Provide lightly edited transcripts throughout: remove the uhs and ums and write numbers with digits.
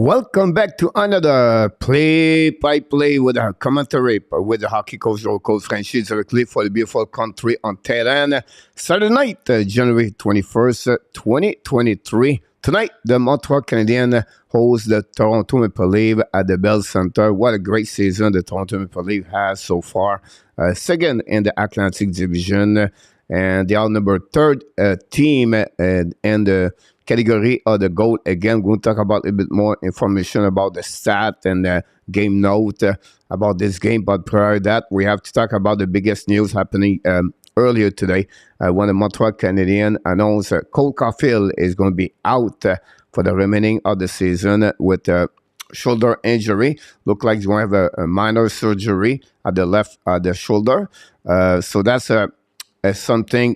Welcome back to another play-by-play with our commentary with the hockey coach, FRENCHY, directly for the beautiful country Ontario. Saturday night, January 21st, 2023. Tonight, the Montreal Canadiens host the Toronto Maple Leafs at the Bell Center. What a great season the Toronto Maple Leafs has so far. Second in the Atlantic Division, and they are number third team in the category of the goal. Again, we're going to talk about a bit more information about the stat and the game note about this game. But prior to that, we have to talk about the biggest news happening earlier today when the Montreal Canadiens announced Cole Caulfield is going to be out for the remaining of the season with a shoulder injury. Look like he's going to have a minor surgery at the left the shoulder. So that's something.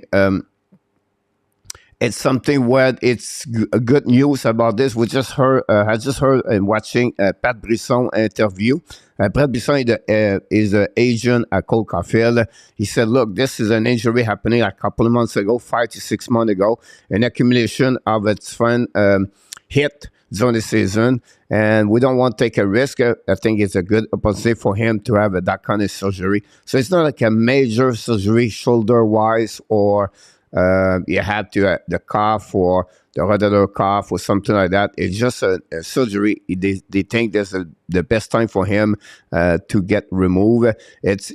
It's something where it's good news about this. We just heard, I just heard in watching Pat Brisson interview. Pat Brisson is the agent at Cole Caulfield. He said, look, this is an injury happening a couple of months ago, 5 to 6 months ago, an accumulation of its friend hit during the season, and we don't want to take a risk. I think it's a good opportunity for him to have that kind of surgery. So it's not like a major surgery shoulder-wise, or you have to the calf or the rotator cuff or something like that. It's just a surgery. They think that's the best time for him to get removed.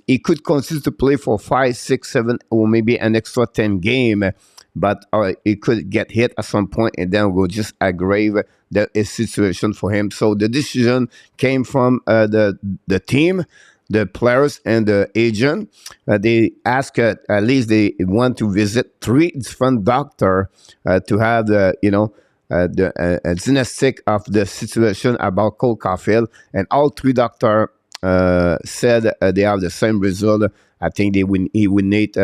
He could consider to play for 5, 6, 7, or maybe an extra 10 game, but he could get hit at some point, and then will just aggravate the situation for him. So the decision came from the team, the players, and the agent. They ask at least they want to visit 3 different doctors to have the diagnostic of the situation about Cole Caulfield, and all 3 doctors said they have the same result. I think he would need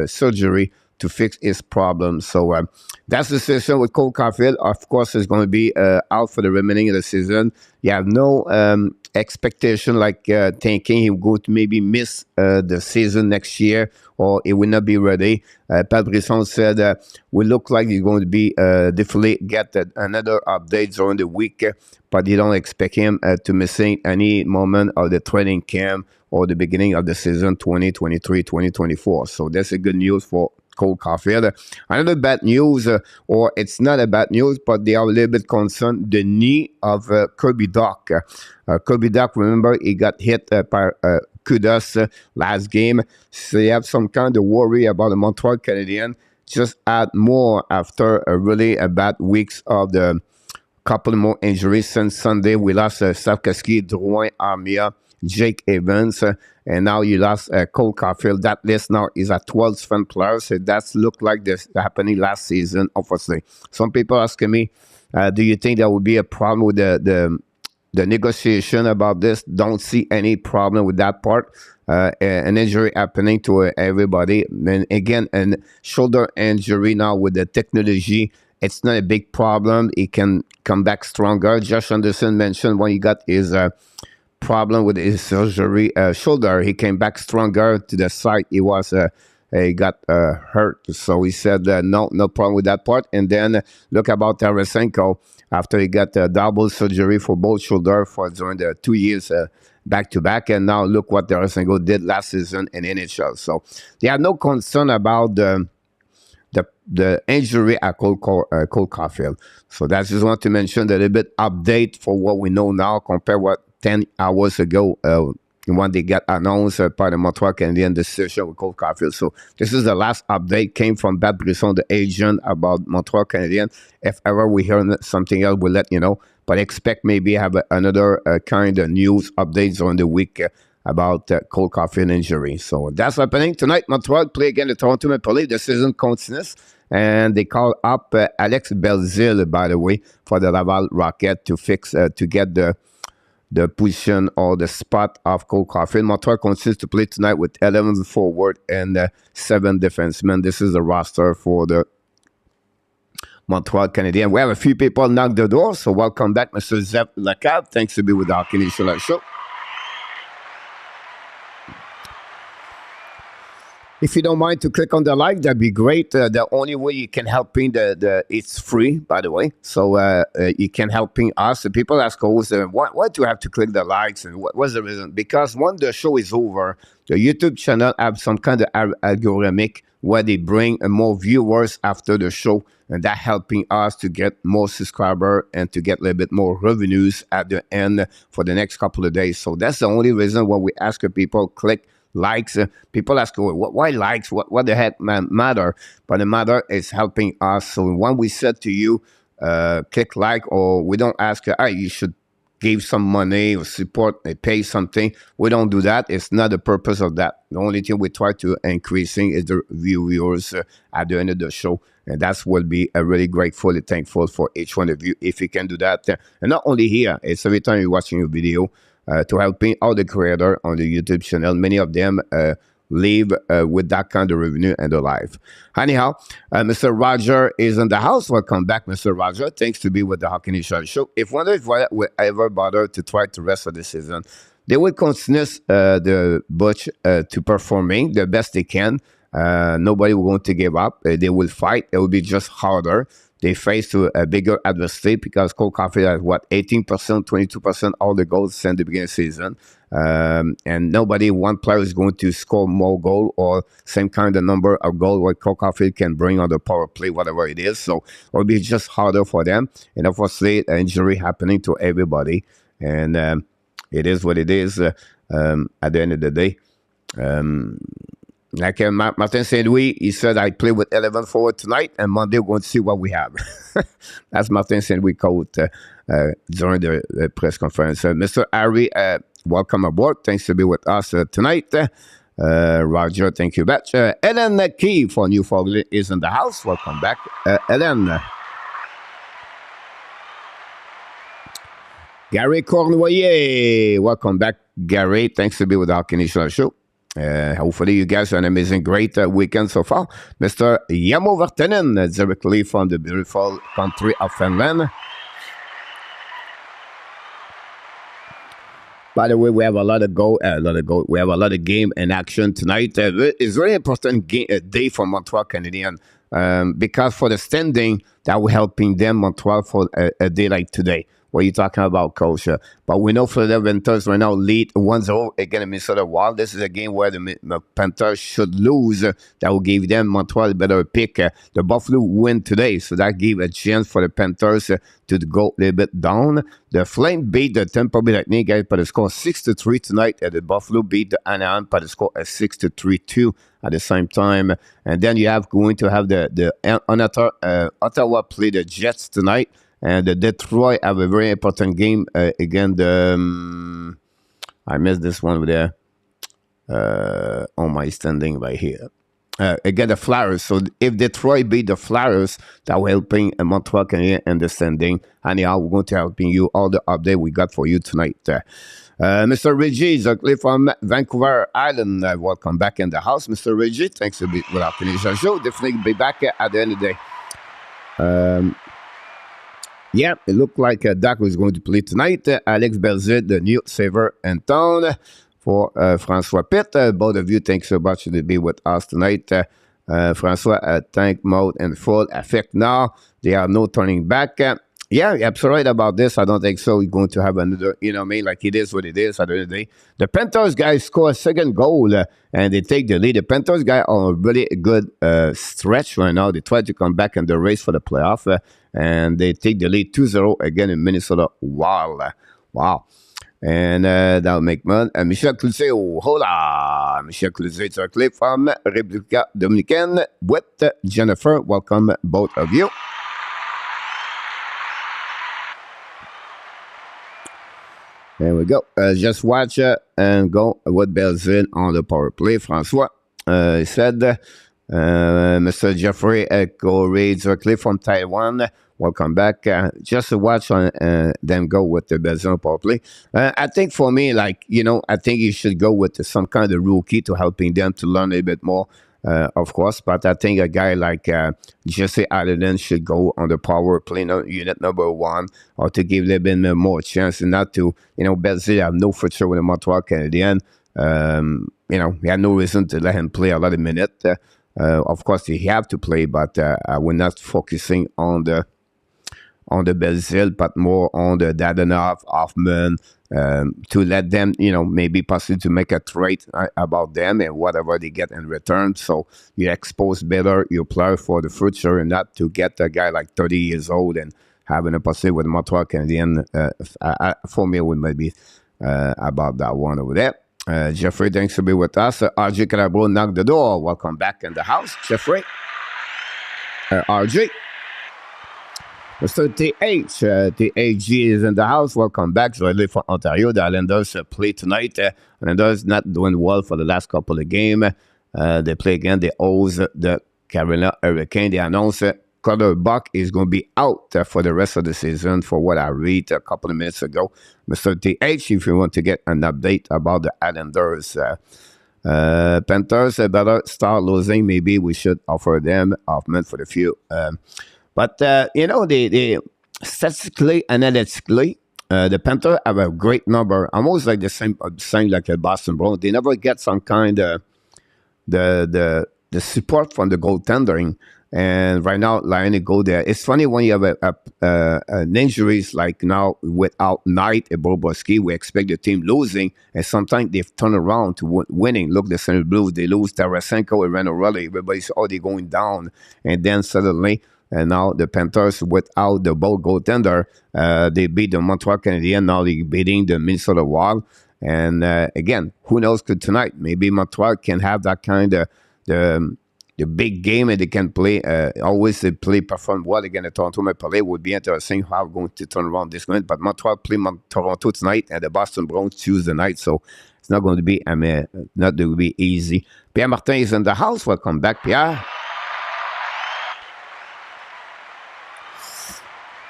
surgery to fix his problem. So that's the situation with Cole Caulfield. Of course, he's going to be out for the remaining of the season. You have no expectation like thinking he would maybe miss the season next year, or he will not be ready. Pat Brisson said we look like he's going to be definitely get another update during the week, but you don't expect him to missing any moment of the training camp or the beginning of the season 2023-2024. So that's a good news for Cole Caulfield. Another bad news, or it's not a bad news, but they are a little bit concerned, the knee of Kirby Dach. Kirby Dach, remember, he got hit by Kudos last game. So you have some kind of worry about the Montreal Canadiens. Just add more after really a bad weeks of the couple more injuries since Sunday. We lost Sarkowski, Drouin, Armia, Jake Evans, and now you lost Cole Caulfield. That list now is at 12 different players. So that's looked like this happening last season, obviously. Some people asking me, do you think there will be a problem with the negotiation about this? Don't see any problem with that part. An injury happening to everybody. And again, a shoulder injury now with the technology, it's not a big problem. He can come back stronger. Josh Anderson mentioned when he got his problem with his surgery shoulder, he came back stronger to the site. He was he got hurt, so he said no problem with that part. And then look about Tarasenko after he got a double surgery for both shoulder for during the 2 years back to back, and now look what Tarasenko did last season in NHL. So they have no concern about the injury at Cole Caulfield. So that's just want to mention a little bit update for what we know now compared what 10 hours ago when they got announced by the Montreal Canadiens decision with Cole Caulfield. So this is the last update, came from Pat Brisson, the agent, about Montreal Canadiens. If ever we hear something else, we'll let you know. But expect maybe have another kind of news updates on the week about Cole Caulfield injury. So that's happening tonight. Montreal play again the Toronto Maple Leafs. The season continues. And they call up Alex Belzile, by the way, for the Laval Rocket to fix, to get the position or the spot of Cole Caulfield. Montreal continues to play tonight with 11 forward and 7 defensemen. This is the roster for the Montreal Canadiens. We have a few people knock the door, so welcome back, Mr. Zep Lacab. Thanks to be with the Hockey Nation Show. If you don't mind to click on the like, that'd be great. The only way you can helping it's free, by the way. So you can helping us. The people ask always, why do you have to click the likes and what's the reason? Because when the show is over, the YouTube channel have some kind of algorithmic where they bring more viewers after the show, and that helping us to get more subscribers and to get a little bit more revenues at the end for the next couple of days. So that's the only reason why we ask people click likes. People ask, why likes? What the heck matter? But the matter is helping us. So when we said to you, click like, or we don't ask, you should give some money or support and pay something. We don't do that. It's not the purpose of that. The only thing we try to increasing is the viewers at the end of the show. And that's will be really grateful and thankful for each one of you if you can do that. And not only here, it's every time you're watching a video to helping all the creators on the YouTube channel. Many of them live with that kind of revenue in their life. Anyhow, Mr. Roger is in the house. Welcome back, Mr. Roger. Thanks to be with the Hockey Nation Show. If one of you will ever bother to try to rest of the season, they will continue the Butch to performing the best they can. Nobody will want to give up. They will fight. It will be just harder. They face to a bigger adversity because Cole Caulfield has, 18%, 22% all the goals since the beginning of the season. And one player is going to score more goal or same kind of number of goals what Cole Caulfield can bring on the power play, whatever it is. So it will be just harder for them. And obviously, injury happening to everybody. And it is what it is at the end of the day. Like Martin St. Louis, he said, I play with 11 forward tonight, and Monday we're going to see what we have. That's Martin St. Louis quote during the press conference. Mr. Harry, welcome aboard. Thanks to be with us tonight. Roger, thank you much. Ellen Key for Newfoundland is in the house. Welcome back, Ellen. Gary Cournoyer, welcome back, Gary. Thanks to be with our Canadian show. Hopefully you guys had an amazing, great weekend so far. Mr. Jamo Vartenen, directly from the beautiful country of Finland. By the way, we have a lot of we have a lot of game in action tonight. It's a very important day for Montreal Canadiens because for the standing that we're helping them Montreal for a day like today. What are you talking about, Coach? But we know for the Panthers right now lead 1-0 against Minnesota Wild. This is a game where the Panthers should lose. That will give them Montreal a better pick. The Buffalo win today, so that gave a chance for the Panthers to go a little bit down. The Flame beat the Tampa Bay Lightning guys by the score 6-3 tonight, and the Buffalo beat the Anaheim by the score 6-3 too at the same time. And then you have going to have the Ottawa play the Jets tonight. And the Detroit have a very important game against the... I missed this one over there on my standing right here. Against the Flyers. So if Detroit beat the Flyers, that will helping Montreal Canadiens in the standing. Anyhow, we're going to helping you all the update we got for you tonight. Mr. Reggie is from Vancouver Island. Welcome back in the house, Mr. Reggie. Thanks for being with our Canadian show. Definitely be back at the end of the day. Yeah, it looked like Dak was going to play tonight. Alex Belzit, the new saver in town for François Pitt. Both of you, thanks so much to be with us tonight. François, tank mode in full effect now. There are no turning back. Yeah, you're absolutely right about this. I don't think so. We're going to have another, you know what I mean? Like it is what it is at the end of the day. The Panthers guys score a second goal and they take the lead. The Panthers guys are a really good stretch right now. They try to come back in the race for the playoff and they take the lead 2-0 again in Minnesota. Wow. And that'll make money. Michel Clouzet, hola! Michel Clouzet, directly from République Dominicaine with Jennifer. Welcome, both of you. There we go. Just watch and go with Belzin on the power play. François said, Mr. Jeffrey Echo reads directly from Taiwan. Welcome back. Just watch on them go with the Belzin power play. I think for me, like, you know, I think you should go with some kind of rookie to helping them to learn a bit more. Of course, but I think a guy like Jesse Allen should go on the power play unit number 1 or to give them more chance and not to, you know, Belzil have no future with the Montreal Canadiens. You know, we had no reason to let him play a lot of minutes. Of course, he have to play, but we're not focusing on the Belzile, but more on the Dadonov, Hoffman, to let them, you know, maybe possibly to make a trade about them and whatever they get in return. So you expose better your player for the future and not to get a guy like 30 years old and having a possibility with Montreal Canadiens. For me, it would maybe about that one over there. Jeffrey, thanks for being with us. RJ Calabro knocked the door. Welcome back in the house, Jeffrey. RJ. Mr. TH, THG is in the house. Welcome back. So I live from Ontario. The Islanders play tonight. Islanders not doing well for the last couple of games. They play again. They host the Carolina Hurricane. They announced Carter Buck is going to be out for the rest of the season, for what I read a couple of minutes ago. Mr. TH, if you want to get an update about the Islanders. Panthers better start losing. Maybe we should offer them Hoffman for the few. But, you know, they statistically, analytically, the Panthers have a great number, almost like the same like the Boston Bruins. They never get some kind of the support from the goaltending. And right now, LANHAM go there. It's funny when you have an injuries like now without Knight and Bobrovsky, we expect the team losing, and sometimes they've turned around to winning. Look, the St. Blues, they lose Tarasenko and Ranarelli. Everybody's already going down, and then suddenly, and now the Panthers without the ball goaltender, they beat the Montreal Canadiens. Now they're beating the Minnesota Wild, and again, who knows? Could tonight maybe Montreal can have that kind of the big game, and they can play. Always they perform well again at Toronto Maple Leafs. Would be interesting how going to turn around this game. But Montreal play Toronto tonight, and the Boston Bruins Tuesday night. So it's not going to be not going to be easy. Pierre Martin is in the house. Welcome back, Pierre.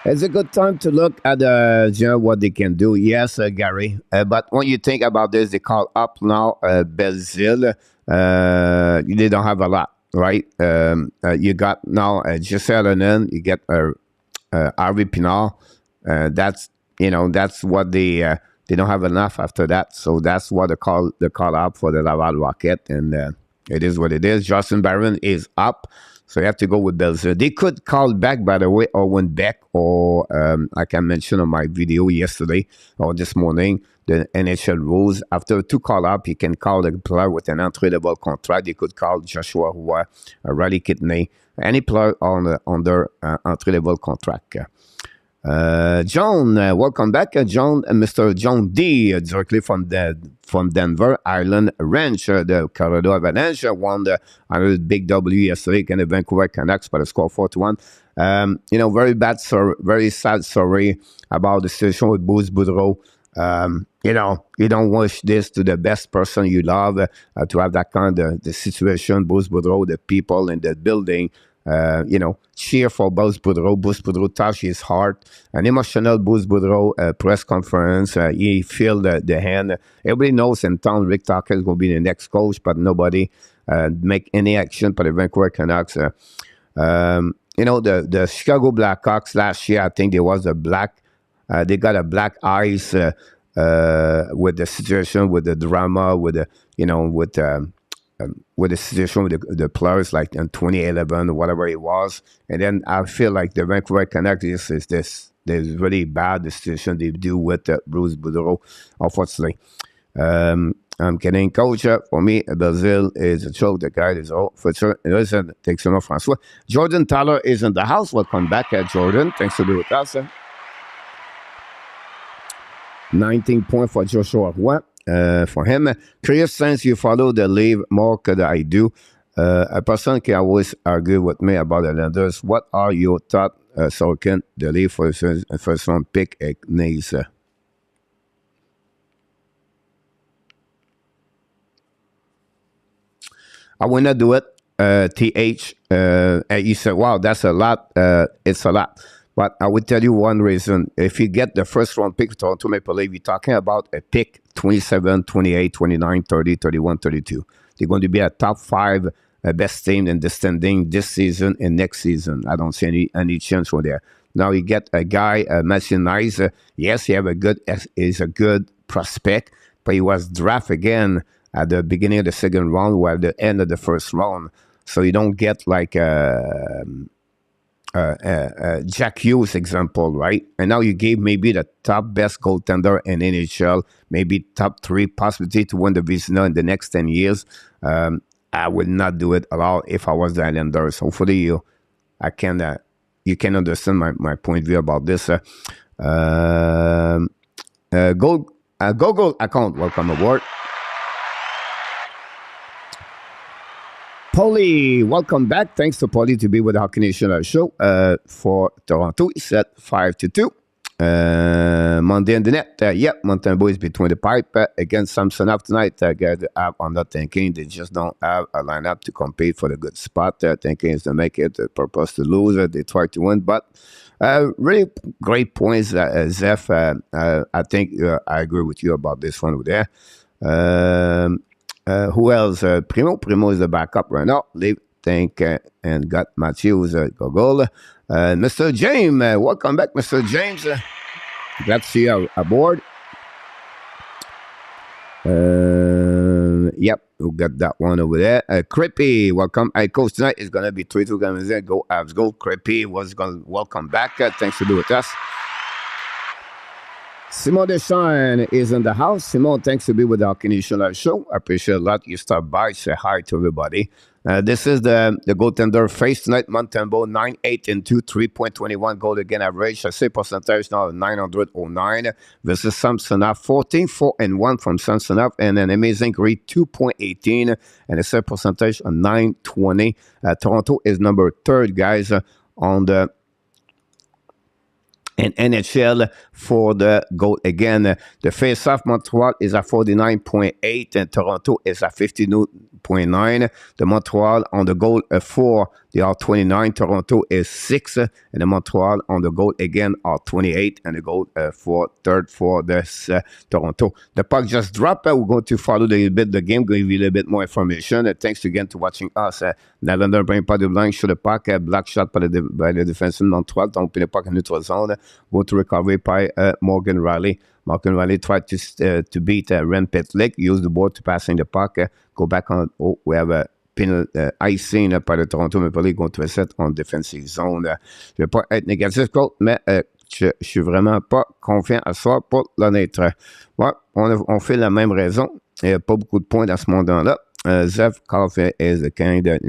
It's a good time to look at you know, what they can do. Yes, Gary. But when you think about this, they call up now Belzile. They don't have a lot. Right, you got now Giselle, you get Harvey Pinard. That's that's what they don't have enough after that. So that's what the call up for the Laval Rocket, and it is what it is. Justin Barron is up, so you have to go with Belzile. They could call back, by the way, Owen Beck, or like I mentioned on my video yesterday or this morning. The NHL rules, after 2 call-up, you can call the player with an entry-level contract. You could call Joshua Roy, Riley Kidney, any player under entry-level contract. John, welcome back, John, Mr. John D, directly from Denver, Island Ranch. The Colorado Avalanche won another big W yesterday against the Vancouver Canucks by the score 4-1. Very sad story about the situation with Bruce Boudreau. You don't wish this to the best person you love, to have that kind of the situation. Bruce Boudreau, the people in the building, cheer for Bruce Boudreau. Bruce Boudreau touched his heart. An emotional Bruce Boudreau press conference. He feel the hand. Everybody knows in town Rick Tucker is going to be the next coach, but nobody make any action for the Vancouver Canucks. The Chicago Blackhawks last year, I think there was they got a black ice with the situation, with the drama, with the with the situation with the players, like in 2011 or whatever it was. And then I feel like the Vancouver Canucks is really bad, the situation they do with Bruce Boudreau, unfortunately. I'm kidding, coach. For me, Belzile is a joke. The guy is all for sure. Listen, thanks so much, Francois. Jordan Tyler is in the house. Welcome back, Jordan. Thanks for being with us. 19 points for Joshua Roy. For him, curious since you follow the league more than I do. A person can always argue with me about the Islanders. What are your thoughts, Sorkin, the league for the first round pick at Nice? I will not do it. TH, you said, wow, that's a lot. It's a lot. But I will tell you one reason. If you get the first round pick for Toronto Maple Leafs, you're talking about a pick 27, 28, 29, 30, 31, 32. They're going to be a top 5 best team in the standing this season and next season. I don't see any chance for there. Now you get a guy, Matthew Nice. Yes, he have is a good prospect, but he was drafted again at the beginning of the second round or at the end of the first round. So you don't get like Jack Hughes example, right? And now you gave maybe the top best goaltender in NHL, maybe top 3 possibility to win the Vezina in the next 10 years. I would not do it at all if I was the Islanders. Hopefully you can understand my point of view about this. Google account, welcome aboard. Paulie, welcome back. Thanks to Paulie to be with the Hockey Nation show for Toronto. It's at 5-2. Monday in the net. Montembeault is between the pipe against Samsonov tonight. Guys, I'm not thinking they just don't have a lineup to compete for the good spot. Thinking is to make it a purpose to lose. They try to win, but really great points, Zeph. I think I agree with you about this one over there. Who else? Primo is the backup right now. Leave Tank and got Matthews goal. Mr. James, welcome back, Mr. James. Glad to see you aboard. Yep, we got that one over there. Crippy, welcome. Coach, tonight is going to be 3-2 go Avs go. Crippy was going to welcome back. Thanks for being with us. Simon Deschamps is in the house. Simon, thanks to be with our Canadian show. I appreciate a lot. You stop by, say hi to everybody. This is the goaltender face tonight. Montembeault 9-8-2, 3.21 goal again average. Save percentage now 909 versus Samsonov 14-4-1 from Samsonov, and an amazing grade 2.18 and a save percentage of 920. Toronto is number 3rd, guys, on the in NHL for the goal again. The face-off, Montreal is at 49.8 and Toronto is at 52.9. The Montreal on the goal 4, they are 29. Toronto is 6, and the Montreal on the goal again are 28, and the goal for 3rd for this Toronto. The puck just dropped. We're going to follow the game, give you a little bit more information. Thanks again to watching us. Nalander bring pas de blanc sur le puck, black shot par le défenseur de Montreal, donc le puck en neutral zone. Go to recovery by Morgan Riley. Morgan Riley tried to beat Ren Pitlick, use the board to passing the puck, go back on. Oh, we have a penalty icing par le Toronto Maple Leafs contre 7 en defensive zone. Je ne vais pas être négatif, mais je suis vraiment pas confiant à soi pour l'honnête. Ouais, on fait la même raison. Il n'y a pas beaucoup de points dans ce monde-là. Zev Coffee is the kind that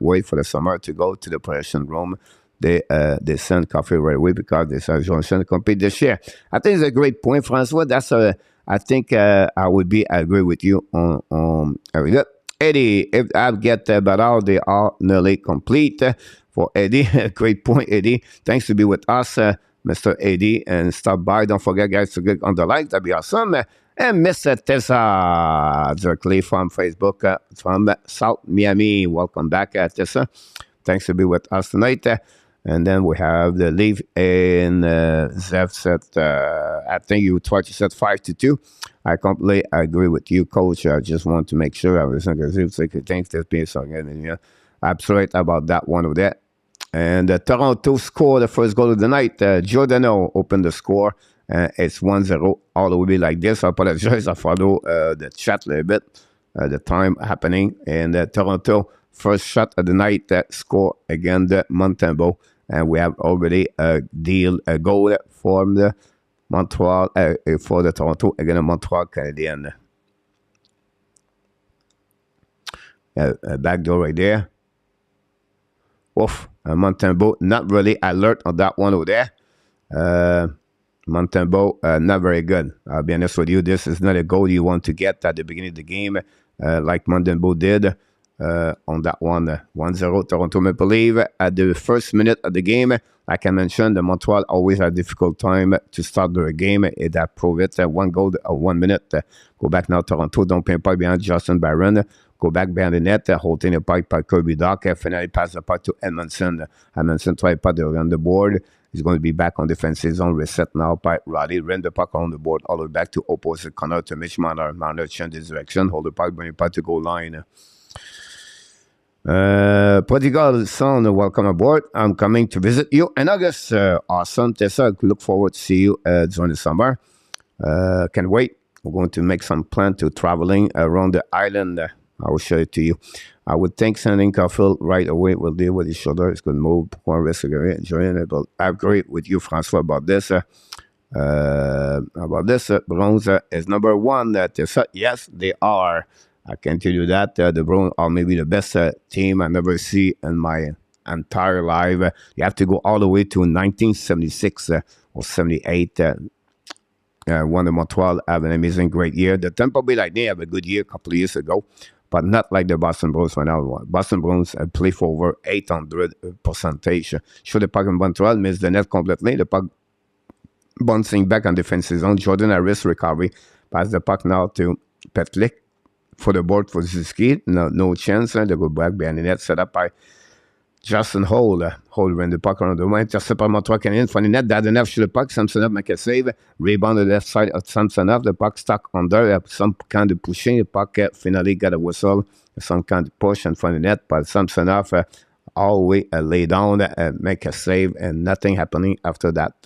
wait for the summer to go to the operation room. They send Coffee right away because they say Johnson compete this year. I think it's a great point, Francois. That's I think I would agree with you on Eddie. If I get but all they are nearly complete for Eddie. Great point, Eddie. Thanks to be with us, Mr. Eddie, and stop by. Don't forget, guys, to get on the like. That'd be awesome. And Mr. Tessa directly from Facebook from South Miami. Welcome back, Tessa. Thanks to be with us tonight. And then we have the leave in Zev said, I think you tried to set 5-2. I completely agree with you, Coach. I just want to make sure I was going to say thanks to being so again. Absolute about that one over there. And Toronto scored the first goal of the night. Giordano opened the score. It's 1-0 all the way like this. I apologize. I follow the chat a little bit, the time happening. And Toronto, first shot of the night, score again the Montembeault. And we have already a goal from the Montreal, for the Toronto, again a Montreal Canadiens. Back door right there. Oof, Montembeault not really alert on that one over there. Montembeault, not very good. I'll be honest with you, this is not a goal you want to get at the beginning of the game, like Montembeault did on that one. 1-0 Toronto Maple Leafs at the first minute of the game. Like I mentioned, the Montreal always had a difficult time to start their game. It had proved it. 1 goal, 1 minute. Go back now, Toronto. Don't pay a puck behind Justin Barron. Go back behind the net, holding a puck by Kirby Doc. Finally pass the puck to Edmondson. Edmondson tried puck around the board. He's going to be back on defensive zone. Reset now by Roddy. Ran the puck on the board all the way back to opposite corner to Mitch Marner. Marner changed his direction. Hold the puck, bring the puck to goal line. Prodigal son, welcome aboard. I'm coming to visit you in August. Awesome, Tessa. Look forward to see you during the summer. Can't wait. we're going to make some plan to traveling around the island. I will show it to you. I would think sending Caulfield right away will deal with each other. It's going to move. Point risk enjoying it. But I agree with you, Francois, about this. Browns is number one. Yes, they are. I can tell you that the Browns are maybe the best team I never see in my entire life. You have to go all the way to 1976 or 78. One of Montreal have an amazing, great year. The Tampa Bay Lightning have a good year a couple of years ago, but not like the Boston Bruins right now. Boston Bruins play for over 800 percentage. Show the puck in Montreal, miss the net completely. The puck bouncing back on defensive zone. Jordan Harris recovery. Pass the puck now to Petlick for the board for Ziski. No chance. They go back behind the net. Set up by Justin Hall. Hall ran the puck around the wing. Just up on Montreal Canadiens. Funny net. Dadonov shoot the puck. Samsonov make a save. Rebound on the left side of Samsonov. The puck stuck under. Some kind of pushing. The puck finally got a whistle. Some kind of push in front of the net. But Samsonov all the way lay down make a save. And nothing happening after that.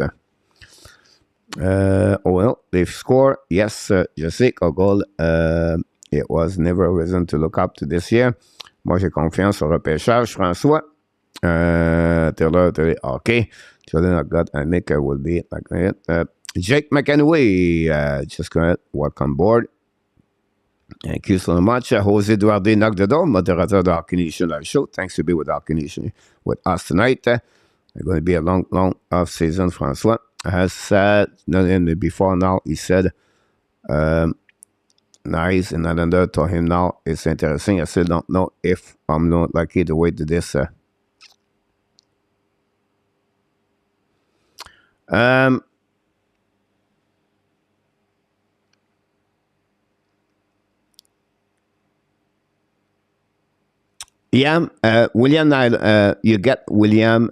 Well, they've scored. Yes, Jessic, a goal. It was never a reason to look up to this year. Moi, j'ai confiance au repêchage. François. Taylor, okay. Jordan got and Maker will be like that. Jake McAnway, just going to welcome board. Thank you so much. Jose Duarte knocked the door, moderator of the Nation live show. Thanks to be with the Nation with us tonight. It's going to be a long off season, François. Has said, before now, he said, nice, and another to him now, it's interesting. I still don't know if I'm not lucky to wait to this. Yeah, William, you get William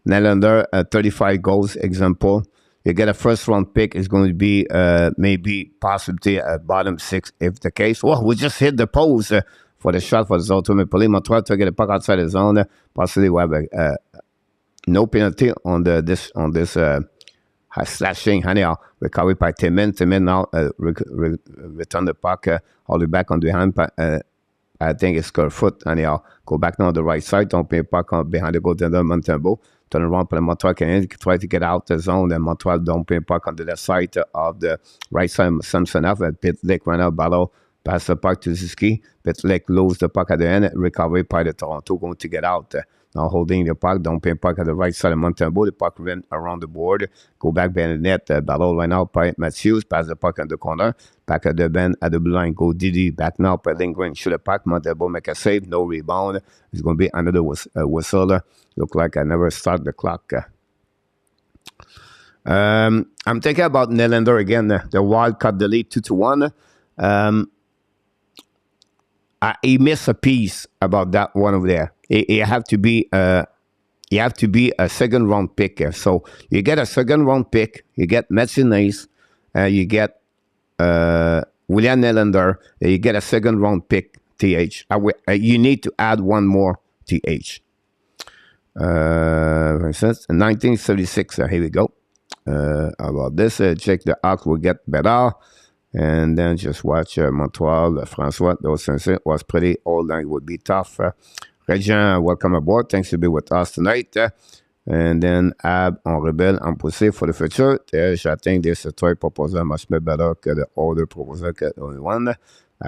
Nylander, 35 goals example. You get a first round pick. It's going to be maybe possibly a bottom six if the case. Well, we just hit the post for the shot for the zone to Maple Leaf. Montreal to get a puck outside the zone. Possibly we have no penalty on this slashing. Anyhow, recovered by Timmins. Timmins now return the puck all the way back on the hand. I think it's Kerfoot. Anyhow, go back now on the right side. Don't pay puck behind the goaltender Montembeault. Turn around for the Montreal Canadiens, try to get out the zone, and Montreal don't pay puck on the left side of the right side. Samsonov and Pitlick ran out battle, pass the puck to Ziski. Pitlick lose the puck at the end, recovery by the Toronto going to get out. Now holding the puck, don't pay puck at the right side of Montembeault. The puck ran around the board, go back behind the net. Battle right now by Matthews, pass the puck in the corner, back at the bend at the blue line. Go Didi back now by Lindgren, shoot the puck. Montembeault make a save, no rebound. It's going to be another whistle. Look like I never start the clock. I'm thinking about Nylander again. The Wild cut the lead 2-1. He missed a piece about that one over there. You have to be a second round pick. So you get a second round pick. You get Martinez. You get William Nylander. You get a second round pick. TH. You need to add one more TH. For instance, 1976. Here we go. About this, check the arc will get better. And then just watch Montreal, Francois. Those things was pretty old and it would be tough. Reggie, welcome aboard. Thanks to be with us tonight. And then Ab on rebelle en poussé for the future. I think this toy proposal much better than the older proposal que the only one. I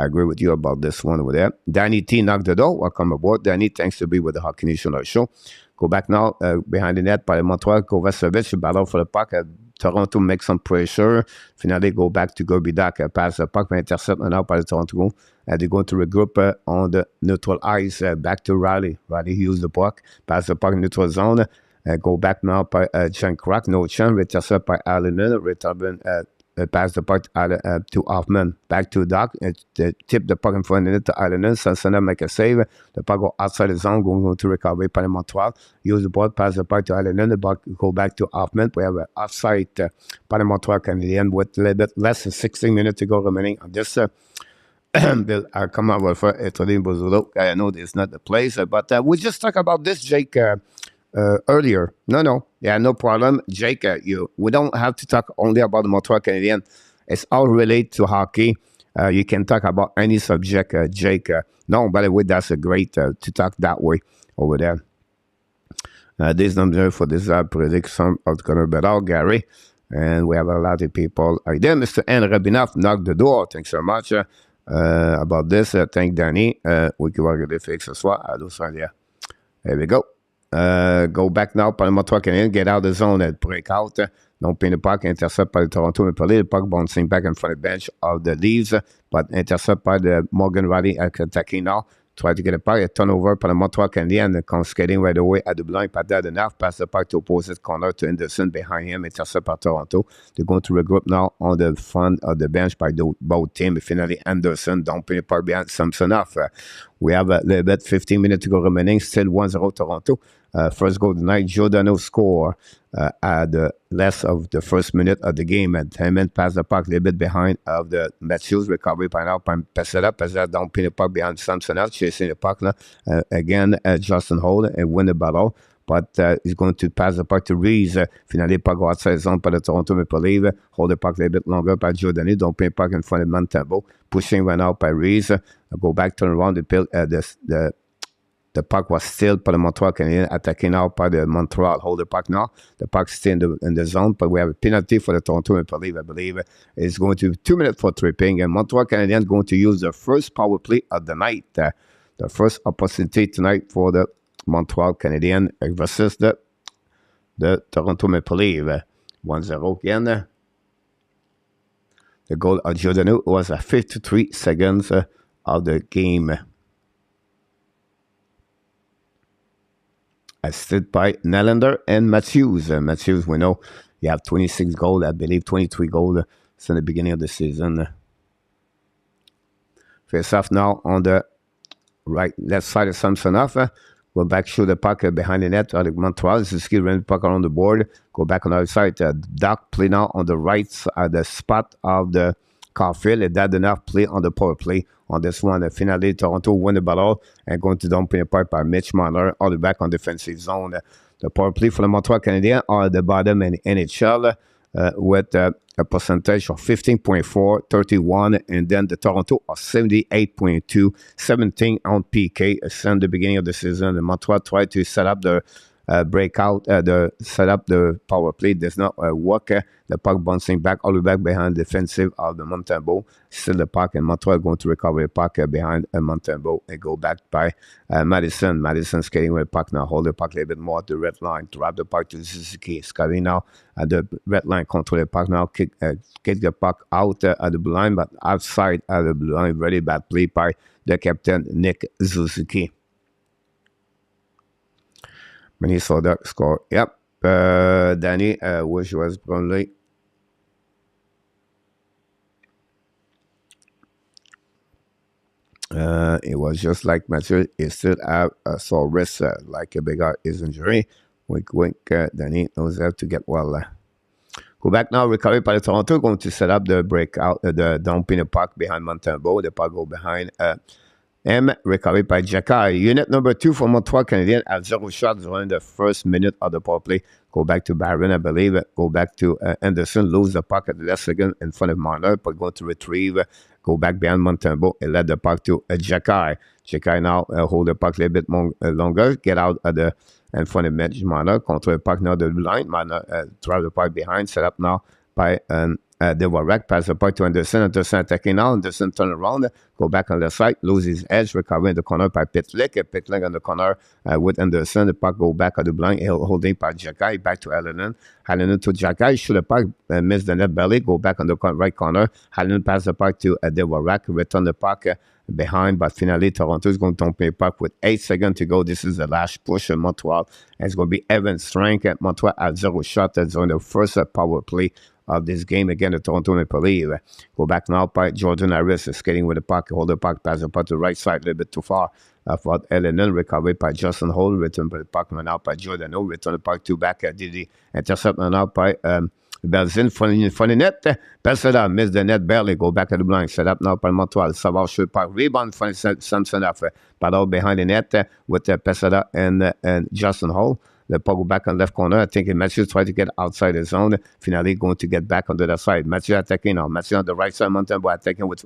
agree with you about this one over there. Danny T knocked the door. Welcome aboard. Danny, thanks to be with the Hockey Nation show. Go back now behind the net by Montreal. Kovacevic battle for the puck. Toronto make some pressure. Finally, go back to Gorbidak. Pass the puck, intercept now by the Toronto. They're going to regroup on the neutral ice. Back to Riley. Riley used the puck. Pass the puck in neutral zone. Go back now by Jen Crack. No chance. Intercept by Allen. Return pass the puck to Hoffman. Back to Doc. Tip the puck in front of it to Allen. Sansana make a save. The puck go outside the zone. Going to recover by Montreal. Use the ball. Pass the puck to Allen. The puck go back to Hoffman. We have an offside by the Montreal Canadiens with a little bit less than 16 minutes to go remaining on this. I'll come up with it. I know it's not the place, but we just talked about this, Jake, earlier. No problem, Jake. We don't have to talk only about the Montreal Canadiens. it's all related to hockey. You can talk about any subject, Jake. No, by the way, that's a great to talk that way over there. This number for this prediction of Connor Bedard, Gary. And we have a lot of people. There, Mr. N. Rabinoff knocked the door. Thanks so much about this. Thank Danny. We can work the fix as well. There we go. Go back now par le moteur canadien. Get out of the zone at breakout. Don't pin the puck. Intercept by the Toronto Maple Leafs. The puck bouncing back in front of the bench of the Leafs. But intercept by the Morgan Riley attacking now. Try to get a puck. A turnover par le moteur canadien. Come skating right away at the blind. Pas enough. Pass the puck to opposite corner to Anderson behind him. Intercept by Toronto. They're going to regroup now on the front of the bench by both teams. Finally, Anderson. Don't pin the puck behind Samsonov. We have a little bit 15 minutes to go remaining. Still 1-0 Toronto. First goal tonight, Giordano score at the less of the first minute of the game. And Hammond passed the puck a little bit behind of the Matthews. Recovery by now by Pesera. Pesera down pin the puck behind Samsonov, chasing the puck now. Again, Justin Holt and win the battle. But he's going to pass the puck to Reese. Finally, puck go outside zone by the Toronto Maple Leafs. Hold the puck a little bit longer by Giordano. Don't pin the puck in front of Montembeault. Pushing right out by Reese. Go back, turn around. The puck was still by the Montreal Canadiens, attacking out by the Montreal. Hold the puck now. The puck's still in the zone, but we have a penalty for the Toronto Maple Leafs, I believe. It's going to be 2 minutes for tripping, and Montreal Canadiens going to use the first power play of the night. The first opportunity tonight for the Montreal Canadiens versus the Toronto Maple Leafs. 1-0 again. The goal of Giordano was at 53 seconds of the game. Assisted by Nylander and Matthews. Matthews, we know you have 26 goals, I believe 23 goals since the beginning of the season. Face off now on the left side of Samsonov. Go back, shoot the puck behind the net. Montreal is skill run the puck around the board. Go back on the other side. Doc play now on the right side, the spot of the Caulfield. And that enough play on the power play on this one. Finally, Toronto win the battle and going to dump in the park by Mitch Marner all the back on defensive zone. The power play for the Montreal Canadiens are at the bottom in NHL with a percentage of 15.4, 31, and then the Toronto are 78.2, 17 on PK since the beginning of the season. The Montreal tried to set up the breakout, set up the power play. Does not work. The puck bouncing back all the way back behind the defensive of the Montembeault. Still the puck, and Montreal going to recover the puck behind Montembeault and go back by Madison. Madison skating with the puck now. Hold the puck a little bit more at the red line. Drop the puck to Suzuki. Skating now at the red line. Control the puck now. Kick the puck out at the blue line, but outside at the blue line. Very bad play by the captain, Nick Suzuki. Minnesota score. Yep. Danny, which was probably it was just like Matthew. He still have a sore wrist, like a big his injury. Wink, wink. Danny knows how to get well. Go back now. Recovery by the Toronto. Going to set up the breakout, the dump in the puck behind Montembeault. The puck go behind. Recovery by Jacky. Unit number 2 for Montreal Canadiens at 0 shots during the first minute of the power play. Go back to Barron, I believe. Go back to Anderson. Lose the puck at the last second in front of Marner, but going to retrieve. Go back behind Montembeault and let the puck to Jacky. Jacky now hold the puck a little bit more, longer. Get out at the in front of Mitch Marner. Control the puck now the line. Marner drive the puck behind. Set up now by DUARTE. Pass the puck to Anderson. Anderson attacking now. Anderson turn around. Go back on the side. Lose his edge. Recovering the corner by Pitlick. Pitlick on the corner with Anderson. The puck go back at the blind. Holding by Jacky. Back to Hallinan. Hallinan to Jacky. Shoot the puck. Miss the net belly. Go back on the right corner. Hallinan pass the puck to DUARTE. Return the puck behind. But finally, Toronto is going to dump the puck with 8 seconds to go. This is the last push in Montreal. And it's going to be Evan Strang at Montreal at 0 shot. That's on the first power play of this game again, the Toronto Maple Leafs. Go back now by Jordan Harris skating with the puck, hold the puck, pass the puck to the right side, a little bit too far. For Eleanor, recovered by Justin Holt, return by the puck now by Giordano, return the puck to back at Didi, intercept now by Belzin, funny net. Pesada missed the net barely, go back at the blind, set up now by Montreal, Savard shoot puck, rebound from Samson after, battle behind the net with Pesada and Justin Holt. Le puck go back on left corner. I think Mathieu tried to get outside the zone. Finally going to get back on the other side. Mathieu attacking now. Mathieu on the right side. Montembeau attacking with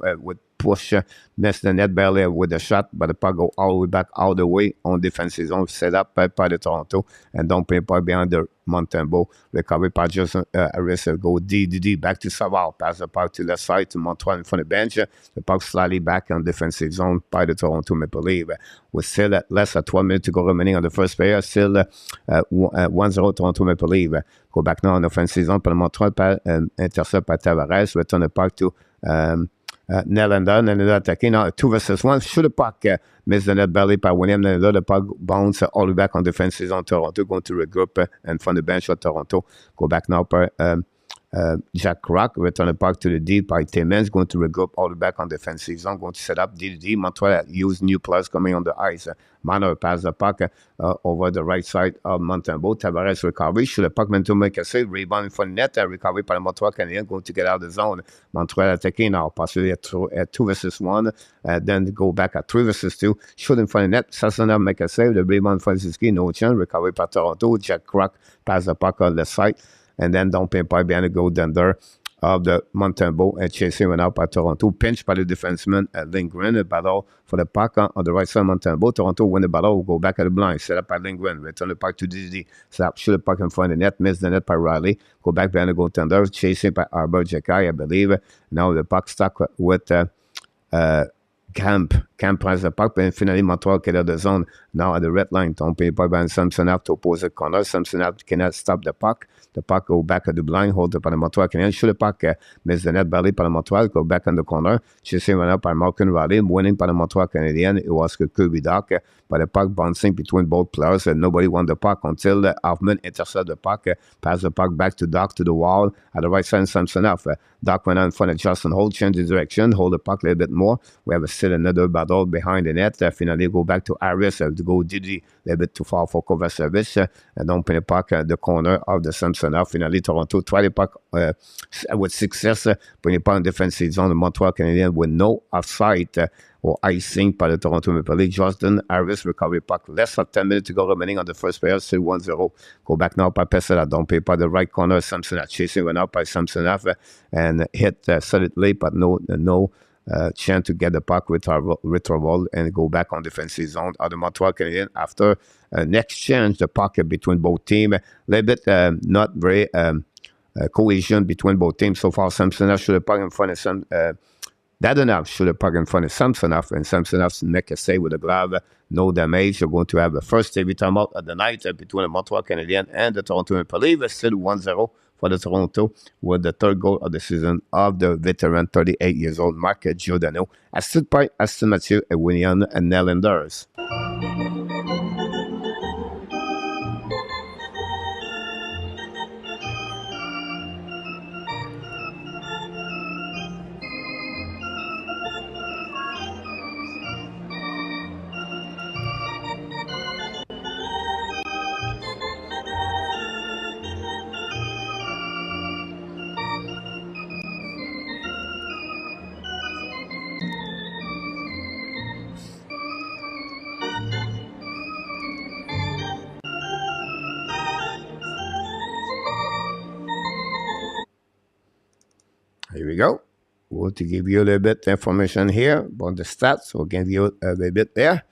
push. Missed the net barely with the shot, but the puck go all the way back all the way on defensive zone set up by the Toronto. And don't pay puck behind the Montembeau. Recovered by Justin Harris. Go D back to Savard. Pass the puck to the side to Montreal in front of the bench. The puck slightly back on defensive zone by the Toronto Maple Leafs. We're still at less than 12 minutes to go remaining on the first period. Still 1-0 Toronto Maple Leafs. Go back now on offensive zone pour le Montreal par intercept par Tavares. Return the puck to Nylander attacking now 2 versus 1. Shoot the puck. Miss the net belly by William Nylander. The puck bounce all the way back on defensive zone. Toronto going to regroup in front of the bench of Toronto. Go back now par Jack Rock, return the puck to the D by Timmins, going to regroup all the back on defensive zone, going to set up D. Montreal use new players coming on the ice. Manor pass the puck over the right side of Montembeau. Tavares recovery, should the puck meant to make a save, rebound in front of net, recovery by the Montreal Canadiens, going to get out of the zone. Montreal attacking now, possibly at 2 versus 1, then go back at 3 versus 2, shoot in front of net, Sasschha make a save, the rebound in front of Suzuki, no chance, recovery by Toronto, Jack Rock pass the puck on the side. And then don't pay by behind the goal under of the Montembeau and chasing went out by Toronto. Pinched by the defenseman Lindgren. A battle for the puck on the right side of Montembeau. Toronto win the battle, go back at the blind. Set up by Lindgren. Return the puck to DD. Set up, shoot the puck in front of the net. Miss the net by Riley. Go back behind the goaltender. Chasing by Arbor Jekai, I believe. Now the puck stuck with Camp press the puck, and finally Montreal get out of the zone. Now at the red line, don't pay by Samsonov to opposite corner. Samsonov cannot stop the puck. The puck go back at the blind, hold up by the Montreal Canadiens. Shoot the puck, miss the net belly by the Montreal, go back on the corner. Chasing went up by Martin Riley, winning by the Montreal Canadiens. It was Kirby Doc, but the puck bouncing between both players, and nobody won the puck until Hoffman intercepted the puck, passed the puck back to Doc to the wall at the right side. Samsonov. Doc went out in front of Justin Holt, change the direction, hold the puck a little bit more. We have still another battle behind the net. Finally go back to Harris to go Didi a little bit too far for cover service. And don't pin the puck at the corner of the Samsonov. Finally Toronto try the puck with success. Putting the puck in defensive zone. The Montreal Canadiens with no offside or icing by the Toronto Maple Leafs. Justin Harris recovery puck. Less than 10 minutes to go remaining on the first period. Still 1-0. Go back now by Pesela. Don't pay by the right corner. Samsonov chasing went out by Samsonov and hit solidly, but no chance to get the puck with retrieval and go back on defensive zone of the Montreal Canadiens after an exchange the puck between both teams. A little bit not very cohesion between both teams so far. Samsonov should have puck in front of Dadonov should have puck in front of Samsonov, and Samsonov make a save with a glove. No damage. You're going to have the first heavy timeout of the night between the Montreal Canadiens and the Toronto Maple Leafs. Still 1-0 for the Toronto with the third goal of the season of the veteran 38 years old Marc Giordano, assisted by Aston Mathieu, William and Nylanders. Here we go. Want to give you a little bit information here about the stats. We'll give you a little bit there.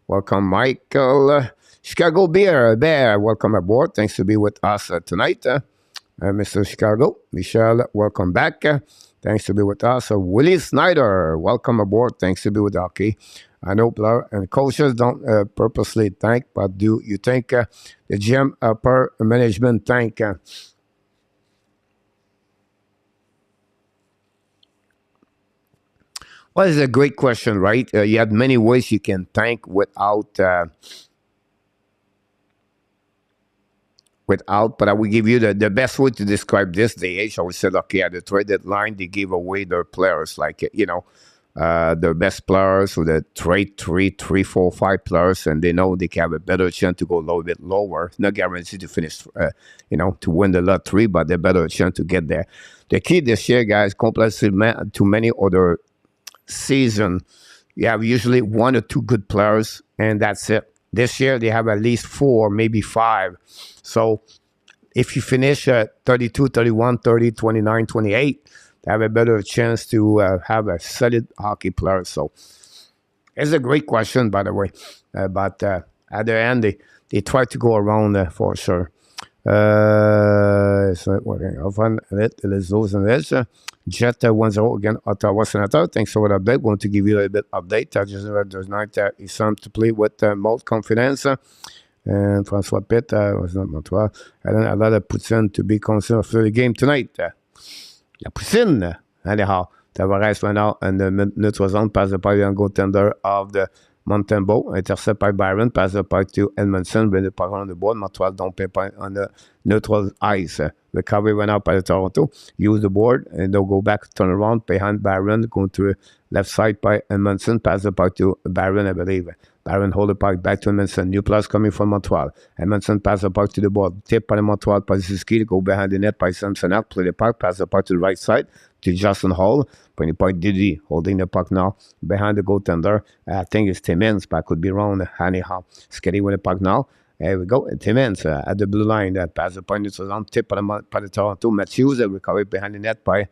Welcome, Michael. Chicago Bear, welcome aboard. Thanks to be with us tonight. Mr. Chicago. Michelle, welcome back. Thanks to be with us. Willie Snyder, welcome aboard. Thanks to be with hockey. I know player and coaches don't purposely thank, but do you think the GM per management thank? Well, it's a great question, right? You have many ways you can thank without, but I will give you the best way to describe this. They always said, okay, at the trade deadline, they give away their players, like, their best players, or the trade 3, 4, 5 players, and they know they can have a better chance to go a little bit lower. Not guaranteed to finish, to win the lottery, but a better chance to get there. The key this year, guys, compared to many other season, you have usually 1 or 2 good players, and that's it. This year, they have at least 4, maybe 5. So if you finish at 32, 31, 30, 29, 28, they have a better chance to have a solid hockey player. So it's a great question, by the way. But at the end, they try to go around for sure. So we're going to les autres analysts. Jet 1-0 again, Ottawa Senator. Thanks for the update. Want to give you a bit update. I just read tonight is some to play with most confidence. And François Pitt was not Montreal. And then a lot of Poutine to be concerned for the game tonight. La Poutine, anyhow. Tavares went out and the minute was on, passed by the goaltender of the Montembeault, intercept by Byron, pass the puck to Edmondson, bring the puck on the board. Montreal don't pay on the neutral ice. Recovery went out by the Toronto, use the board, and they'll go back, turn around behind Byron, going to left side by Edmondson, pass the puck to Byron, I believe. Byron hold the puck back to Edmondson. New plus coming from Montreal. Edmondson pass the puck to the board. Tip by the Montreal by Siski, go behind the net by Samson out, play the puck, pass the puck to the right side to Justin Hall. Bring the puck, Didi holding the puck now behind the goaltender. I think it's Timmins, but I could be wrong. Anyhow, Skitty with the puck now. There we go. Timmins at the blue line. Pass the point. It was on tip by the Toronto. Matthews recovered behind the net by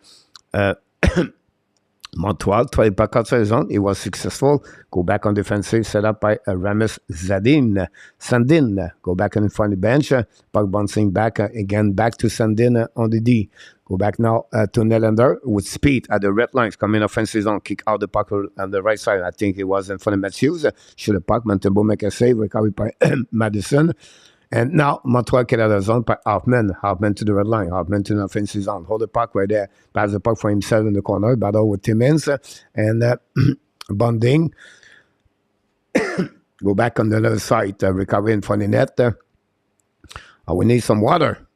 Montreal. 12 puck outside the zone. It was successful. Go back on defensive. Set up by Ramis Sandin. Go back in front of the bench. Puck bouncing back again. Back to Sandin on the D. Go back now to Nylander with speed at the red lines. Coming offensive zone. Kick out the puck on the right side. I think it was in front of Matthews. Shoot the puck. Montembeault make a save. Recovered by Madison. And now Montreal get out of the zone by Hoffman. Hoffman to the red line. Hoffman to the offensive zone. Hold the puck right there. Pass the puck for himself in the corner. Battle with Timmins and Bonding. Go back on the other side. Recover in front of the net. We need some water.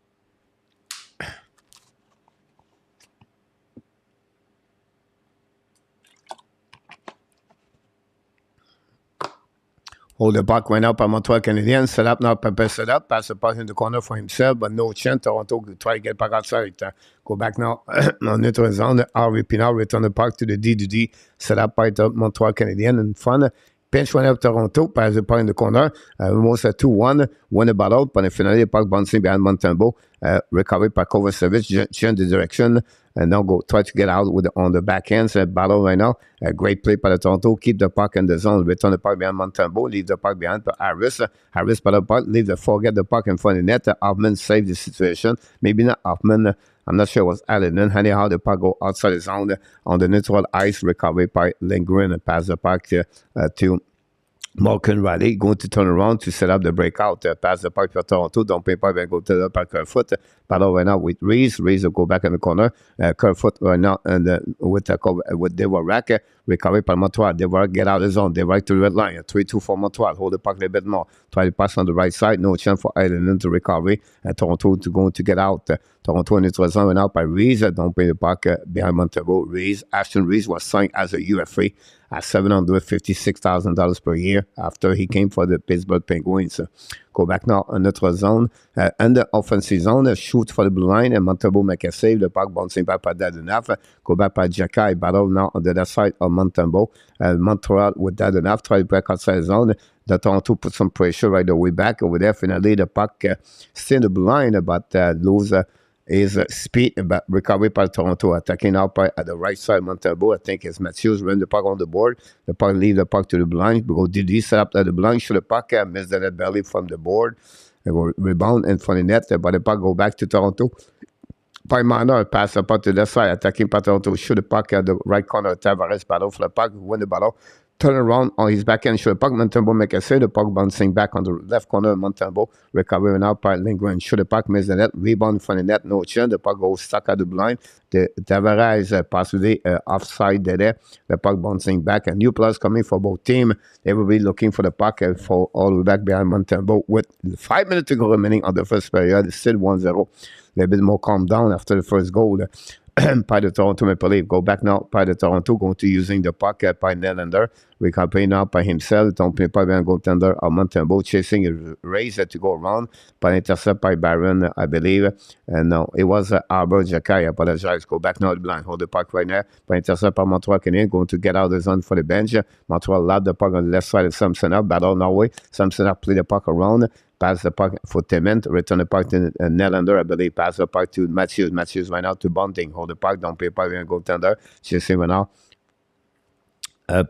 Hold the puck, went up by Montreal Canadiens. Set up now, Pepe set up. Pass the puck in the corner for himself, but no chance. Toronto try to get back outside. Go back now on neutral zone. Harvey Pinard return the puck to the D. Set up by the Montreal Canadiens in front. Pinch went up Toronto, pass the puck in the corner. Almost a 2-1. Win the battle, but finally the puck bouncing behind Montembeault. Recovered by Kovacevic, change the direction. And now go try to get out with on the backhand. Battle right now. A great play by the Toronto. Keep the puck in the zone. Return the puck behind Montembeault. Leave the puck behind Harris. Harris by the puck. Forget the puck in front of the net. Hoffman saved the situation. Maybe not Hoffman. I'm not sure it was Allen. Anyhow, the puck go outside the zone on the neutral ice. Recovered by Lindgren and pass the puck to Morgan Riley. Going to turn around to set up the breakout. Pass the puck for Toronto. Don't pay puck and go to the puck Kerfoot. Battle right now with Reese. Reese will go back in the corner. Kerfoot right now and with Devorak. Recovered by Montreal. Devorak get out of the zone. Devorak to the red line. 3-2 for Montreal. Hold the puck a little bit more. Try to pass on the right side. No chance for Island to recovery. Toronto to get out. Toronto in the zone went out by Reese. Don't pay the puck behind Montembeault. Reese. Ashton Reese was signed as a UFA at $756,000 per year after he came for the Pittsburgh Penguins. Go back now on neutral zone. Under offensive zone, shoot for the blue line, and Montembeault make a save. The puck bouncing back by Dadonov. Go back by Jacky. Battle now on the other side of Montembeault. Montreal with Dadonov. Try to break outside the zone. The Toronto put some pressure right away back over there. Finally, the puck still in the blue line, but lose is speed, but recovery by Toronto. Attacking out by at the right side, Montembeault. I think it's Matthews run the puck on the board. The puck leave the puck to the blind. Go Didi set up at the blind. Shoot the puck, miss the net belly from the board. They go rebound in front of the net, but the puck go back to Toronto. By Marner, pass the puck to the side, attacking by Toronto. Shoot the puck at the right corner. Tavares battle for the puck, win the battle. Turn around on his backhand, shoot the puck. Montembeault make a save. The puck bouncing back on the left corner of Montembeault. Recovering out by Lindgren. Shoot the puck, miss the net. Rebound from the net, no chance. The puck goes stuck at the blind. The Tavares possibly offside there. The puck bouncing back. A new plus coming for both teams. They will be looking for the puck for all the way back behind Montembeault. With 5 minutes to go remaining on the first period. It's still 1-0. A little bit more calm down after the first goal. by the Toronto Maple Leafs. Go back now by the Toronto, going to using the puck by Nylander. Recovery now by himself. Don't play by the goaltender of Montembeault, chasing a race to go around. By intercept by Barron, I believe. And no, it was Arbor Jacky. I apologize. Go back now to the blind. Hold the puck right now. By intercept by Montreal Canadiens, going to get out of the zone for the bench. Montreal lobbed the puck on the left side of Samson up. Battle now way. Samson up, play the puck around. Pass the puck for Timent, return the puck to Nylander, I believe. Pass the puck to Matthews. Matthews right now to Bunting. Hold the puck, don't pay puck, we're going to go tender. Chasing right now.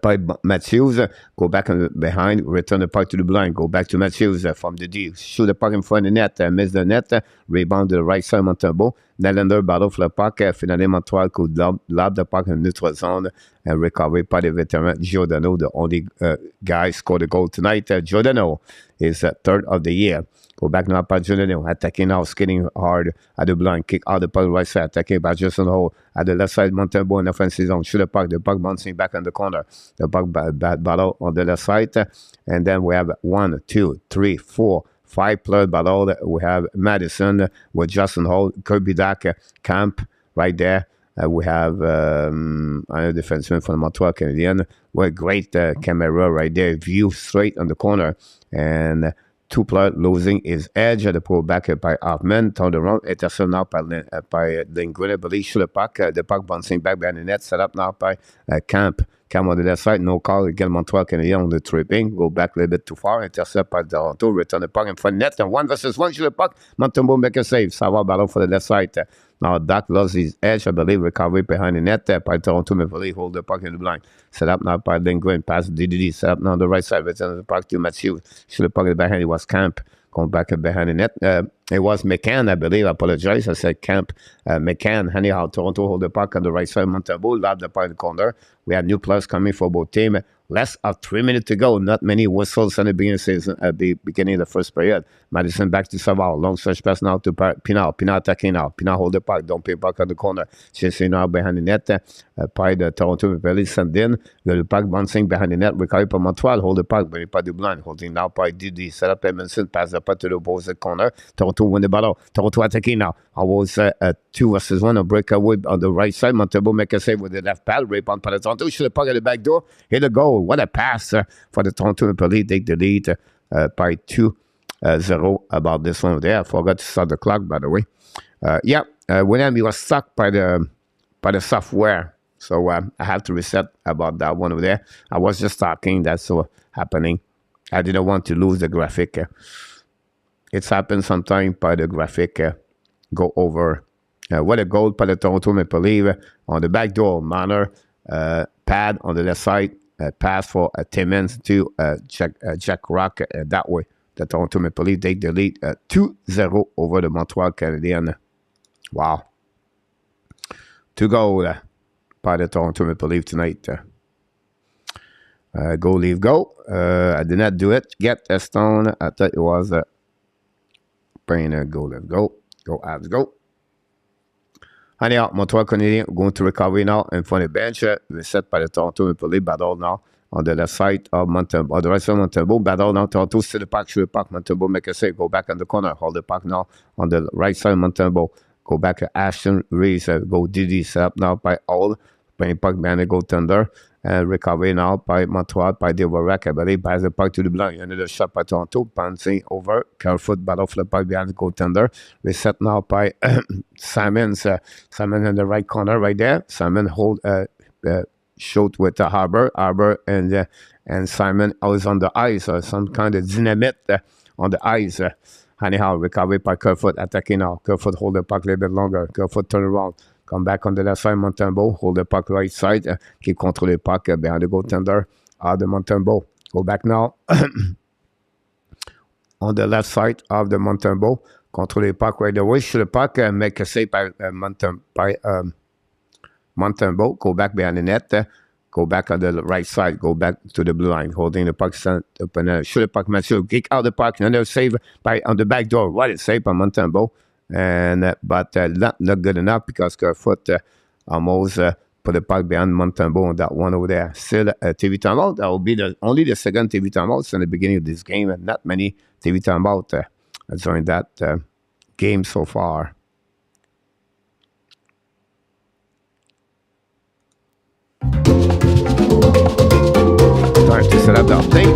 By Matthews, go back behind, return the puck to the blind, go back to Matthews from the D, shoot the puck in front of the net, miss the net, rebound to the right side, Montembeault. Nylander battle for the puck, finalement Montreal could lob the puck in neutral zone and recovery by the veteran Giordano, the only guy scored a goal tonight. Giordano is third of the year. Go back now by Giordano, attacking now, skating hard at the blind, kick out the puck right side, attacking by Justin Hole at the left side, Montembeault in the offensive zone, shoot the puck bouncing back in the corner, the puck battle on the left side, and then we have 1, 2, 3, 4, 5 players battle. We have Madison with Justin Hole, Kirby Dak, Camp right there. We have another defenseman from the Montreal Canadiens with great camera right there, view straight on the corner, and two players losing his edge at the pullback by Hoffman, turned around, intercepted now by Lindgren, but he shoot the puck bouncing back behind the net, set up now by Camp. Camp on the left side, no call again, Montreal Canadiens on the tripping, go back a little bit too far, intercept by Toronto, return the puck in front of net, and 1 versus 1, shoot the puck, Montembeault make a save, Savard battle for the left side. Now Dak lost his edge, I believe, recovery behind the net by Toronto Maple Leafs, hold the puck in the blind. Set up now by Lindgren, pass DDD, set up now on the right side, return the puck to Matthews, shoot the puck in the behind, it was Camp, going back behind the net. It was McCann, I believe, I apologize, I said Camp, McCann, anyhow, Toronto hold the puck on the right side, Montembeault, lob the puck in the corner. We have new players coming for both teams. Less of 3 minutes to go. Not many whistles at the beginning of the season, at the beginning of the first period. Madison back to Savard. Long stretch pass now to Pinard. Pinard attacking now. Pinard hold the puck. Don't pay puck on the corner. Chasing now behind the net. By the Toronto Maple Leafs sent in. The puck bouncing behind the net. Recovery by Montreal. Hold the puck. But pas du blind. Holding now by Didi. Set up Edmondson. Pass the puck to the opposite corner. Toronto win the battle. Toronto attacking now. Almost 2 versus 1. A breakaway on the right side. Montembeault make a save with the left pad. Rebound by the Toronto. Shoot the puck at the back door. Hit a goal. What a pass for the Toronto Maple Leafs. Take the lead by 2-0 about this one there. I forgot to start the clock, by the way. William, he was stuck by the software. So I have to reset about that one over there. I was just talking. That's what happening. I didn't want to lose the graphic. It's happened sometimes by the graphic go over. What a goal by the Toronto Maple Leafs on the back door. Manor pad on the left side. Pass for Timmins to Jack Rock that way. The Toronto Maple Leafs take the lead 2-0 over the Montreal Canadiens. Wow. 2 goals by the Toronto Maple Leafs tonight. Go, Leaf, go. I did not do it. Get a stone. I thought it was playing a go, let's go. Go, Habs, go. Anyhow, Montreal Canadiens going to recovery now in front of the bench. Reset by the Toronto Maple Leafs. Battle now on the left side of Montembeault. On the right side of Montembeault. Battle now. Toronto to the puck. Shoot the puck. Montembeault make a save. Go back on the corner. Hold the puck now on the right side of Montembeault. Go back to Ashton Reese. Go Didi. Set up now by all. Playing puck behind the goaltender. And recovery now by Montreal, by DUARTE. I believe pass the puck to the blind. Another shot by Toronto. Bouncing over. Carrefoot battle for the puck behind the goaltender. Reset now by Simons. Simon in the right corner right there. Simon hold shoot with the Harbor. And Simon is on the ice. Some kind of dynamite on the ice. Anyhow, recovery by Carrefoot. Attacking now. Carrefoot hold the puck a little bit longer. Carrefoot turn around. Come back on the left side, Montembeault. Hold the puck right side. Keep control the puck behind the goaltender. The Montembeault. Go back now. On the left side of the Montembeault. Control the puck right away. Shoot the puck. Make a save by Montembeault. Go back behind the net. Go back on the right side. Go back to the blue line. Holding the puck. Shoot the puck. Matthew. Kick out the puck. Another save on the back door. What a save by Montembeault. But not good enough because Carrefoot almost put the puck behind Montembeault on that one over there. Still a TV timeout. That will be only the second TV timeout in the beginning of this game, and not many TV timeout during that game so far. Time to set up the update.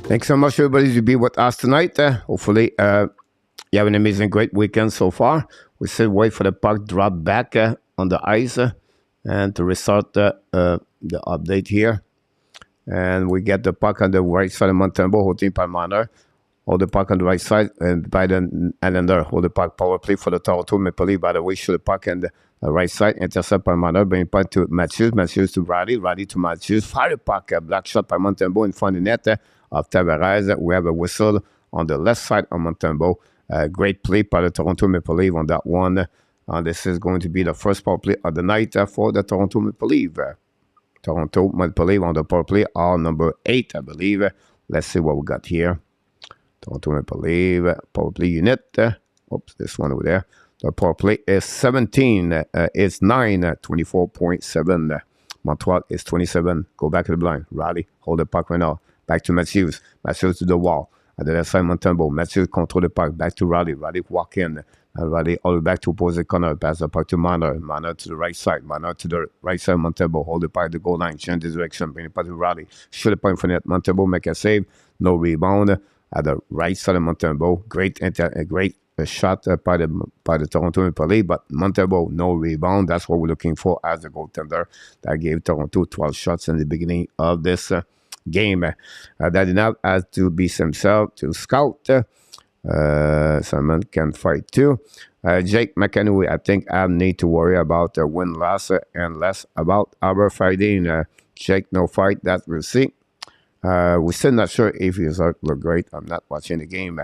Thanks so much, everybody, to be with us tonight. Hopefully, you have an amazing, great weekend so far. We still wait for the puck drop back on the ice and to restart the update here. And we get the puck on the right side of Montembeault, holding by Marner. Hold the puck on the right side, and Biden Allender hold the puck power play for the Toronto Maple Leafs. By the way, shoot the puck on the right side, intercept by Marner, bring puck to Matthews, Matthews to Riley, Riley to Matthews, fire the puck, black shot by Montembeault in front of the net of Tavares. We have a whistle on the left side of Montembeault. Great play by the Toronto Maple Leafs on that one. This is going to be the first power play of the night for the Toronto Maple Leafs. Toronto Maple Leafs on the power play are number 8, I believe. Let's see what we got here. Toronto Maple Leafs power play unit. Oops, this one over there. The power play is 17. It's 9, 24.7. Montreal is 27. Go back to the blind. Riley, hold the puck right now. Back to Matthews. Matthews to the wall. At the left side, Montembeault. Matthews control the puck. Back to Riley. Riley walk in. Riley all the way back to opposite corner. Pass the puck to Marner. Marner to the right side. Marner to the right side. Montembeault. Hold the puck at the goal line. Change the direction. Bring the puck to Riley. Shoot the puck in front of net. Montembeault make a save. No rebound. At the right side of Montembeault. Great shot by the Toronto Maple Leafs, but Montembeault, no rebound. That's what we're looking for as a goaltender. That gave Toronto 12 shots in the beginning of this game. That enough has to be himself to scout. Simon can fight too. Jake McAnoo, I think I need to worry about win-loss and less about our fighting. Jake, no fight, that we'll see. We're still not sure if his art look great. I'm not watching the game.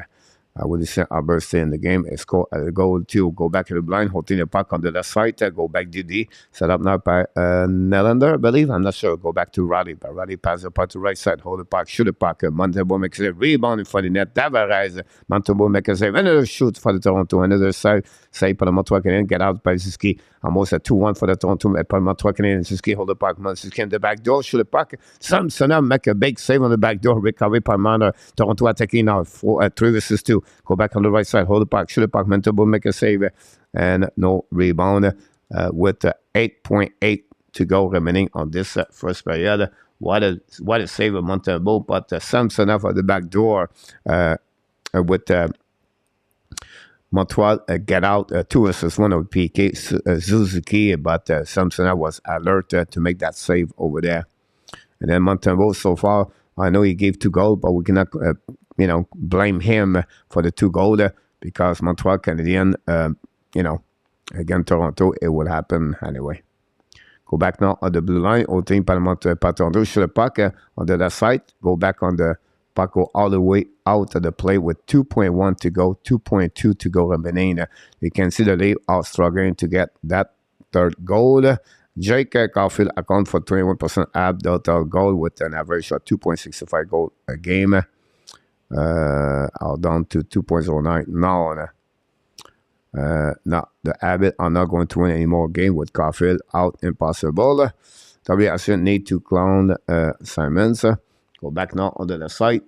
I would say Albert stay in the game. It's go back to the blind, holding the puck on the left side. Go back DD. Set up now by Nylander, I believe. I'm not sure. Go back to Riley. But Riley pass the puck to the right side. Hold the puck. Shoot the puck. Montembeault makes a rebound in front of the net. Tavares. Montembeault makes a save. Another shoot for the Toronto. Another save for the Montreal Canadiens. Get out by Suzuki. Almost a 2-1 for the Toronto Montreal Canadiens. Suzuki hold the puck. Suzuki in the back door. Shoot the puck. Samsonov make a big save on the back door. Recovery by Marner. Toronto attacking now. 3 versus 2. Go back on the right side. Hold the puck. Shoot the puck. Montembeault make a save. And no rebound. With 8.8 to go remaining on this first period. What a save of Montembeault. But Samsonov at the back door with Montreal get out 2 versus 1 of PK Suzuki. But Samsonov was alert to make that save over there. And then Montembeault so far, I know he gave 2 goals, but we cannot blame him for the 2 goals because Montreal Canadiens, again, Toronto, it will happen anyway. Go back now on the blue line. Holding par Toronto. Shoot the puck on the left side. Go back on the puck go all the way out of the play with 2.1 to go, 2.2 to go remaining. You can see the Leafs are struggling to get that third goal. Jake Caulfield account for 21% ab total goal with an average of 2.65 goal a game. Out down to 2.09 now. Now the Habit are not going to win any more game with Caulfield out. Impossible. WSN need to clone Simons. Go back now onto the site.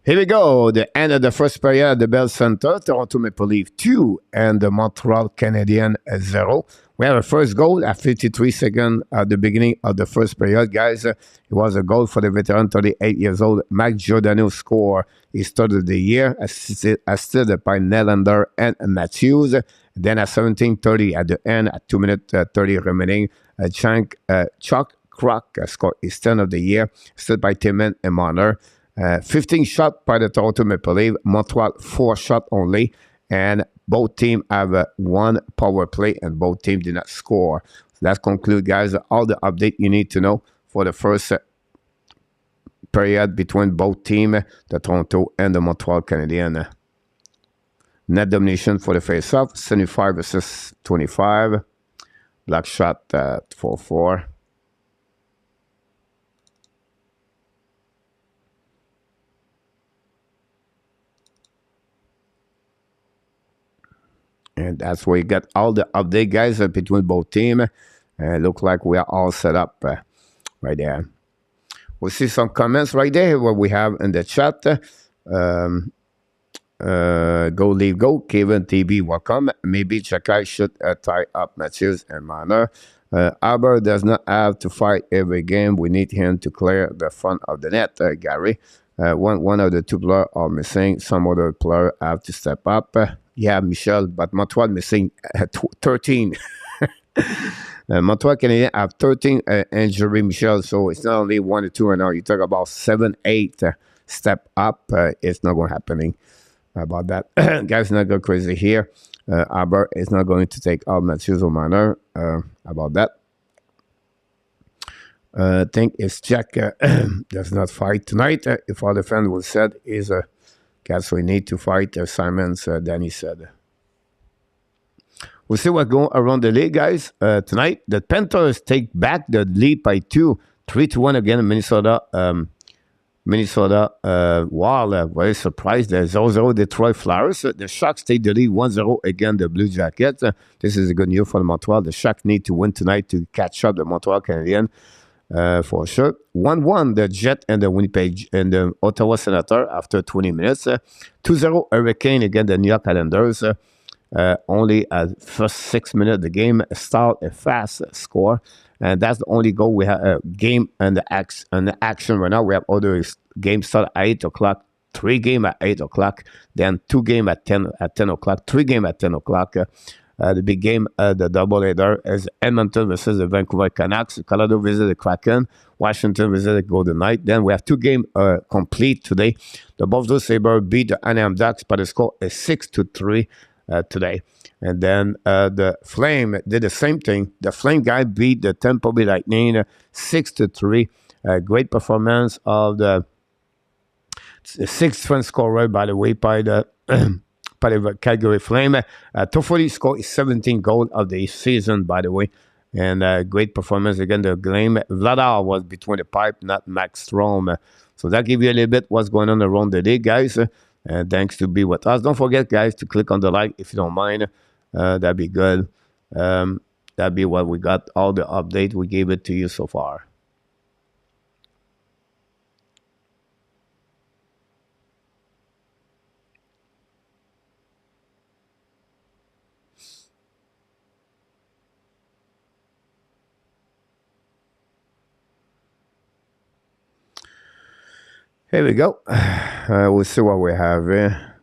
Here we go. The end of the first period at the Bell Center. Toronto Maple Leafs 2 and the Montreal Canadiens 0. We have a first goal at 53 seconds at the beginning of the first period, guys. It was a goal for the veteran, 38 years old. Mike Giordano score. He started the year, assisted by Nylander and Matthews. Then at 17:30 at the end, at 2 minutes 30 remaining, Chuck Crock scored his 10th of the year, assisted by Timmon and Marner. 15 shots by the Toronto Maple Leafs, Montreal 4 shots only, and both teams have one power play, and both teams did not score. So that concludes, guys, all the update you need to know for the first period between both teams, the Toronto and the Montreal Canadiens. Net domination for the face-off, 75 versus 25. Block shot 4-4. And that's where you get all the update, guys, between both teams. Look like we are all set up right there. We'll see some comments right there, what we have in the chat. Go Leave Go. Kevin TB, welcome. Maybe Chakai should tie up Matthews and Marner. Aber does not have to fight every game. We need him to clear the front of the net, Gary. One of the two players are missing. Some other players have to step up. Yeah, Michel, but Montreal missing 13. Montreal Canadiens have 13 injury, Michel, so it's not only 1 or 2 right now. You talk about 7, 8 step up. It's not going to happen about that. Guys, not go crazy here. Aber is not going to take out Matthews or Marner about that. I think it's Jack does not fight tonight. If all the fans will said is guys, we need to fight Simons, Danny said. We'll see what's going around the league, guys. Tonight, the Panthers take back the lead by 2, 3-1 again in Minnesota. Wow, very surprised. There's 0-0 Detroit Flyers. The Sharks take the lead 1-0 against the Blue Jackets. This is a good news for the Montreal. The Sharks need to win tonight to catch up the Montreal Canadiens. For sure. 1-1, the Jet and the Winnipeg and the Ottawa Senator after 20 minutes. 2-0 Hurricane against the New York Islanders. Only at first 6 minutes of the game, start a fast score. And that's the only goal we have. Game and the action right now. We have other games start at 8 o'clock. 3 games at 8 o'clock. Then 2 games at 10 o'clock. 3 games at 10 o'clock. The big game, the doubleheader, is Edmonton versus the Vancouver Canucks. Colorado versus the Kraken. Washington versus the Golden Knights. Then we have 2 games complete today. The Buffalo Sabres beat the Anaheim Ducks, but the score is 6-3 today. And then the Flame did the same thing. The Flame guy beat the Tampa Bay Lightning 6-3. Great performance of the 6th scorer, by the way, by the Calgary Flame. Toffoli scored 17 goals of the season, by the way. And great performance against the Flame. Vladar was between the pipe, not Max Strom. So that gives you a little bit what's going on around the league, guys. Thanks to be with us. Don't forget, guys, to click on the like if you don't mind. That'd be good. That'd be what we got. All the update we gave it to you so far. Here we go. We'll see what we have here.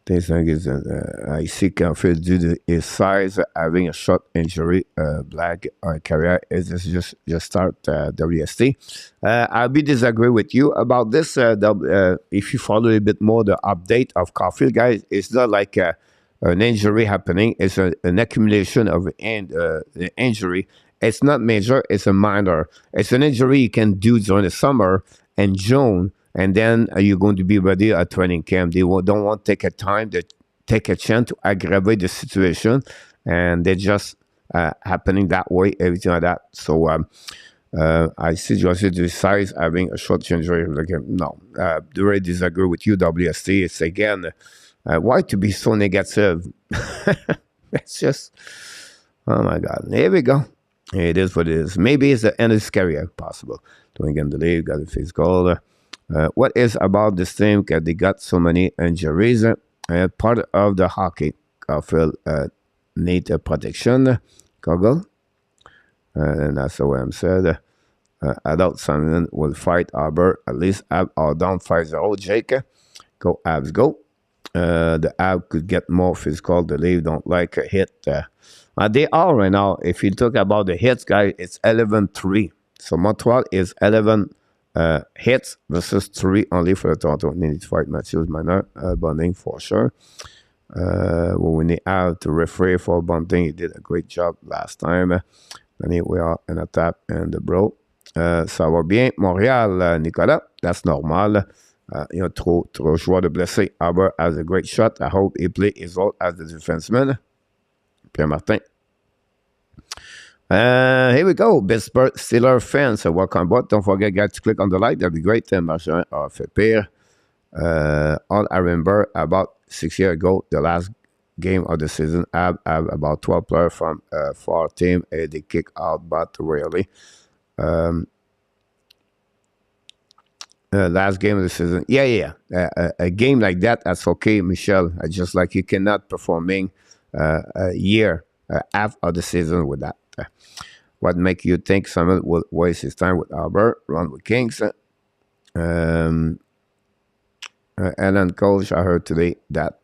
This thing is, I see Caulfield due to his size, having a short injury, black career. Is this just start WST? I'll be disagree with you about this. If you follow a bit more the update of Caulfield, guys, it's not like an injury happening. It's an accumulation of the injury. It's not major. It's a minor. It's an injury you can do during the summer and June. And then you're going to be ready at training camp. They don't want to take a time to take a chance to aggravate the situation, and they're just happening that way, everything like that. So I see the size having a short injury. Like, no, do I disagree with you, WST? It's again, why to be so negative? It's just, oh my God. Here we go. It is what it is. Maybe it's the end of his career, possible. Doing in the league, got a physical. What is about this team? They got so many injuries. Part of the hockey, Caulfield need protection. Goggle. And that's the way I'm said. Adult Simon will fight Arbor. At least Ab or down 5-0. Jake. Go Abs, go. The Ab could get more physical. The league don't like a hit. They are right now. If you talk about the hits, guys, it's 11-3. So Montreal is 11 hits versus 3 only for the Toronto. Need to fight Matthews minor Bunting for sure. We need out to referee for Bunting. He did a great job last time. And we are in a tap and the bro. Ça va bien. Montréal, Nicolas, that's normal. You know, trop joueurs de blessés. Aber has a great shot. I hope he plays his role as the defenseman. Pierre Martin. Here we go. Pittsburgh Steelers fans. So welcome aboard. Don't forget, guys, to click on the like. That'd be great. Marchand a fait pire. All I remember about 6 years ago, the last game of the season, I have about 12 players from for our team. They kick out, but really. Last game of the season. Yeah. A game like that, that's okay, Michelle. Just like you cannot performing a year half of the season with that. What make you think someone will waste his time with Albert, run with Kings? Alan Coach, I heard today that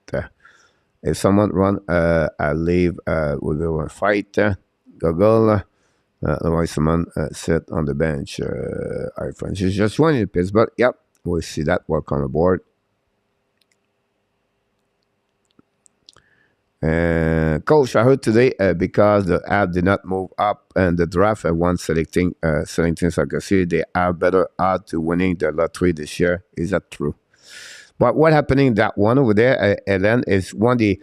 if someone run, I leave with a fight. Google. Otherwise, someone sit on the bench. Our friends is just one in Pittsburgh. Yep, we'll see that. Welcome aboard. Coach, I heard today because the app did not move up and the draft at one selecting Sarkozy, they are better odds to winning the lottery this year. Is that true? But what happening that one over there, Ellen, is one the.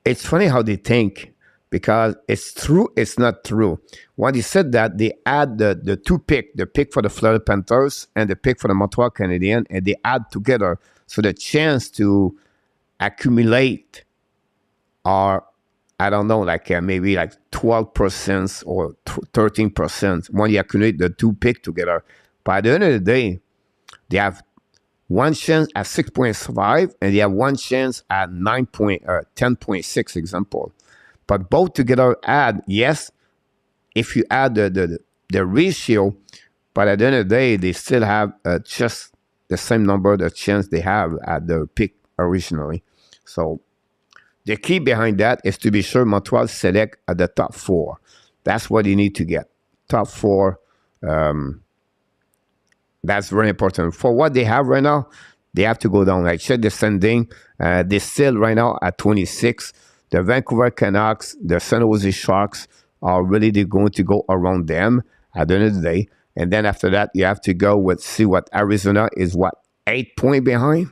It's funny how they think because it's true, it's not true. When he said that, they add the two pick, the pick for the Florida Panthers and the pick for the Montreal Canadiens, and they add together so the chance to accumulate are, I don't know, like maybe like 12% or 13% when you accumulate the two pick together. By the end of the day, they have one chance at 6.5 and they have one chance at 10.6 example. But both together add, yes, if you add the ratio, but at the end of the day, they still have just the same number, the chance they have at the pick originally. So the key behind that is to be sure Montreal select at the top 4. That's what you need to get. Top 4. That's very important. For what they have right now, they have to go down. Like check descending. They're still right now at 26. The Vancouver Canucks, the San Jose Sharks are really going to go around them at the end of the day. And then after that, you have to go with see what Arizona is 8 points behind.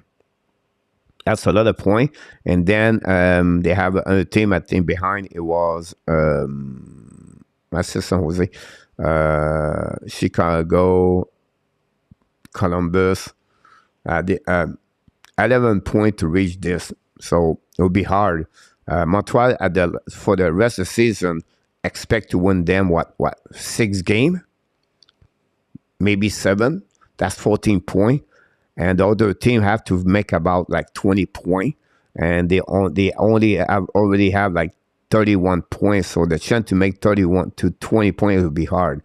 That's a lot of points. And then they have a team, I think, behind. It was, I said San Jose, Chicago, Columbus. 11 points to reach this. So it will be hard. Montreal, for the rest of the season, expect to win them, 6 games? Maybe 7. That's 14 points. And the other team have to make about like 20 points, and they already have like 31 points. So the chance to make 31 to 20 points will be hard.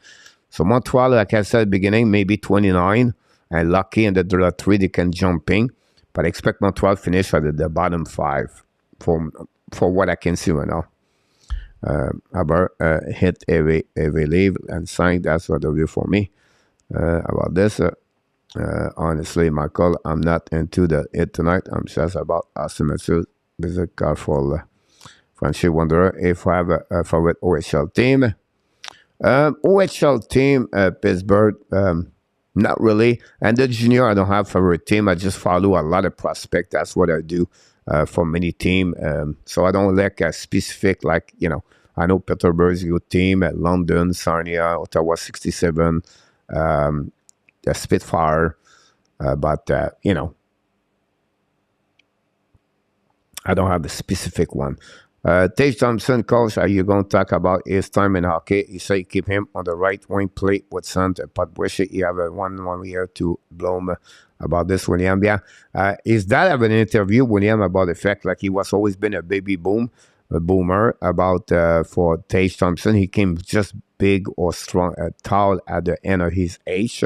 So Montreal, like I said at the beginning, maybe 29, and lucky in the 3 they can jump in. but I expect Montreal finish at the bottom 5 for what I can see right now. Aber hit every leave and sign. That's what they do for me. About this, honestly, Michael, I'm not into the hit tonight. I'm just about Austin Matthews. Visit careful. Frenchy wonder if I have a favorite OHL team. OHL team, Pittsburgh, not really. And the junior, I don't have favorite team. I just follow a lot of prospect. That's what I do for many team. So I don't like a specific, like, you know, I know Peterborough is a good team, London, Sarnia, Ottawa 67, the Spitfire, but, you know, I don't have a specific one. Tage Thompson, coach, are you going to talk about his time in hockey? He said keep him on the right wing plate with Santa Pat Bush. You have a one year to bloom about this, William. Yeah. Is that have an interview, William, about the fact like he was always been a boomer about for Tage Thompson. He came just big or strong, tall at the end of his age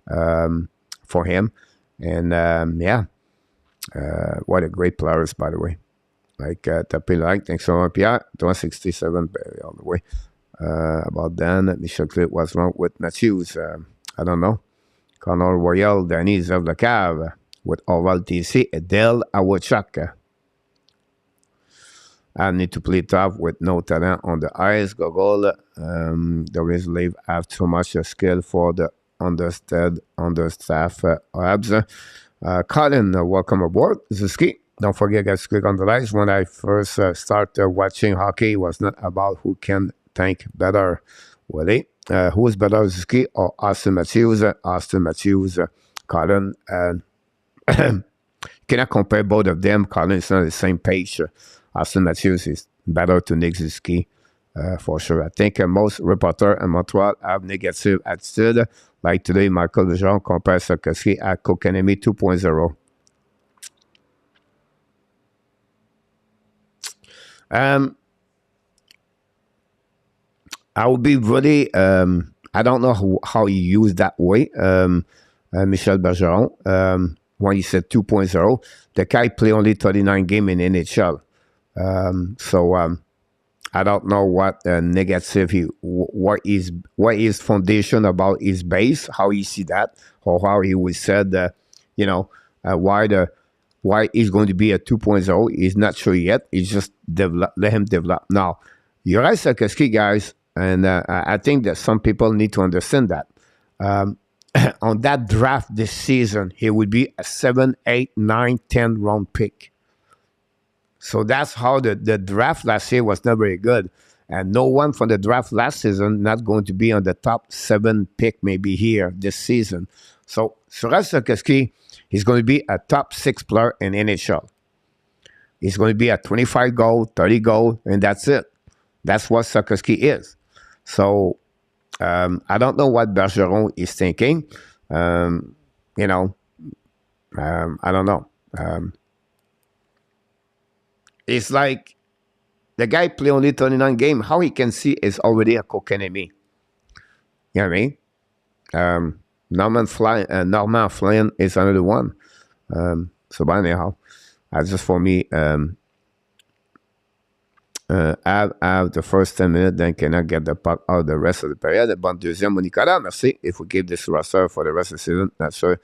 for him. And yeah, what a great players, by the way. Like tapé like, thanks so much, Pierre. 267 all the way. About then, Michel Clip, what's wrong with Matthews? I don't know. Connor Royal, Danny of the Cave with Oval TC, Adele Awachaka. I need to play tough with no talent on the ice. Gogol, the Grizzlies have too much skill for the understaffed HABS. Colin, welcome aboard. Zuski. Don't forget, guys, click on the likes. When I first started watching hockey, it was not about who can tank better. Really? Who is better, Zuski or Austin Matthews? Austin Matthews, Colin. Cannot compare both of them. Colin is not on the same page. Austin Matthews is better to Nick Zuski, for sure. I think most reporters in Montreal have negative attitude. Like today, Michael Lejean compares Sarkozy at Kokanemi 2.0. I would be really, I don't know how you use that way, Michel Bergeron, when he said 2.0. The guy played only 39 games in NHL. So I don't know what negative what is foundation about his base, how he see that, or how he would said, you know, why he's going to be a 2.0. He's not sure yet. He's just let him develop. Now, you're right, Sarkozy, guys, and I think that some people need to understand that. On that draft this season, he would be a 7, 8, 9, 10 round pick. So that's how the draft last year was not very good. And no one from the draft last season not going to be on the top 7 pick maybe here this season. So Sarkozy, he's going to be a top 6 player in NHL. He's going to be a 25 goal, 30 goal, and that's it. That's what Sarkozy is. So I don't know what Bergeron is thinking. You know, I don't know. It's like the guy play only 39 games. How he can see is already a Kokanemi. You know what I mean? Norman Flynn is another one. So by anyhow, just for me, have the first 10 minutes, then cannot get the puck out the rest of the period. Bon deuxième, Nicolas, merci. If we keep this roster for the rest of the season, not sure.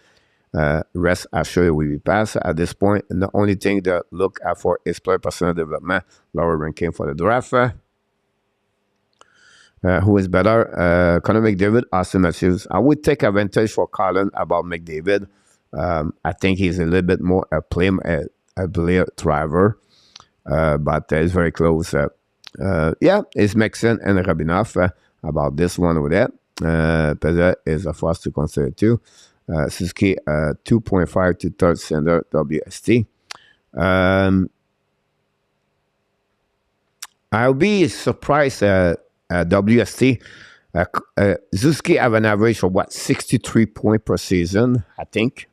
Rest assured will be passed at this point. And the only thing to look out for is player personal development, lower ranking for the draft. Who is better? Connor McDavid, Austin Matthews. I would take advantage for Colin about McDavid. I think he's a little bit more a player driver, but it's very close. Yeah, it's Maxon and Rabinoff about this one over there. Pezet is a force to consider too. Suzuki 2.5 to third center WST. I'll be surprised WST. Suzuki have an average of what, 63 points per season, I think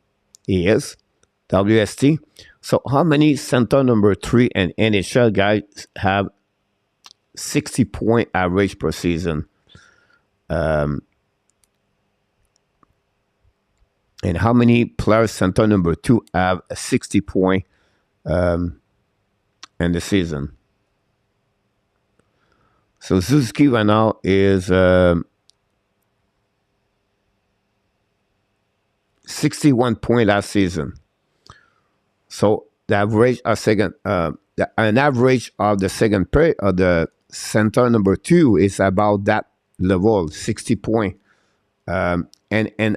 he is. WST. So how many center number 3 and NHL guys have 60 point average per season? And how many players center number 2 have a 60 point in the season? So Suzuki right now is 61 point last season. So the average of an average of the second pair of the center number 2 is about that level, 60 point, and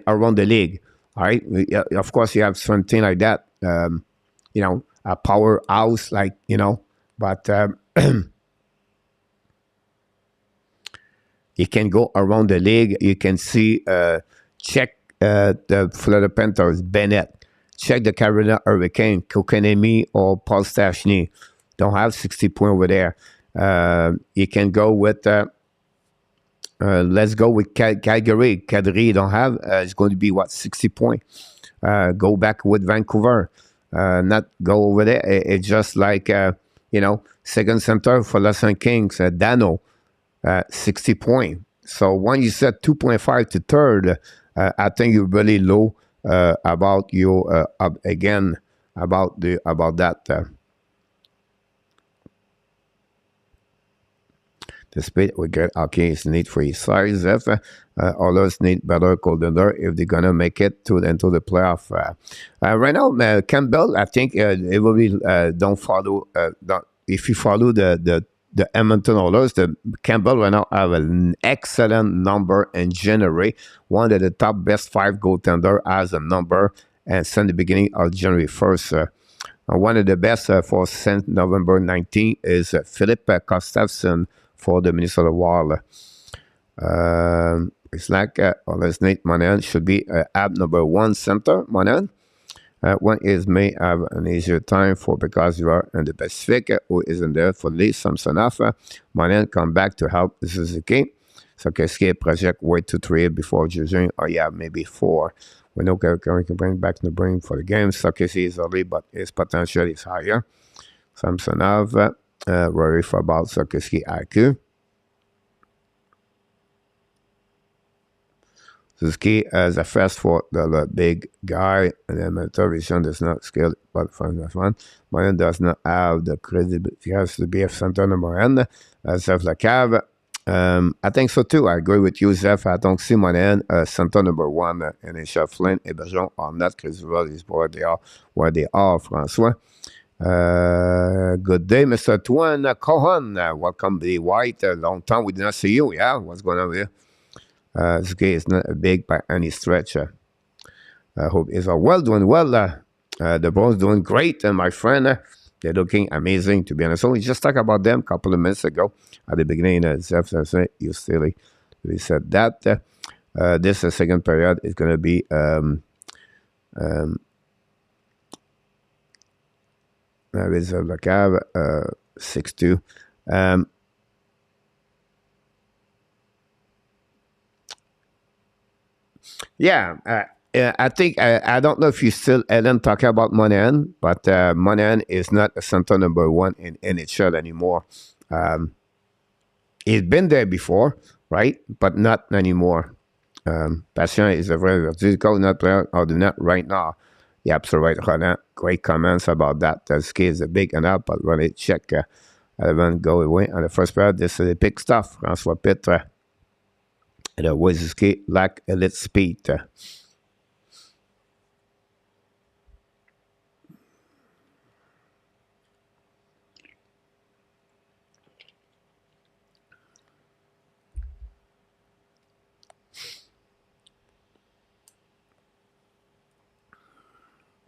around the league. All right. Of course, you have something like that, a powerhouse, like, but you can go around the league. You can see, check the Florida Panthers, Bennett. Check the Carolina Hurricane, Kokanemi or Paul Stastny. Don't have 60 point over there. You can go with, let's go with Calgary. Calgary don't have, it's going to be, 60 point. Go back with Vancouver. Not go over there. It's just like, second center for Los Angeles Kings, Dano, 60 point. So when you set 2.5 to third, I think you're really low about your again about that. The speed we get, okay, is neat for his size. Others need better coordinator if they're gonna make it into the playoff. Right now, Campbell, I think it will be don't follow. If you follow the Edmonton Oilers, the Campbell right now have an excellent number in January. One of the top best 5 goaltender has a number, and since the beginning of January 1st. One of the best for since November 19 is Philip Gustafsson for the Minnesota Wild. It's like Oilers Nate Monahan should be app number 1 center. Monahan. One is may have an easier time for because you are in the Pacific, who isn't there for Lee Samsonov. Monahan come back to help Suzuki. So qu'est-ce qui est project wait to 3 before judging? Oh yeah, maybe 4. We know we can bring back the brain for the game. So Casey is early, but his potential is higher. Samsonov, worry for about Sokeski IQ. Suzuki has a fast for the big guy, and then mental vision does not scale, but fun. Monahan does not have the credibility. He has to be a center number 1, Zef Lacav. I think so too. I agree with you, Zef. I don't see Monahan center number 1 and Flynn et Bergeron are not credible. Is where they are, François. Good day, Mr. Tuan Cohen. Welcome to the White. Long time we did not see you. Yeah, what's going on here? This guy is not big by any stretch. I hope he's doing well. The Browns doing great, and my friend, they're looking amazing, to be honest. So we just talked about them a couple of minutes ago at the beginning. Zeph said, you silly. We said that this second period is going to be Reserve the Cab 6-2. Yeah, I think I don't know if you still Ellen talking about Monahan, but Monahan is not a center number 1 in NHL anymore. He's been there before, right? But not anymore. Patient is a very vertical not player or the net right now. Yeah, absolutely right, Ronan. Great comments about that. The ski is a big enough, but when it check, 11 go away. And the first period, this is the big stuff. François Pitre. And the Wizzy lack elite speed.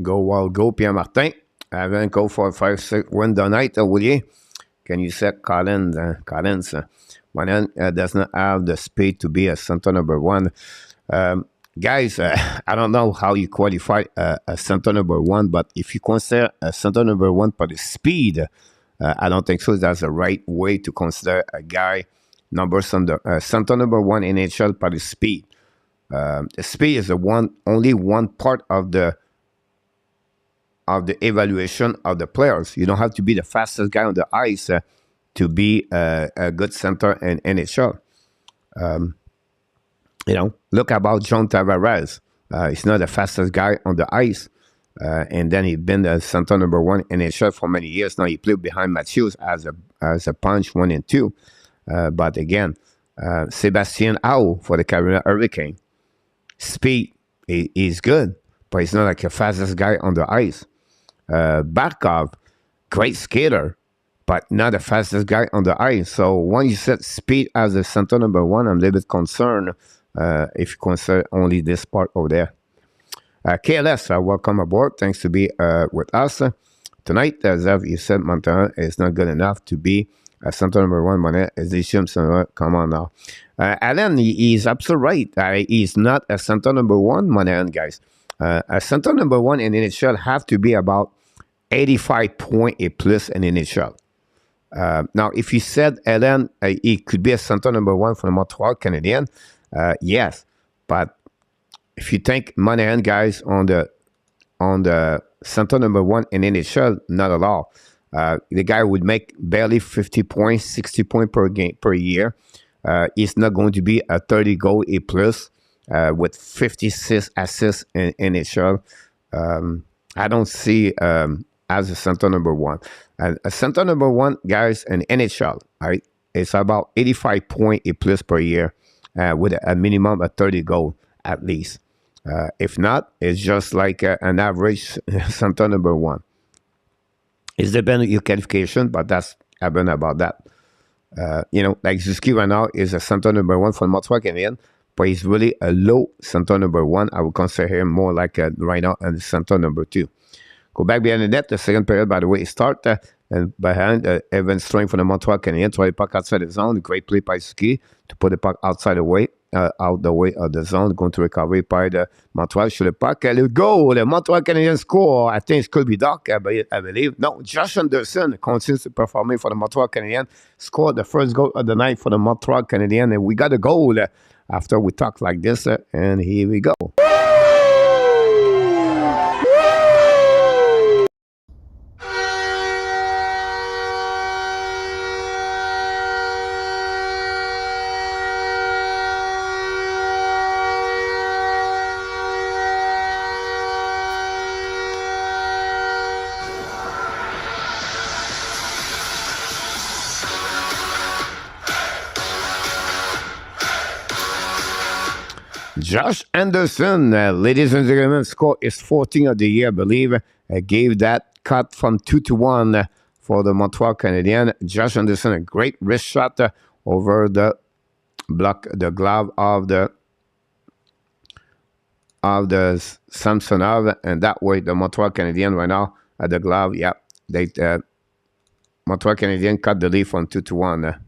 Go Wild Go, Pierre Martin. Avant go for 5-6 win the night, William. Can you set Collins? Monahan does not have the speed to be a center number 1. Guys, I don't know how you qualify a center number 1, but if you consider a center number 1 for the speed, I don't think so. That's the right way to consider a guy center number 1 in NHL for the speed. The speed is only one part of the evaluation of the players. You don't have to be the fastest guy on the ice to be a good center in NHL. Look about John Tavares. He's not the fastest guy on the ice. And then he's been the center number one in NHL for many years. Now he played behind Matthews as a punch 1 and 2. But again, Sebastian Aho for the Carolina Hurricane. Speed is good, but he's not like the fastest guy on the ice. Barkov, great skater, but not the fastest guy on the ice. So when you set speed as a center number one, I'm a little bit concerned if you consider only this part over there. KLS, welcome aboard. Thanks to be with us tonight. As you said, Montreal is not good enough to be a center number one. Monet is the come on now. Alan, he's absolutely right. He's not a center number one, Monet, guys. A center number one in NHL have to be about 85 points a plus in NHL. Now, if you said Alan, he could be a center number one for the Montreal Canadiens, yes, but if you think Monahan guys on the center number one in NHL, not at all. The guy would make barely 50 points, 60 points per game per year. He's not going to be a 30 goal a plus with 56 assists in NHL. I don't see as a center number one. And a center number one, guys, in NHL, right? It's about 85 points a plus per year with a minimum of 30 goal at least. If not, it's just like an average center number one. It's depending on your qualification, but that's happened about that. Like Zuski right now is a center number one for Montreal Canadiens, but he's really a low center number one. I would consider him more like right now a center number two. Go back behind the net. The second period, by the way, start and behind Evan Strang for the Montreal Canadiens. Throw the puck outside the zone. Great play by Zuski to put the puck outside the way. Out the way of the zone, going to recovery by the Montreal. Shoot the puck, le goal, the Montreal Canadiens score. I think it could be Doc, I believe. No, Josh Anderson continues to perform for the Montreal Canadiens. Scored the first goal of the night for the Montreal Canadiens, and we got a goal after we talk like this, and here we go. Josh Anderson, ladies and gentlemen, score is 14 of the year, I believe. Gave that cut from 2-1 for the Montreal Canadiens. Josh Anderson, a great wrist shot over the glove of the Samsonov, and that way the Montreal Canadiens right now at the glove. Yeah, Montreal Canadiens cut the lead from 2-1.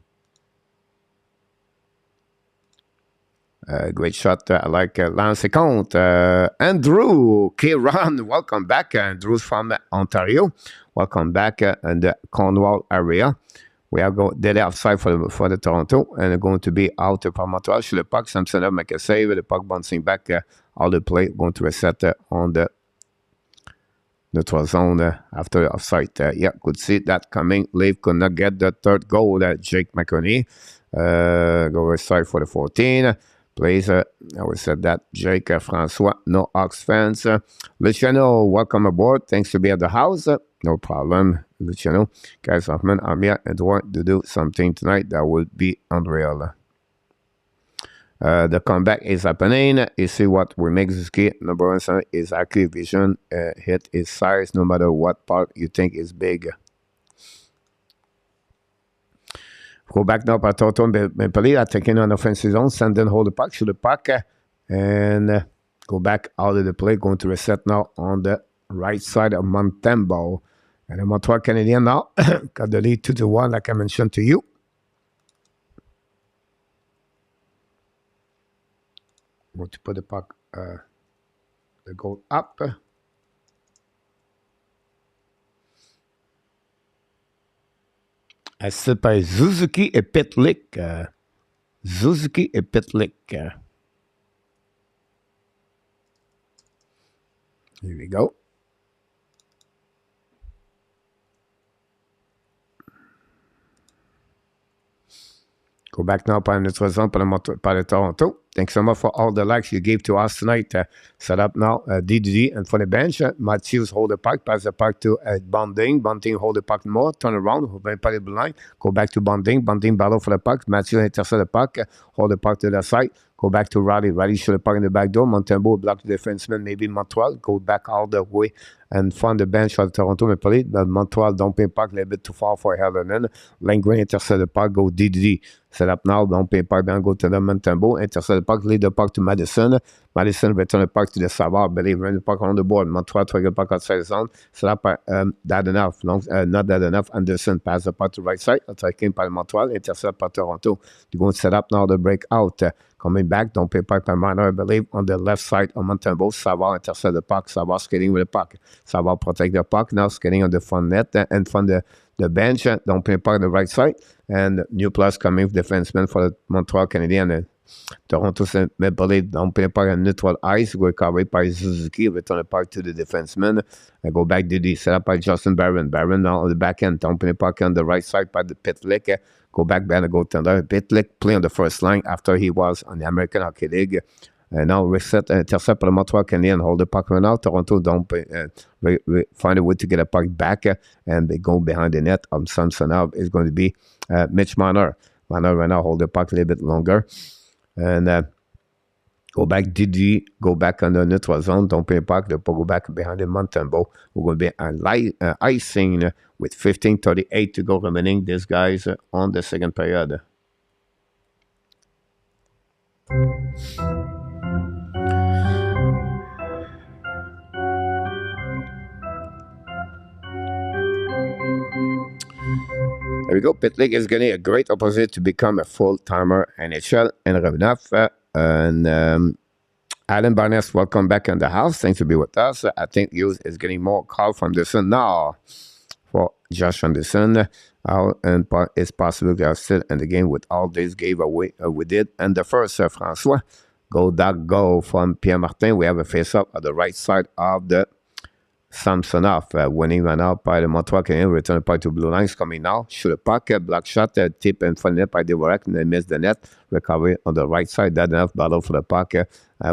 Great shot. I like Lance Comte. Andrew K-Ron, welcome back. Andrew's from Ontario. Welcome back in the Cornwall area. We are going dead outside for the Toronto, and they're going to be out from Montreal. Shoot the puck. Samsonov make a save. The puck bouncing back. All the play going to reset on the neutral zone after the offside. Yeah, could see that coming. Leaf could not get the third goal. Jake McConaughey go aside for the 14. Please, I would say that Jake Francois, no Ox fans. Luciano, welcome aboard. Thanks to be at the house. No problem, Luciano. Guys, Hoffman, I'm here and want to do something tonight that will be unreal. The comeback is happening. You see what we make this key. Number one is accurate vision. Hit his size, no matter what part you think is big. Go back now by Toto Maple Leaf, taking on offensive zone, send them hold the puck, shoot the puck, and go back out of the play, going to reset now on the right side of Montembeault. And the Montreal Canadiens now got the lead 2-1, like I mentioned to you. Going to put the puck, the goal up. Elle s'appelle Suzuki et Pitlick. Suzuki et Pitlick. Here we go. Go back now par notre zone par le Toronto. Thanks so much for all the likes you gave to us tonight. Set up now, DDD, and for the bench, Matthews hold the puck, pass the puck to Bonding. Bonding hold the puck more, turn around, pas the blue line, go back to Bonding. Bonding battle for the puck. Matthews intercept the puck, hold the puck to the side. Go back to Riley. Riley shoot the puck in the back door. Montembeault block the defenseman, maybe Montreal. Go back all the way and find the bench of Toronto Maple Leafs. But Montreal don't pay puck a little bit too far for Helenen. Lindgren intercept the puck, go DDD. Set up now, don't pay puck, then go to the Montembeault. Intercept the puck, lead the puck to Madison. Madison return the puck to the Savard. Believe run the puck on the board. Montreal try the puck outside the zone. Set up that enough. Not that enough. Anderson pass the puck to right side. Attaqué par Montreal. Intercept par Toronto. They're going to set up now the breakout. Coming back, don't pay puck by Minor, I believe, on the left side of Montembeault. Savard intercept the puck. Savard skating with the puck. Savard protect the puck. Now skating on the front net and from the bench. Don't pay puck on the right side. And new plus coming defenseman for the Montreal Canadiens. Toronto Maple Leafs don't pay puck on neutral ice. Go covered by Suzuki. Return the puck to the defenseman. And go back to the set up by Justin Barron. Barron now on the back end. Don't pay puck on the right side by the Pitlick. Go back behind the goaltender. Pitlick play on the first line after he was on the American Hockey League. And now reset intercept for the Montreal Canadiens. Hold the puck right now. Toronto don't find a way to get a puck back. And they go behind the net. Samsonov is going to be Mitch Marner. Marner right now hold the puck a little bit longer. And go back, Didi, go back on the neutral zone. Don't pay puck. The puck go back behind the Montembeault. We're going to be icing with 15:38 to go remaining. These guys on the second period. There we go. Pitlick is getting a great opportunity to become a full-timer NHL and enough. And Alan Barnes, welcome back in the house. Thanks to be with us. I think Hughes is getting more call from Anderson now for Josh Anderson. And it's possible they are still in the game with all these giveaway we did. And the first, Francois, go from Pierre Martin. We have a face-up at the right side of the Samsonov, winning run out by the Montreal Canadiens, return the puck to blue lines, coming now, shoot a puck, block shot, tip in front of net by DUARTE, and they miss the net, recovery on the right side, that enough, battle for the puck,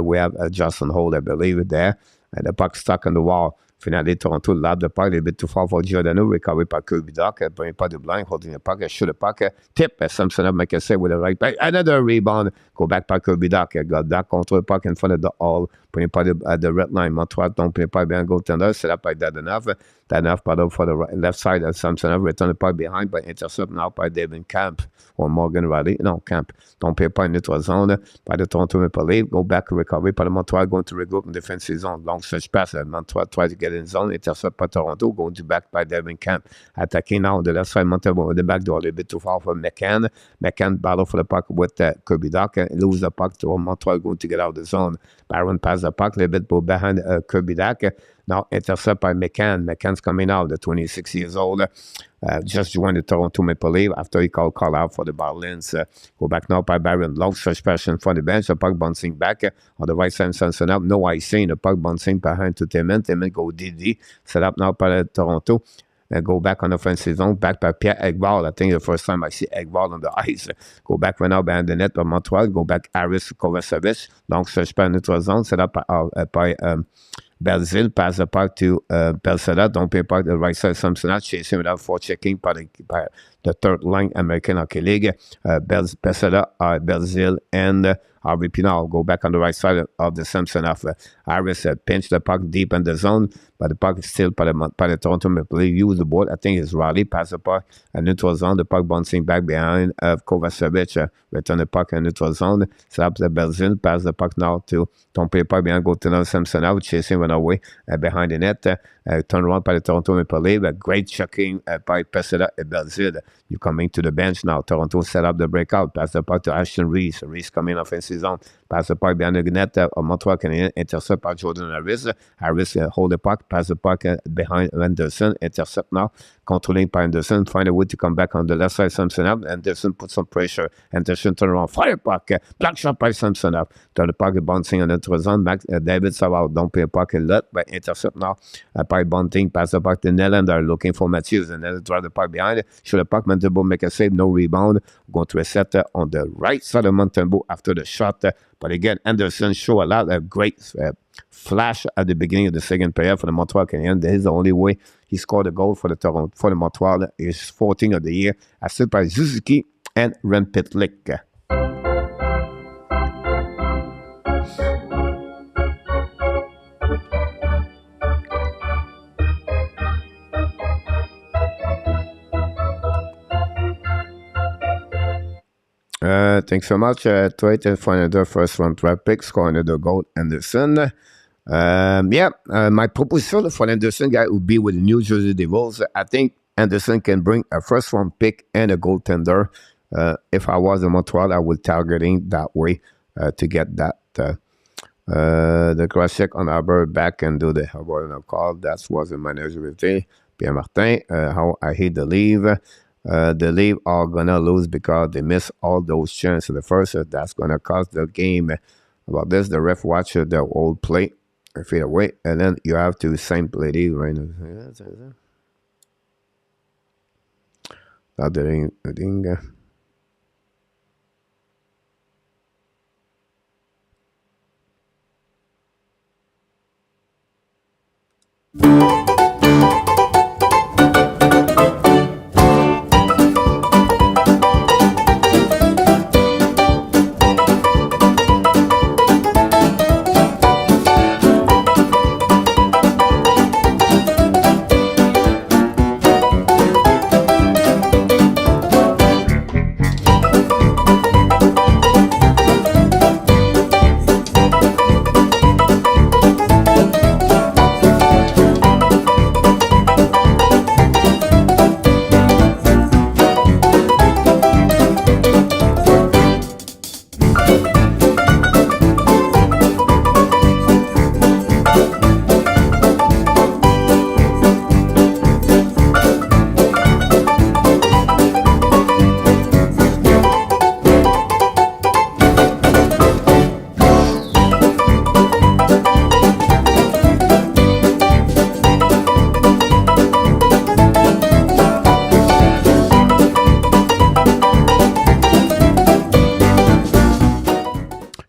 we have Justin Holt, I believe, there, and the puck stuck on the wall. Finally, Toronto lobbed the puck a little bit too far for Giordano, recovery by Kirby Doc, bring puck to blind, holding the puck, shoot the puck, tip, Samsonov make a save with the right back, another rebound, go back by Kirby Doc, got Doc control the puck in front of the all, putting puck at the red line, Montreal don't play puck behind goaltender, set up by that enough battle for the left side of Samsonov, return the puck behind, but intercept now by David Camp, or Morgan Riley, no, Camp, don't play puck in neutral zone, by the Toronto Maple Leafs, go back, recovery by the Montreal, going to regroup in defensive zone, long stretch pass, Montreal tries to get in zone, intercept by Toronto, going to back by Devin Camp, attacking now on the left side, Montreal with the back door, a little bit too far for McCann, battle for the puck with Kirby Doc, lose the puck to Montreal, going to get out of the zone, Barron pass the puck, a little bit behind Kirby Doc, now intercept by McCann, McCann's coming out, the 26 years old, just joined the Toronto Maple Leafs after he call out for the Barlins. Go back now by Barron. Long stretch passion for the bench. The puck bouncing back on the right side. Samsonov. No icing. The puck bouncing behind to Timmins. Timmins go DD. Set up now by Toronto. Go back on the offensive zone. Back by Pierre Eggball. I think the first time I see Eggball on the ice. Go back right now behind the net by Montreal. Go back Harris Kovacevic. Long stretch by neutral zone. Set up by Belzile, pass the puck to Belseda, don't pay puck the right side, Samsonov, chasing without forechecking by the third line American Hockey League. Belseda, Belzile, and Harvey Pinal go back on the right side of the Samsonov. Harris pinch the puck deep in the zone, but the puck is still by the Toronto Maple Leafs. Use the board. I think it's Riley, pass the puck in neutral zone, the puck bouncing back behind Kovacevic, return the puck in neutral zone, set up the Belzile, pass the puck now to don't play puck behind goaltender Samsonov, chasing run away behind the net, turn around by the Toronto Maple Leafs, great checking by Peseda and Belzile. You coming to the bench now. Toronto set up the breakout, pass the puck to Ashton Reese. Reese coming offensive zone, pass the puck behind the net of Montreal Canadiens, intercept by Jordan Harris. Harris hold the puck, pass the puck behind Anderson, intercept now controlling by Anderson, find a way to come back on the left side, Samson up, Anderson put some pressure, Anderson turn around, fire puck, block shot by Samson up, dans le puck bouncing en notre zone, Max, David Savard, don't pay a puck a lot, but intercept now, by bunting, pass the puck to Nylander, looking for Matthews, and then drive the puck behind, shoot the puck, Montembeault make a save, no rebound, going to a set on the right side of Montembeault after the shot, but again, Anderson show a lot of great flash at the beginning of the second period for the Montreal Canadiens. This is the only way he scored a goal for the Montreal. His 14th of the year, assisted by Suzuki and Renpitlick. Thanks so much. Traded for another first round draft pick, score another goal, Anderson. My proposal for Anderson guy would be with the New Jersey Devils. I think Anderson can bring a first round pick and a goaltender. If I was in Montreal, I would targeting that way to get that. The cross check on Albert back and do the call. That was the manager Pierre Martin. How I hate the leave. The Leaf are gonna lose because they miss all those chances in the first. That's gonna cost the game. About this, the ref watch the old play, fade away, and then you have to same play right now.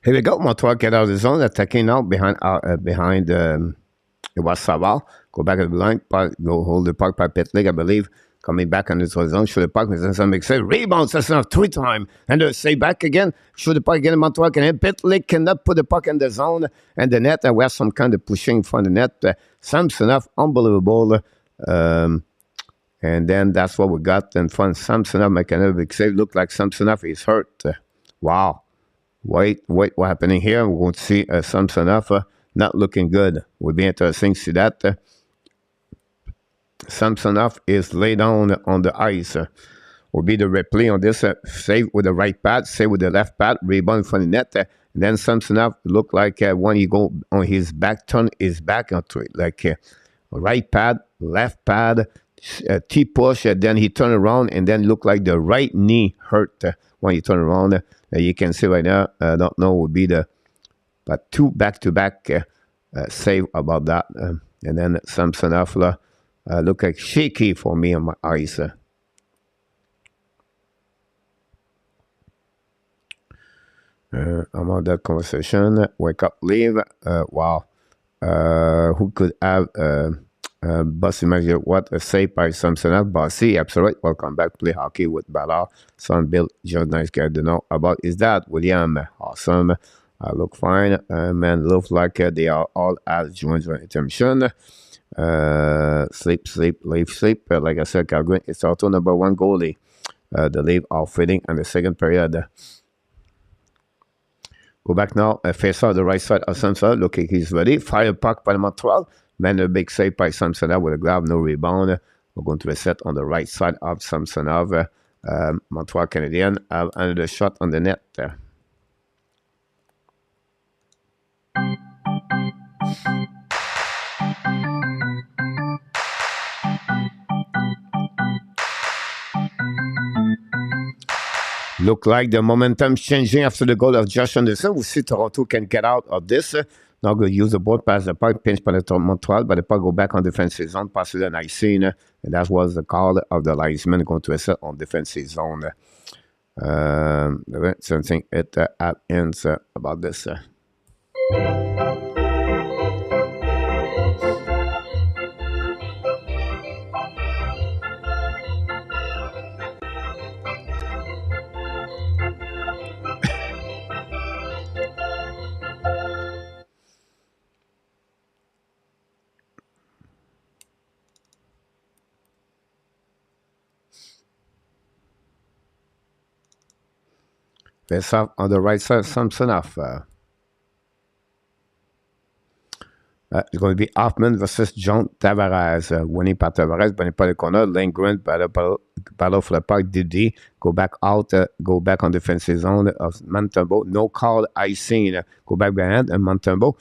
Here we go. Montreal get out of the zone, attacking now behind it was Savard. Go back at the line, go hold the puck by Pitlick, I believe. Coming back on the zone, shoot the puck, Mr. makes a rebound, that's enough 3 times. And say back again, shoot the puck again, Montreal Canadiens. Pitlick cannot put the puck in the zone and the net. And we have some kind of pushing from the net. Samsonov, unbelievable. And then that's what we got. And from Samsonov making a big save. Look like Samsonov is hurt. Wow. Wait, what happening here? We won't see Samsonov not looking good. Will be interesting to see that. Samsonov is laid down on the ice. Will be the replay on this. Save with the right pad, save with the left pad, rebound from the net. And then Samsonov look like when he go on his back, turn his back onto it. Like right pad, left pad, T-push, then he turn around and then look like the right knee hurt when he turn around. You can see right now, I don't know, would be the but 2 back-to-back save about that. And then Samsonov look like shaky for me on my eyes. I'm on that conversation. Wake up, leave. Wow. Who could have Bossy Manager? What a save by Samsonov. Bossy, absolutely. Welcome back. Play hockey with Ballard. Son Bill, just nice guy to know about. Is that William? Awesome. Look fine. Man, look like they are all as joined for intermission. Sleep. Like I said, Calgary is also number 1 goalie. The Leaf are fitting in the second period. Go back now. Face out the right side of Samsonov. Look like he's ready. Fire puck by Montreal. Man, a big save by Samsonov with a glove, no rebound. We're going to reset on the right side of Samsonov. Montreal Canadiens have another shot on the net. Look like the momentum's changing after the goal of Josh Anderson. We'll see Toronto can get out of this. Now going to use the board, pass the puck, pinch by the Montreal, but the puck go back on defensive zone, pass to the icing, and that was the call of the linesman going to assert on defensive zone. Something it ends about this. Face off on the right side, Samsonov. It's going to be Hoffman versus John Tavares. Winning par Tavares, winning par le corner. Lindgren, battle for the puck. Didi, go back out, go back on defensive zone of Montembeault. No call, icing. Go back behind and Montembeault.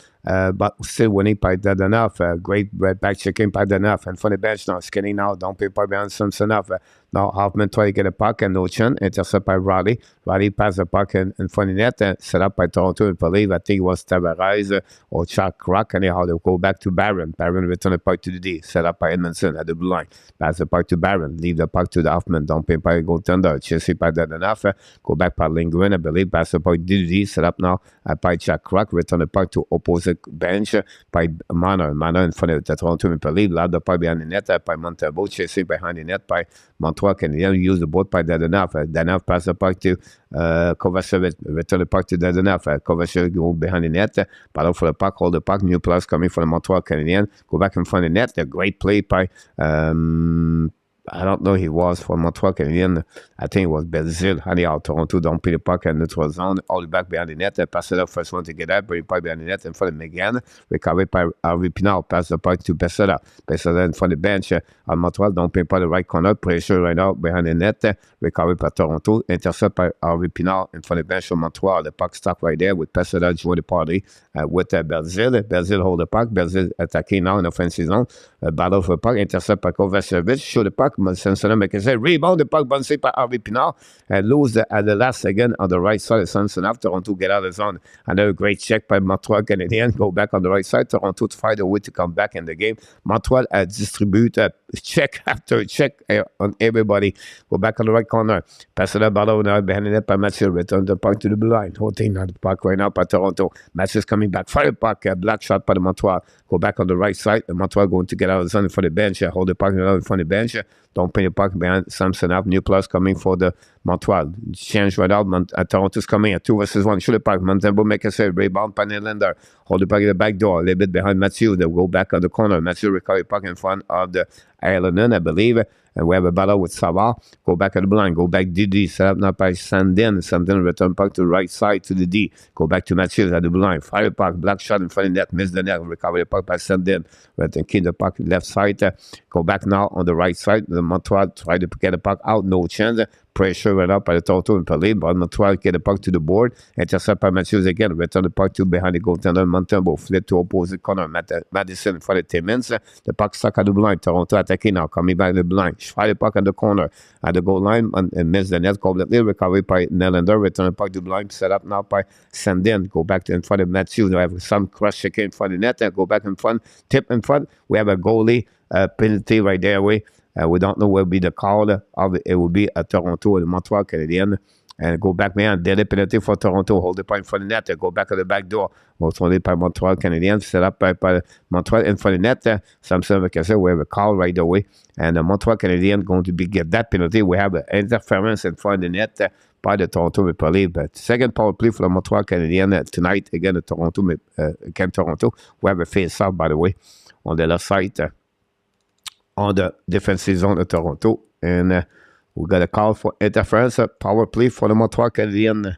But still winning by enough. Great back checking by enough. And for the bench now, skinning now. Don't pay by behind Samsonov. Now Hoffman try to get a puck and no chin. Intercept by Riley. Riley pass the puck in front of the net. Set up by Toronto. I believe. I think it was Tavares or Chuck Rock. Anyhow, they'll go back to Barron. Barron return the puck to the D. Set up by Edmondson at the blue line. Pass the puck to Barron. Leave the puck to the Hoffman. Don't pay by goaltender. Chase by enough. Go back by Lindgren. I believe. Pass the puck to the D. Set up now by Chuck Rock. Return the puck to opposite bench by Manor. Manor in front of the Toronto Maple Leaf. Loud the puck behind the net by Montembeault. Chasing behind the net by Montreal Canadiens. Use the board by Dadonov. Dadonov pass the puck to Kovacevic. Return the puck to Dadonov. Kovacevic go behind the net. Battle for the puck. Hold the puck. New plus coming from the Montreal Canadiens. Go back in front of the net. A great play by I don't know who he was for Montreal Canadiens. I think it was Belzile. Anyhow, Toronto don't pay the puck in neutral zone. All the back behind the net. Pass it up. First one to get up. Bring the puck behind the net in front of McGann. Recovered by Harvey Pinard. Pass the puck to Pesera. Pesera in front of the bench. On Montreal don't pay by the right corner. Pressure right now behind the net. Recovered by Toronto. Intercept by Harvey Pinard in front of the bench of Montreal. The puck stuck right there with Pesera join the party with Belzile. Belzile hold the puck. Belzile attacking now in offensive zone. Battle for the puck. Intercept by Kovacevic. Show the puck. Samsonov make a rebound. The puck bounced by Harvey Pinard and lose at the last second on the right side of Samsonov. Toronto get out of the zone. Another great check by Montreal Canadiens. Go back on the right side. Toronto to find a way to come back in the game. Montreal distribute check after check on everybody. Go back on the right corner. Pass it up ball now behind the net by Mathieu. Return the puck to the blue line. Holding on the puck right now by Toronto. Mathieu's coming back. Fire the puck. Black shot by the Montreal. Go back on the right side. Montreal going to get out of the zone for the bench. Hold the puck in front of the bench. Don't pay the puck behind Samsonov. New plus coming for the Montreal. Change right out. Toronto's coming at 2 versus 1. Shoot the puck. Montembeault make a save. Rebound by Nylander. Hold the puck in the back door. A little bit behind Mathieu. They'll go back on the corner. Mathieu recover the puck in front of the Ireland, I believe. And we have a battle with Savard. Go back at the blind. Go back DD. Set up now by Sandin. Sandin return puck to the right side to the D. Go back to Mathieu at the blind. Fire the puck. Black shot in front of the net. Miss the net. Recover the puck by Sandin. Return keep the puck left side. Go back now on the right side. The Montreal try to get the puck out. No chance. Pressure went up by the Toronto Maple Leaf, but Montreal get the puck to the board. Intercept by Matthews again. Return the puck to behind the goaltender. Montembeault flip to opposite corner. Madison in front of Timmins. The puck stuck at the blind. Toronto attacking now. Coming back to the blind. Fire the puck at the corner. At the goal line and miss the net completely. Recovered by Nylander. Return the puck to the blind. Set up now by Sandin. Go back to in front of Matthews. We have some crush shaking in front of the net. Go back in front. Tip in front. We have a goalie penalty right there. We don't know what will be the call of it. It will be at Toronto or the Montreal Canadiens. And go back, man. Daily penalty for Toronto. Hold the puck in front of the net. Go back to the back door. Controlé by Montreal Canadiens. Set up by Montreal in front of the net. Samson Vacasa, we have a call right away. And the Montreal Canadiens going to get that penalty. We have an interference in front of the net by the Toronto Maple Leaf. But second power play for the Montreal Canadiens tonight. Again, the Toronto. We have a face-off, by the way, on the left side. On the defensive zone of Toronto. And we got a call for interference, power play for the Montreal Canadiens.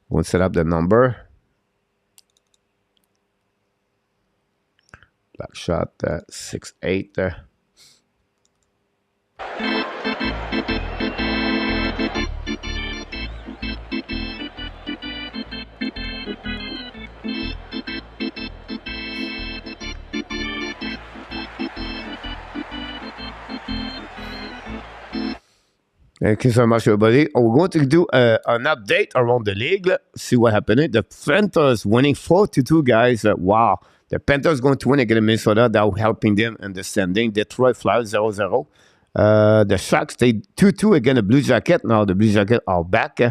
We'll set up the number. Black shot, 6-8. Thank you so much, everybody. We're going to do an update around the league. See what happened. The Panthers winning 4-2, guys. Wow. The Panthers going to win against Minnesota. That will helping them in the standing. Detroit Flyers 0-0. The Sharks take 2-2 against the Blue Jackets. Now the Blue Jackets are back.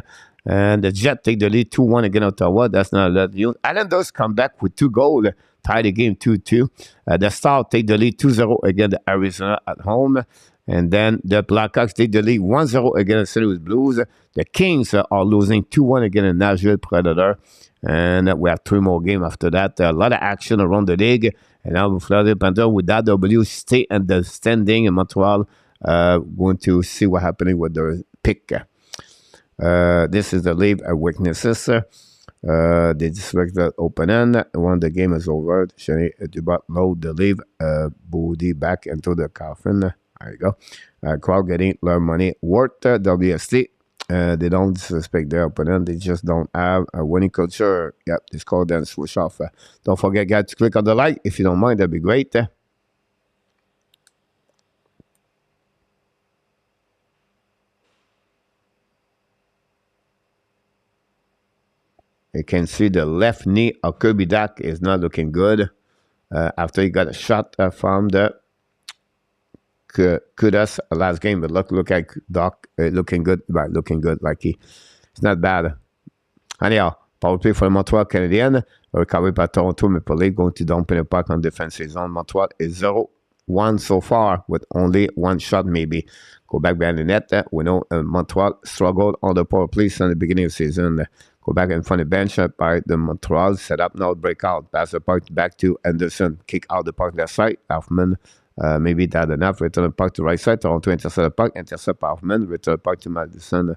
And the Jets take the lead 2-1 against Ottawa. That's not that news. Islanders come back with 2 goals. Tie the game 2-2. The Stars take the lead 2-0 against the Arizona at home. And then the Blackhawks take the lead 1-0 against the St. Louis Blues. The Kings are losing 2-1 against the Nashville Predator. And we have 3 more games after that. A lot of action around the league. And now the Florida Panthers with that W stay in the standing in Montreal. Going to see what happening with the pick. This is the league weaknesses. They disrespect the open end. When the game is over, Shani Dubat load the leave booty back into the coffin. There you go. Crowd getting their money worth. WST. They don't disrespect their opponent. They just don't have a winning culture. Yep, this call then switch off. Don't forget, guys, to click on the like. If you don't mind, that'd be great. You can see the left knee of Kirby Dak is not looking good after he got a shot from the Kudos last game. But look at Doc looking good. Right, looking good. Like it's not bad. Anyhow, power play for the Montreal Canadiens. Recovery by Toronto Maple Leafs going to dump in the park on defensive zone. Montreal is 0-1 so far with only 1 shot maybe. Go back behind the net. We know Montreal struggled on the power play in the beginning of the season. Go back in front of the bench by the Montreal. Set up now, breakout. Pass the puck back to Anderson. Kick out the puck left side. Hoffman, maybe that enough. Return the puck to right side. Toronto intercept the puck. Intercept Hoffman. Return the puck to Madison.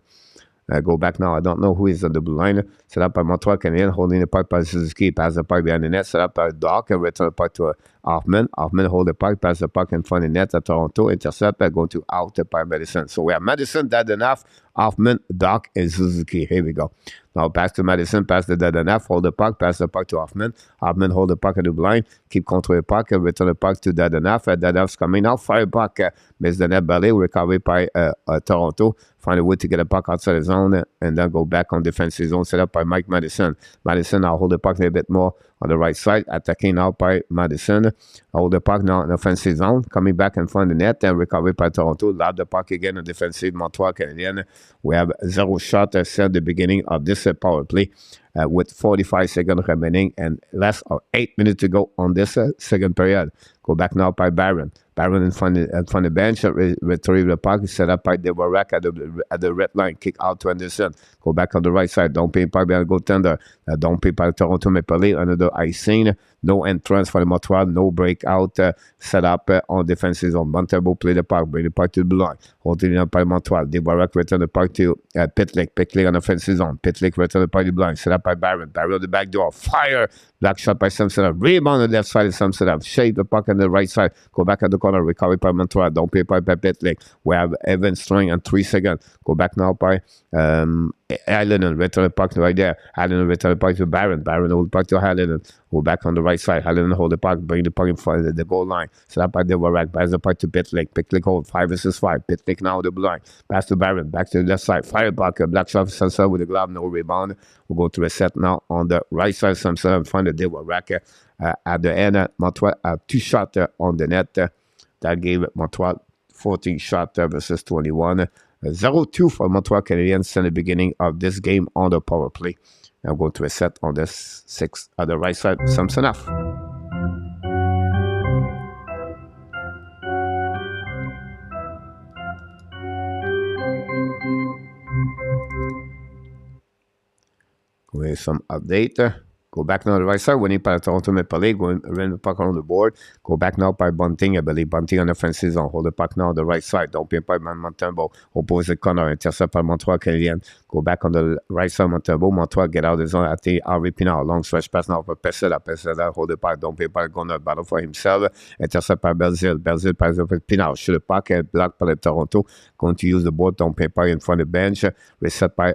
Go back now. I don't know who is on the blue line. Set up by Montreal Canadiens. Holding the puck by Suzuki. Pass the puck behind the net. Set up by Doc. And return the puck to Hoffman. Hoffman hold the puck. Pass the puck in front of the net at Toronto. Intercept. Going to out by Madison. So we have Madison, that enough. Hoffman, Doc, and Suzuki. Here we go. Now pass to Madison, pass the dead enough, hold the puck, pass the puck to Hoffman. Hoffman hold the puck at the blind, keep control the puck, and return the puck to dead enough. Dead enough's coming now, fire puck, miss the net ballet, recovery by Toronto. Find a way to get the puck outside the zone, and then go back on defensive zone, set up by Mike Madison. Madison now hold the puck a little bit more on the right side, attacking now by Madison. Hold the puck now in the offensive zone, coming back in front of the net, and recovery by Toronto. Lob the puck again in defensive Montreal Canadiens. We have 0 shot at the beginning of this power play with 45 seconds remaining and less of 8 minutes to go on this second period. Go back now by Barron. Barron in front of the bench, retrieve the puck, set up by DeBarak at the red line, kick out to Anderson. Go back on the right side, don't pay by the goaltender. Don't pay by Toronto Maple Leafs under the icing. No entrance for the Montreal, no breakout set up on defensive zone. Montembeault play the puck, bring the puck to the blue line. Holding up by Montreal. DeBarak return the puck to Pitlick. Pitlick on offensive zone. Pitlick return the puck to the blue line. Set up by Barron. Barron on the back door. Fire. Black shot by Samsonov. Rebound on the left side of Samsonov. Shade the puck on the right side. Go back at the corner. Recovery by Montreal. Don't pay by Pitlick. We have Evan String on 3 seconds. Go back now by Allen and return the puck right there. Allen return the puck to Barron. Barron hold the puck to Allen. Go back on the right side. Allen hold the puck. Bring the puck in front of the goal line. Set up by DeBarak. Pass the puck to Pitlick. Pitlick hold 5 versus 5. Pitlick now the blue line. Pass to Barron. Back to the left side. Fire puck. Black shot for Samsonov with the glove. No rebound. We'll go to a set now on the right side. Samsonov in front of DeBarak. At the end, Montreal have 2 shots on the net. That gave Montreal 14 shots versus 21. 0-2 for Montreal Canadiens in the beginning of this game on the power play. Now go to a set on the 6 at the right side. Samsonov. With some update. Go back now to the right side. Winning by Toronto Maple Leafs. Going around the puck on the board. Go back now by Bunting, I believe. Bunting on the offensive zone. Hold the puck now on the right side. Don't be by Montembeault. Opposite corner. Intercept by Montreal Canadiens. Go back on the right side. Montembeault. Montreal get out of the zone at the Harvey Pinard. Long stretch pass now for Pesela. Pesela hold the puck. Don't be by going to battle for himself. Intercept by Belzile. Belzile passes over Pinard. Shoot the puck. Blocked by Toronto. Going to use the board. Don't pay by in front of the bench. Reset by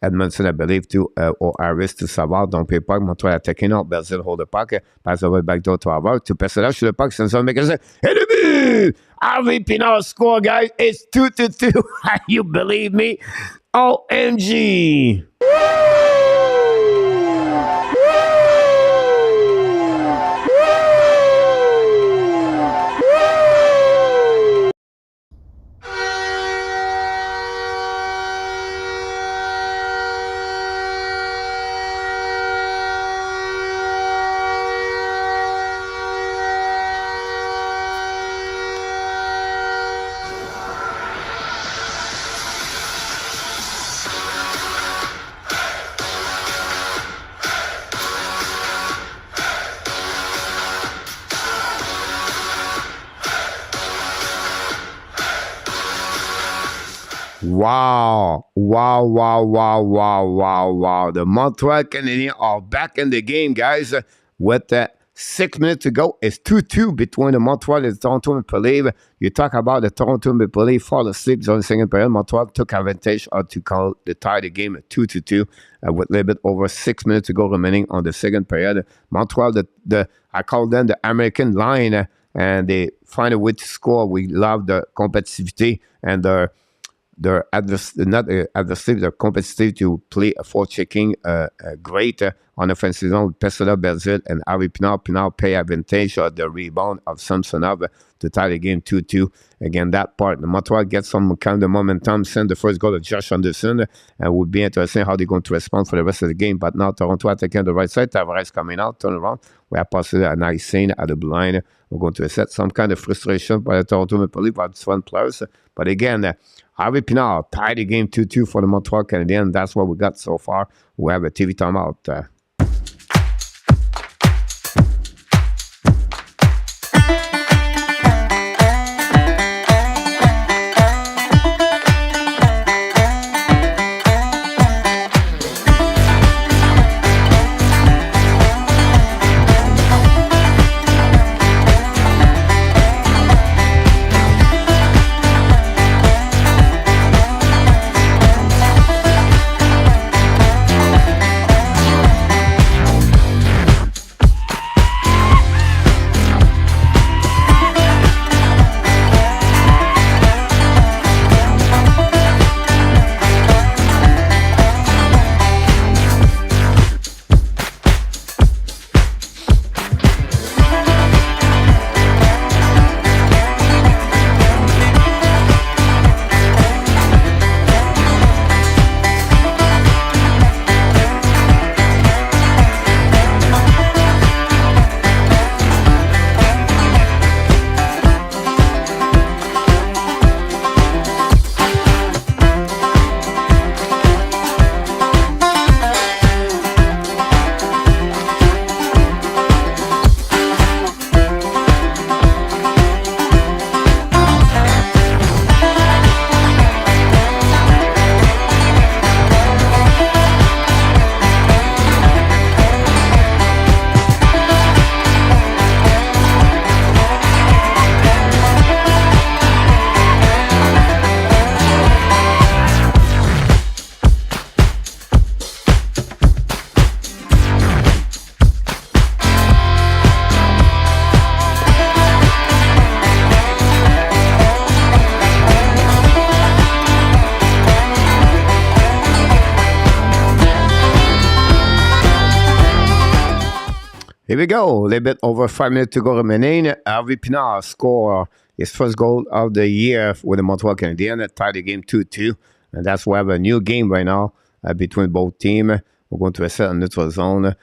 Edmondson, I believe, to or Harris to Savard. Donc, Park, Montreal attacking out. Belzile hold the puck. Pass over backdoor to Havard. Two personnage sur le puck. Sanson make a et le but! Harvey Pinard score, guys. It's 2-2. You believe me? OMG! Wow. The Montreal Canadiens are back in the game, guys. With 6 minutes to go, it's 2-2 between the Montreal and the Toronto Maple Leafs. You talk about the Toronto Maple Leafs fall asleep during the second period. Montreal took advantage to tie the game at 2-2 with a little bit over 6 minutes to go remaining on the second period. Montreal, I call them the American line, and they find a way to score. We love the competitivity and their adversaries are competitive to play for checking great on offensive zone with Pessoa, Belzile, and Harvey Pinard. Pinard pay advantage of the rebound of Samsonov to tie the game 2-2. Again, that part, the Montreal gets some kind of momentum, send the first goal to Josh Anderson, and would be interesting how they're going to respond for the rest of the game. But now Toronto attacking the right side, Tavares coming out, turn around. We have passed a nice scene at the blind. We're going to set some kind of frustration by the Toronto Maple Leafs by one players. But again, Harvey Pinard tied the game 2-2 for the Montreal Canadiens. That's what we got so far. We have a TV timeout. Here we go. A little bit over 5 minutes to go remaining. Harvey Pinard score his first goal of the year with the Montreal Canadiens. Tied the game 2-2. And that's why we have a new game right now between both teams. We're going to reset a neutral zone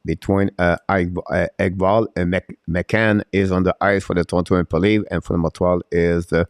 between Ekval and McCann is on the ice for the Toronto Maple Leafs, and for the Montreal is the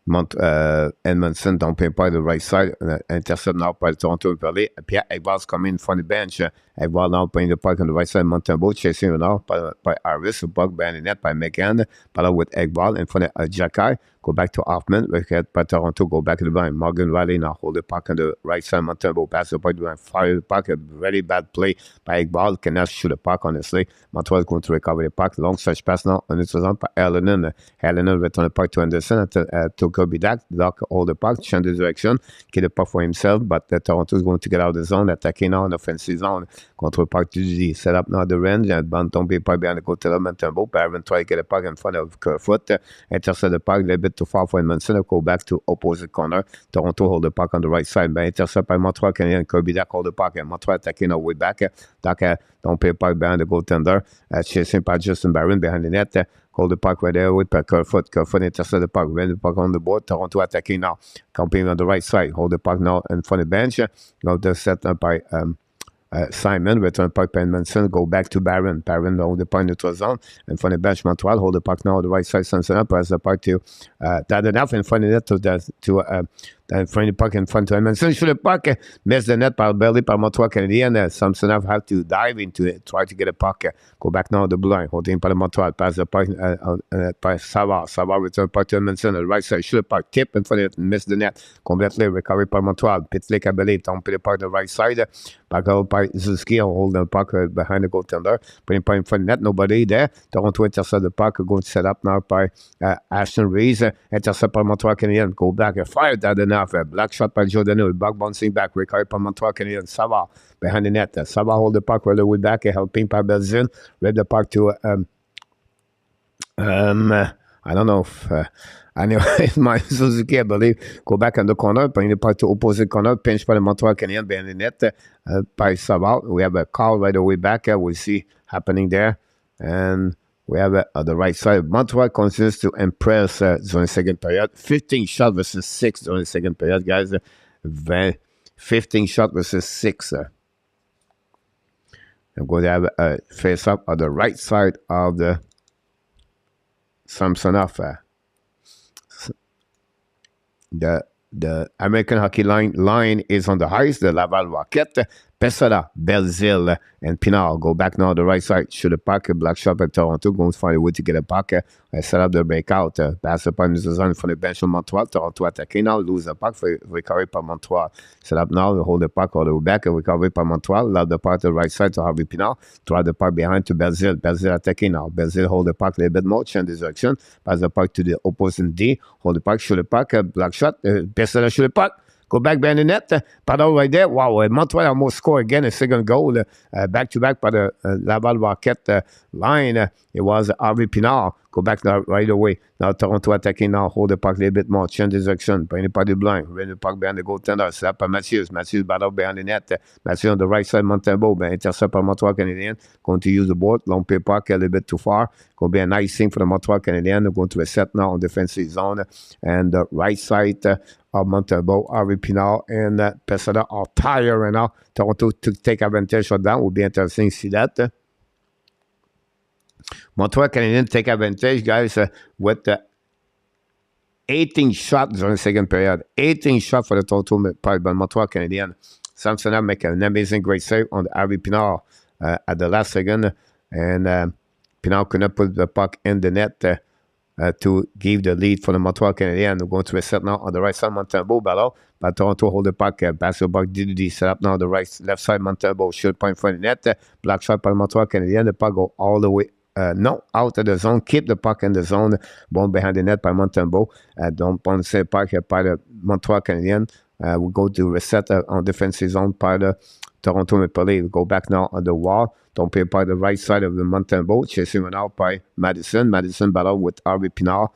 Edmondson, donc pas the right side, intercept now by the Toronto Maple Leafs. Pierre Ekval's coming from the bench. Ekval now playing the puck on the right side, Montembeau chasing now by Harris, puck behind the net by McCann, par là with Ekval in front of Jacky, go back to Hoffman, requête par Toronto, go back to the blind. Morgan Riley now hold the puck on the right side, Montembeau pass the puck, fire the puck, a very bad play by Iqbal, cannot shoot the puck, honestly. Montreal is going to recover the puck, long stretch pass now, and it's on by Helenen. Helenen return the puck to Anderson, to Kirby Dak hold the puck, change the direction, get the puck for himself, but Toronto is going to get out of the zone, attacking now in the offensive zone, control puck to the set up now the range, and band tomber puck behind the côté là, Montembeau, Perrin try to get the puck in front of Kerfoot, intercept the puck, a little bit too far for Edmondson, go back to opposite corner, Toronto hold the puck on the right side, but intercept by Montreal, Canadiens, Kirby Dak hold the puck, and Montreal attacking our way back, Dak don't pay puck behind the goaltender, chasing by Justin Barron behind the net, hold the puck right there with Kerfoot, Kerfoot intercept the puck, win the puck on the board, Toronto attacking now, camping on the right side, hold the puck now in front of the bench, now they're set up by Simon, return puck by Edmondson, go back to Barron. Barron hold the puck in the zone. In front of bench, Montreal hold the puck now on the right side. Samsonov pass the puck to Dadenoff in front of net in front of the puck in front of Edmondson. Shoot the puck, miss the net par belly par Montreal Canadien. Samsonov have to dive into it, try to get a puck. Go back now to the blind, holding par Montreal, pass the puck by Savard. Savard return puck to Edmondson on the right side. Shoot the puck, tip in front of it, miss the net. Completely recovered by Montreal. Pitlick, I believe, don't put the puck on the right side. Back out by Zuski, holding the puck behind the goaltender. Putting puck in front of net, nobody there. Toronto intercept the puck, going to set up now by Ashton Rees. Intercept by Montreal Canadien. Go back and fire that enough. Black shot by Giordano. Back bouncing back. Recovered by Montreal Canadien. Savard behind the net. Savard hold the puck all the way back, helping by Belzin. Read the puck to I don't know if anyway, my Suzuki, I believe, go back on the corner, bring the puck to opposite corner, pinch by the Montreal Canadiens behind the net by Savard. We have a call right away back. We see happening there, and we have on the right side. Montreal continues to impress during the second period. 15 shots versus 6 during the second period, guys. 15 shots versus 6. I'm going to have a face up on the right side of the Samsonov. The American Hockey line is on the highest. The Laval Rocket, Pessoa, Belzile, and Pinard go back now on the right side. Shoot the puck, black shot at Toronto, going to find a way to get a puck. Set up the breakout. Pass the puck in the zone from the bench of Montreal. Toronto attacking now, lose the puck, recovery by Montreal. Set up now, hold the puck all the way back, recovery by Montreal. Lob the puck to the right side to Harvey Pinard. Throw the puck behind to Belzile. Belzile attacking now. Belzile hold the puck a little bit more, change the direction. Pass the puck to the opposing D. Hold the puck, shoot the puck, black shot. Pessoa shoot the puck. Go back behind the net. Paddle right there. Wow, Montreal almost score again a second goal. Back-to-back by the Laval Rocket line. It was Harvey Pinard. Go back now right away. Now Toronto attacking now. Hold the puck a little bit more. Change the direction. Bring the puck to the blind. Bring the puck behind the goaltender. Slap by Matthews. Matthews battle behind the net. Matthews on the right side. Montembeau. Intercept by Montreal Canadien. Going to use the board. Long play puck a little bit too far. Going to be a nice thing for the Montreal Canadien. They're going to reset now on defensive zone. And the right side of Montembeau, Harvey Pinard, and Pessoa are tired right now. Toronto to take advantage of that. Would be interesting to see that. Montreal Canadiens take advantage, guys, with 18 shots during the second period. 18 shots for the total by Montreal Canadiens. Samsonov make an amazing great save on Harvey Pinard at the last second. And Pinard could not put the puck in the net to give the lead for the Montreal Canadiens. We're going to reset now on the right side, Montembeau battle. But Toronto hold the puck, basketball DDD set up now on the left side, Montembeau shoot point for the net. Black shot by Montreal Canadiens. The puck go all the way no, out of the zone. Keep the puck in the zone. Ball behind the net by Montembeau. Don't bounce the puck by the Montreal Canadiens. We go to reset on defensive zone by the Toronto Maple Leafs. Go back now on the wall. Don't play by the right side of the Montembeau. Chasing out by Madison. Madison battle with Harvey Pinard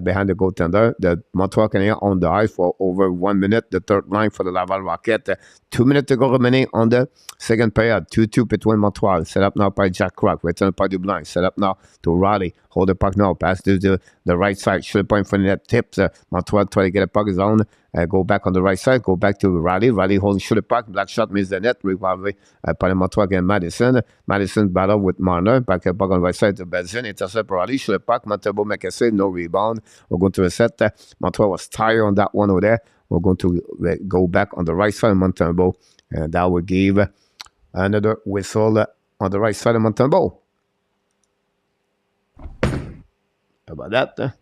behind the goaltender. The Montreal Canadiens on the ice for over 1 minute. The third line for the Laval Rocket. 2 minutes to go remaining on the second period. 2-2 between Montreal. Set up now by Jack Croc. Return by Dublin. Set up now to Riley. Hold the puck now. Pass to the right side. Shoot point for the net. Tips. Montreal try to get a puck zone. Go back on the right side. Go back to Riley. Riley holding shoot the puck. Black shot miss the net. Recovery by the Montreal again. Madison. Madison battle with Marner. Back on the right side to Belzin. Intercept Riley. Shoot the puck. Montembeau make a save. No rebound. We're going to reset. Montreal was tired on that one over there. We're going to go back on the right side of Montembeau. And that will give another whistle on the right side of Montembeau. How about that?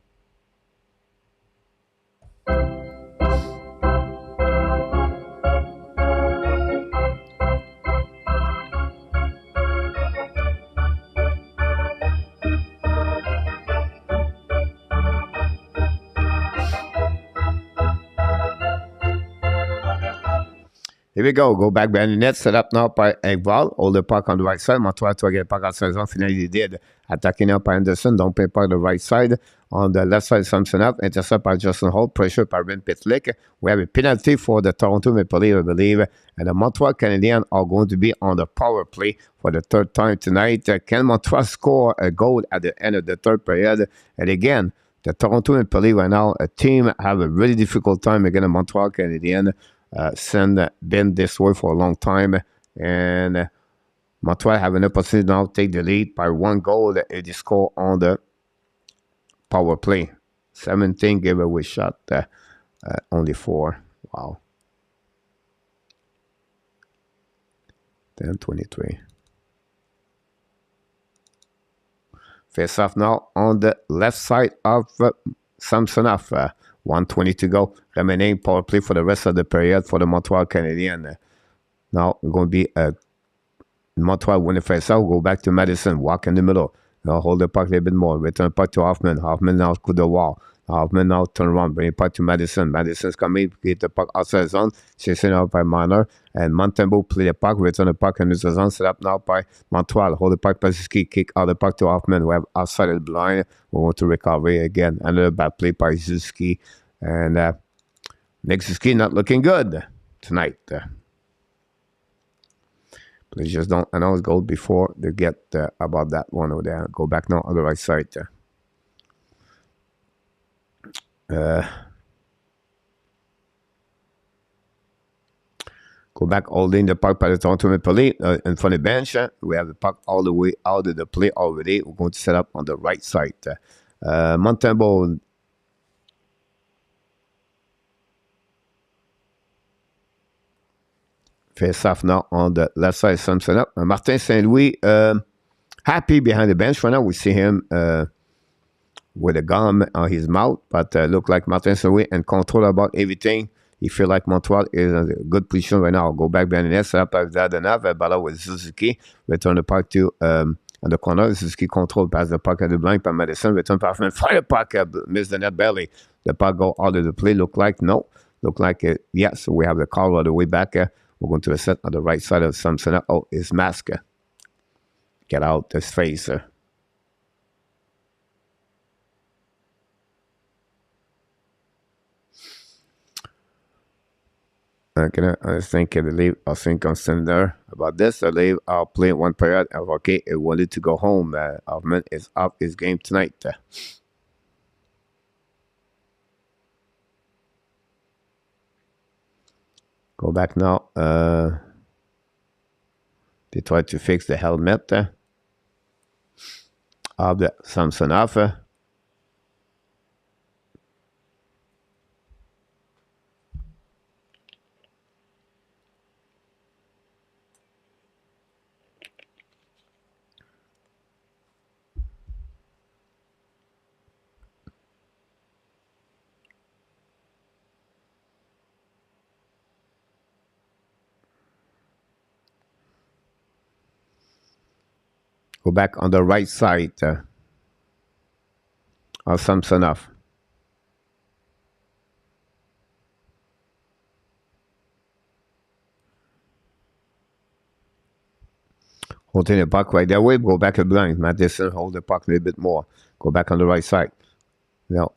Here we go. Go back behind the net. Set up now by Ekval. Hold the puck on the right side. Montreal to get puck outside zone. Finally, did. Attacking up by Anderson. Don't play puck the right side. On the left side, Samson up. Intercept by Justin Holt. Pressure by Ben Pitlick. We have a penalty for the Toronto Maple Leafs, I believe. And the Montreal Canadiens are going to be on the power play for the third time tonight. Can Montreal score a goal at the end of the third period? And again, the Toronto Maple Leafs right now, a team have a really difficult time against the Montreal Canadiens. Been this way for a long time, and Montreal have an opportunity now to take the lead by 1 goal. They score on the power play. 17 giveaway shot, only 4. Wow. 10-23. Face off now on the left side of Samsonov. 1:20 to go. Remaining power play for the rest of the period for the Montreal Canadiens. Now we're going to be Montreal winning face out. Go back to Madison. Walk in the middle. Now hold the puck a little bit more. Return puck to Hoffman. Hoffman now to the wall. Hoffman now turn around. Bring it puck to Madison. Madison's coming. Get the puck outside zone. Chasing out by Marner. And Montembeault play the puck. Return the puck in the zone. Set up now by Montreal. Hold the puck. Pazicki. Kick out the puck to Hoffman. We have outside of the blind. We want to recover again. Another bad play by Zuski. And Nick Zuski not looking good tonight. Please just don't announce goal before they get about that one over there. Go back now on the right side. Go back holding the puck by the Toronto Maple Leafs in front of the bench. We have the puck all the way out of the play already. We're going to set up on the right side. Montembeault face off now on the left side. Samson up. Martin St. Louis happy behind the bench right now. We see him with a gum on his mouth, but look like Martin St. Louis and control about everything. He feel like Montreal is in a good position right now. Go back behind the net, set up with Dadonov, ball with Suzuki, return the puck to on the corner. Suzuki control, pass the puck at the blank by Madison, return Parfman, fire the puck, miss the net belly. The puck go out of the play. Look like no. Look like yes. So we have the call all the way back. We're going to the set on the right side of Samson. Oh, his mask. Get out his face. I think I think I'm standing there about this. I believe I'll play 1 period. Okay, it wanted to go home. Hoffman is off his game tonight. Go back now. They try to fix the helmet of the Samsonov. Go back on the right side of Samsonov. Holding the puck right that way. Go back a blind. Madison hold the puck a little bit more. Go back on the right side. Now,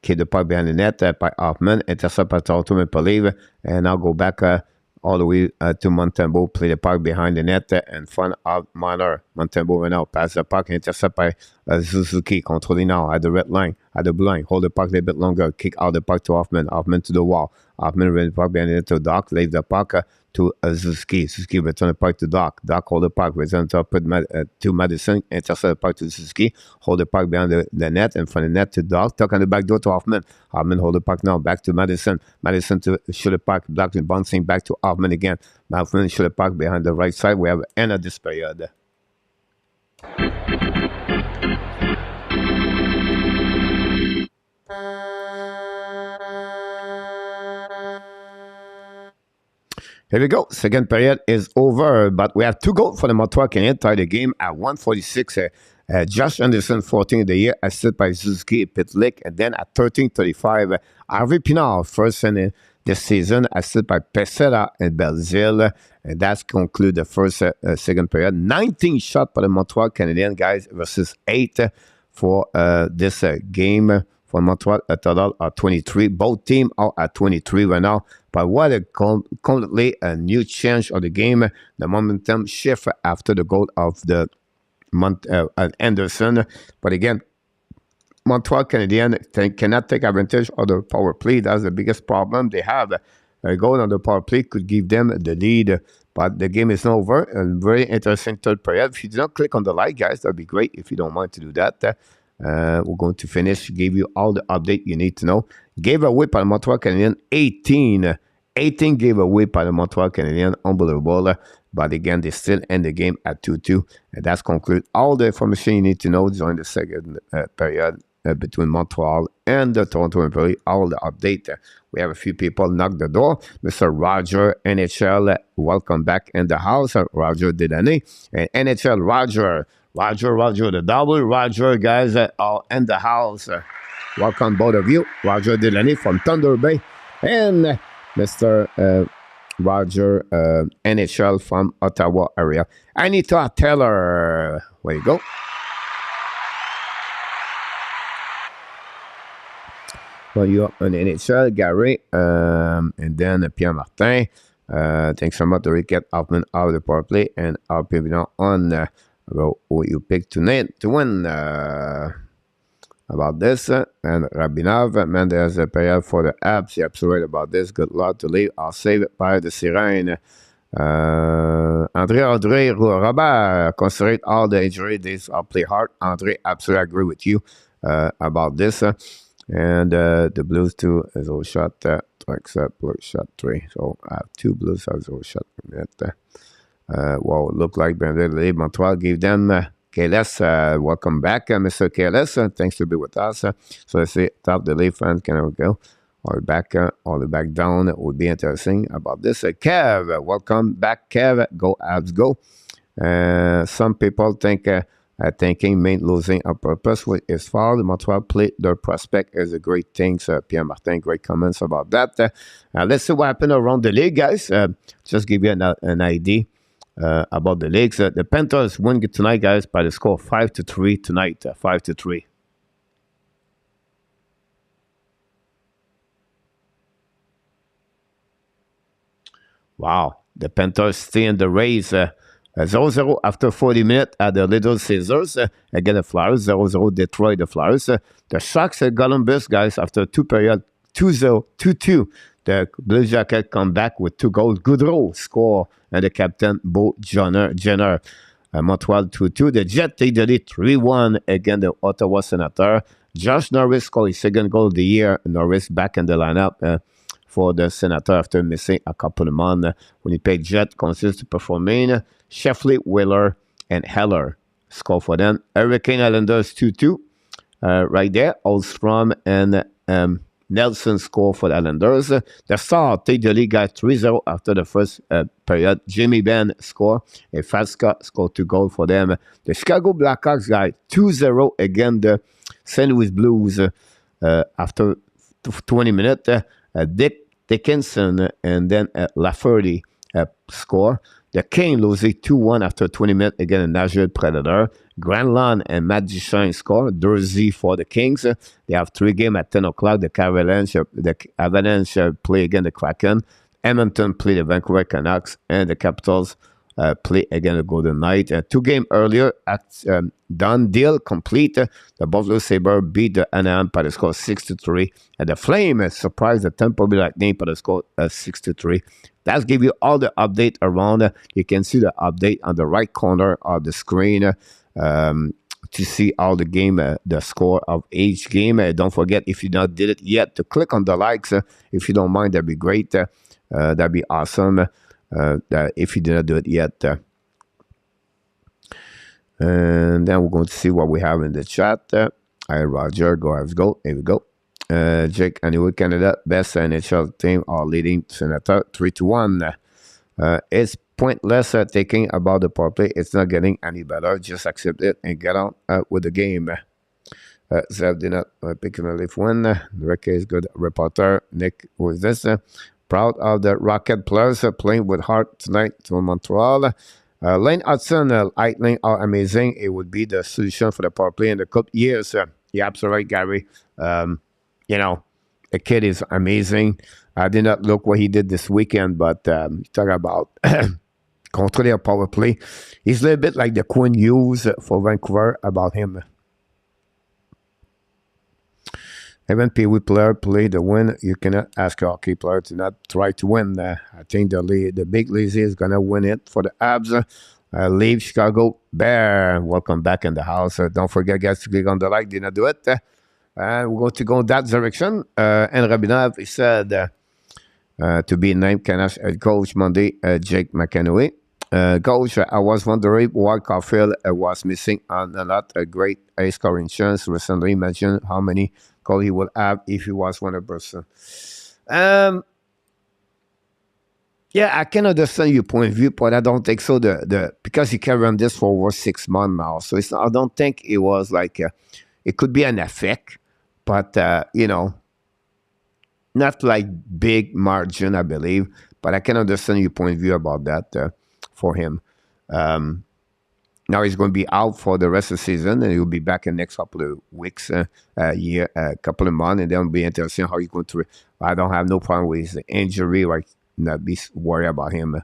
keep the puck behind the net by Hoffman. Intercept by Toronto Maple Leafs. And now go back all the way to Montembeault, play the puck behind the net in front of Marner. Montembeault right now, pass the puck, intercept by Suzuki, controlling now at the red line, at the blind, hold the puck a little bit longer, kick out the puck to Hoffman, Hoffman to the wall, Hoffman ran the puck behind the net to Doc, leave the puck to Suzuki, Suzuki return the puck to Doc, Doc hold the puck, return to Madison, intercept the puck to Suzuki, hold the puck behind the net, in front of the net to Doc, tuck on the back door to Hoffman, Hoffman hold the puck now, back to Madison, Madison to shoot the puck, blocked and bouncing back to Hoffman again, Hoffman shoot the puck behind the right side, we have end of this period. Here we go. Second period is over, but we have 2 goals for the Montreal Canadiens. Tied the game at 1:46. Josh Anderson, 14 of the year, assisted by Suzuki Pitlick. And then at 13:35, Harvey Pinard, first in this season, assisted by Pesera and Belzile. And that's conclude the first second period. 19 shots for the Montreal Canadiens, guys, versus 8 for this game. For Montreal, a total of 23. Both teams are at 23 right now. But what a completely a new change of the game. The momentum shift after the goal of the Anderson. But again, Montreal Canadiens cannot take advantage of the power play. That's the biggest problem they have. A goal on the power play could give them the lead. But the game is not over. A very interesting third period. If you do not click on the like, guys, that'd be great if you don't mind to do that. We're going to finish, give you all the update you need to know. Gave away by the Montreal Canadiens 18 gave away by the Montreal Canadiens. Unbelievable. But again, they still end the game at 2-2. And that's conclude all the information you need to know during the second period between Montreal and the Toronto Maple Leafs. All the update. We have a few people knock the door. Mr. Roger, NHL, welcome back in the house. Roger DELANEY. And NHL Roger, the double Roger, guys, are in the house. Welcome, both of you. Roger DELANEY from Thunder Bay and Mr. Roger NHL from Ottawa area. Anita Taylor, where you go? Well, you're on NHL, Gary, and then Pierre Martin. Thanks so much to Ricket Hoffman out of the power play and our people on who you picked tonight to win about this. And Rabinov, man, there's a payout for the HABS. You're absolutely right about this. Good luck to leave. I'll save it by the Sirene. André Robert, consider all the injury days. I'll play hard. André, absolutely agree with you about this. And the Blues 2 is all shot to accept Blue shot 3. So I have 2 Blues as all shot. Well, look like Brandon Montreal gave them KLS. Welcome back, Mr. KLS. Thanks to be with us. So let's see, top the leaf fan. Can we go? All the back down. It would be interesting about this. Kev, welcome back, Kev. Go Abs, go. Some people think thinking Maine losing on purpose with his foul. The Montreal played their prospect is a great thing. Pierre Martin, great comments about that. Let's see what happened around the league, guys. Just give you an idea about the leagues. The Panthers win tonight, guys, by the score 5-3 tonight. 5-3. Wow. The Panthers stay in the race. 0-0 after 40 minutes at the Little Caesars. Again, the Flyers. 0-0 Detroit, the Flyers. The Sharks at Columbus, guys, after 2 periods. 2-0, 2-2. The Blue Jackets come back with 2 goals. Goudreau score. And the captain, Beau Jenner. Montreal 2-2. The Jets take the lead 3-1 against the Ottawa Senator. Josh Norris scored his second goal of the year. Norris back in the lineup for the Senator after missing a couple of months. When he played Jet, consistent performing. Sheffley, Wheeler, and Heller score for them. Hurricane Islanders 2-2. Right there. Olstrom and Nelson score for the Islanders. The Stars take the lead, guys, 3-0 after the first period. Jimmy Benn score. And Faska score 2 goals for them. The Chicago Blackhawks, guys, 2-0 against the St. Louis Blues after 20 minutes. Dick Dickinson and then Lafferty score. The Kings lose 2-1 after 20 minutes against the Nashville Predator. Granlund and Matt Duchene score. Jersey for the Kings. They have 3 games at 10 o'clock. The Avalanche play against the Kraken. Edmonton play the Vancouver Canucks. And the Capitals play against the Golden Knights. 2 games earlier, done deal complete. The Buffalo Sabres beat the Anaheim by the score 6-3. And the Flames surprised the Tampa Bay Lightning by the score 6-3. That's give you all the update around. You can see the update on the right corner of the screen to see all the game, the score of each game. Don't forget, if you not did it yet, to click on the likes. If you don't mind, that'd be great. That'd be awesome. If you did not do it yet. And then we're going to see what we have in the chat. Hi, Roger. Go, let's go. Here we go. Jake, anyway, Canada, best NHL team are leading Senator 3-1. It's pointless thinking about the power play. It's not getting any better. Just accept it and get on with the game. Zev did not pick a leaf win. Ricky is good reporter. Nick was this. Proud of the Rocket players playing with heart tonight to Montreal. Lane Hudson, Lightning are amazing. It would be the solution for the power play in the couple years. You're absolutely right, Gary. You know, the kid is amazing. I did not look what he did this weekend, but talk about controlling a power play. He's a little bit like the Quinn Hughes for Vancouver about him. Even Pee Wee player play the win. You cannot ask a hockey player to not try to win. I think the big lazy is going to win it for the Habs. Leave Chicago Bear. Welcome back in the house. Don't forget, guys, to click on the like. Did not do it. And we're going to go in that direction. And Rabinov, he said to be named Canucks head coach Monday, Jake McEnroe. Coach, I was wondering why Caulfield was missing on a lot of great ace scoring chance. Recently mentioned how many goals he would have if he was 100%. Yeah, I can understand your point of view, but I don't think so. Because he can run this for over 6 months now, so it's not, I don't think it was like it could be an effect, but you know, not like big margin, I believe. But I can understand your point of view about that for him. Now he's going to be out for the rest of the season, and he'll be back in the next couple of weeks, year, couple of months, and then it'll be interesting how he's going to. I don't have no problem with his injury, like not be worried about him.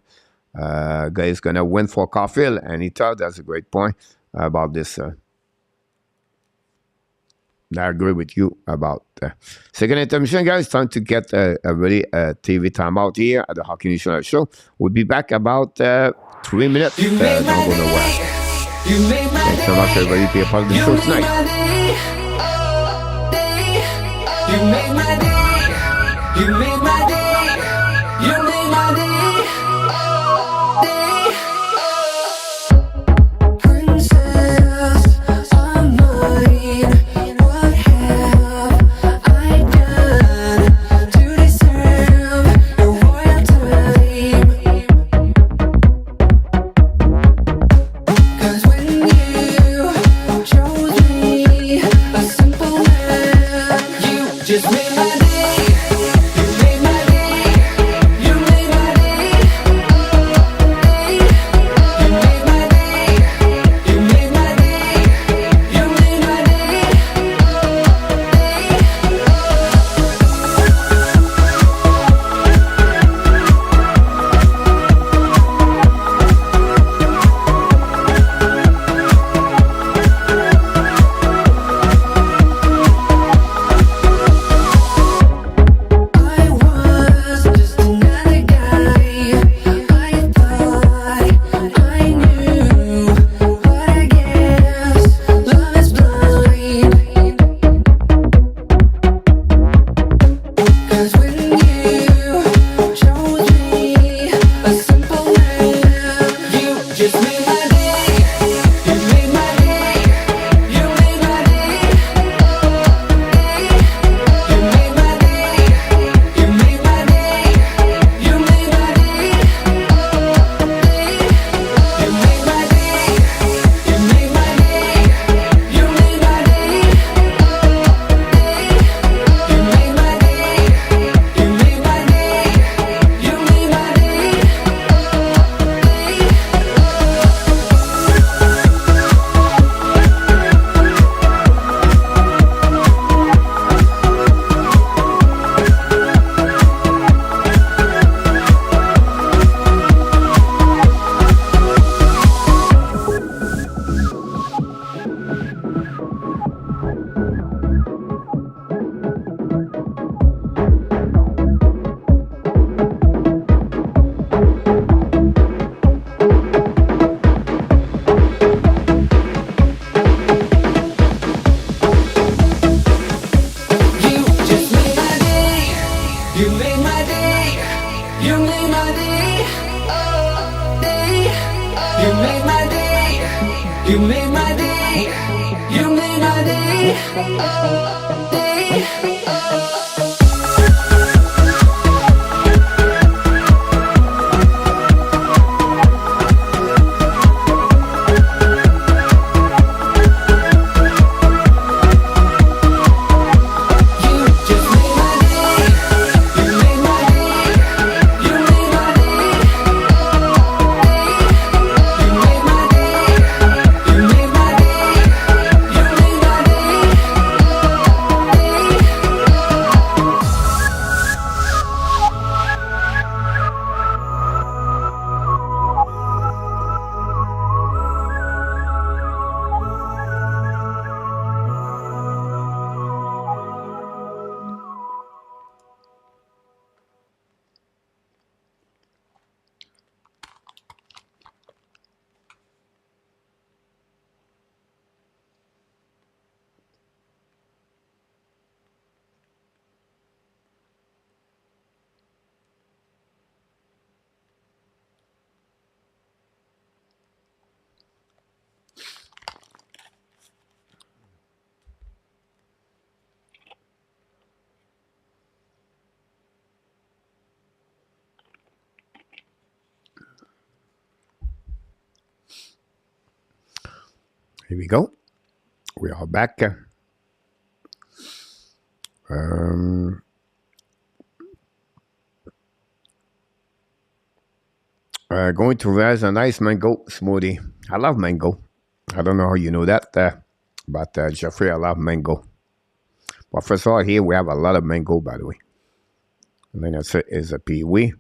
Guy's going to win for Caulfield, and he thought that's a great point about this. I agree with you about second intermission, guys. Time to get a really TV timeout here at the Hockey National Show. We'll be back about 3 minutes. Don't go nowhere. Thanks so much, everybody, to be a part of the show tonight. You made my day. You made my day. You made my day. Just made my day. You made my day. You made my day. You made my day. You made my day. You made my day. You made my day. You made my day. Here we go. We are back. Going to raise a nice mango smoothie. I love mango. I don't know how you know that, but Jeffrey, I love mango. Well, first of all, here we have a lot of mango, by the way. And then that's it is a Pee-wee,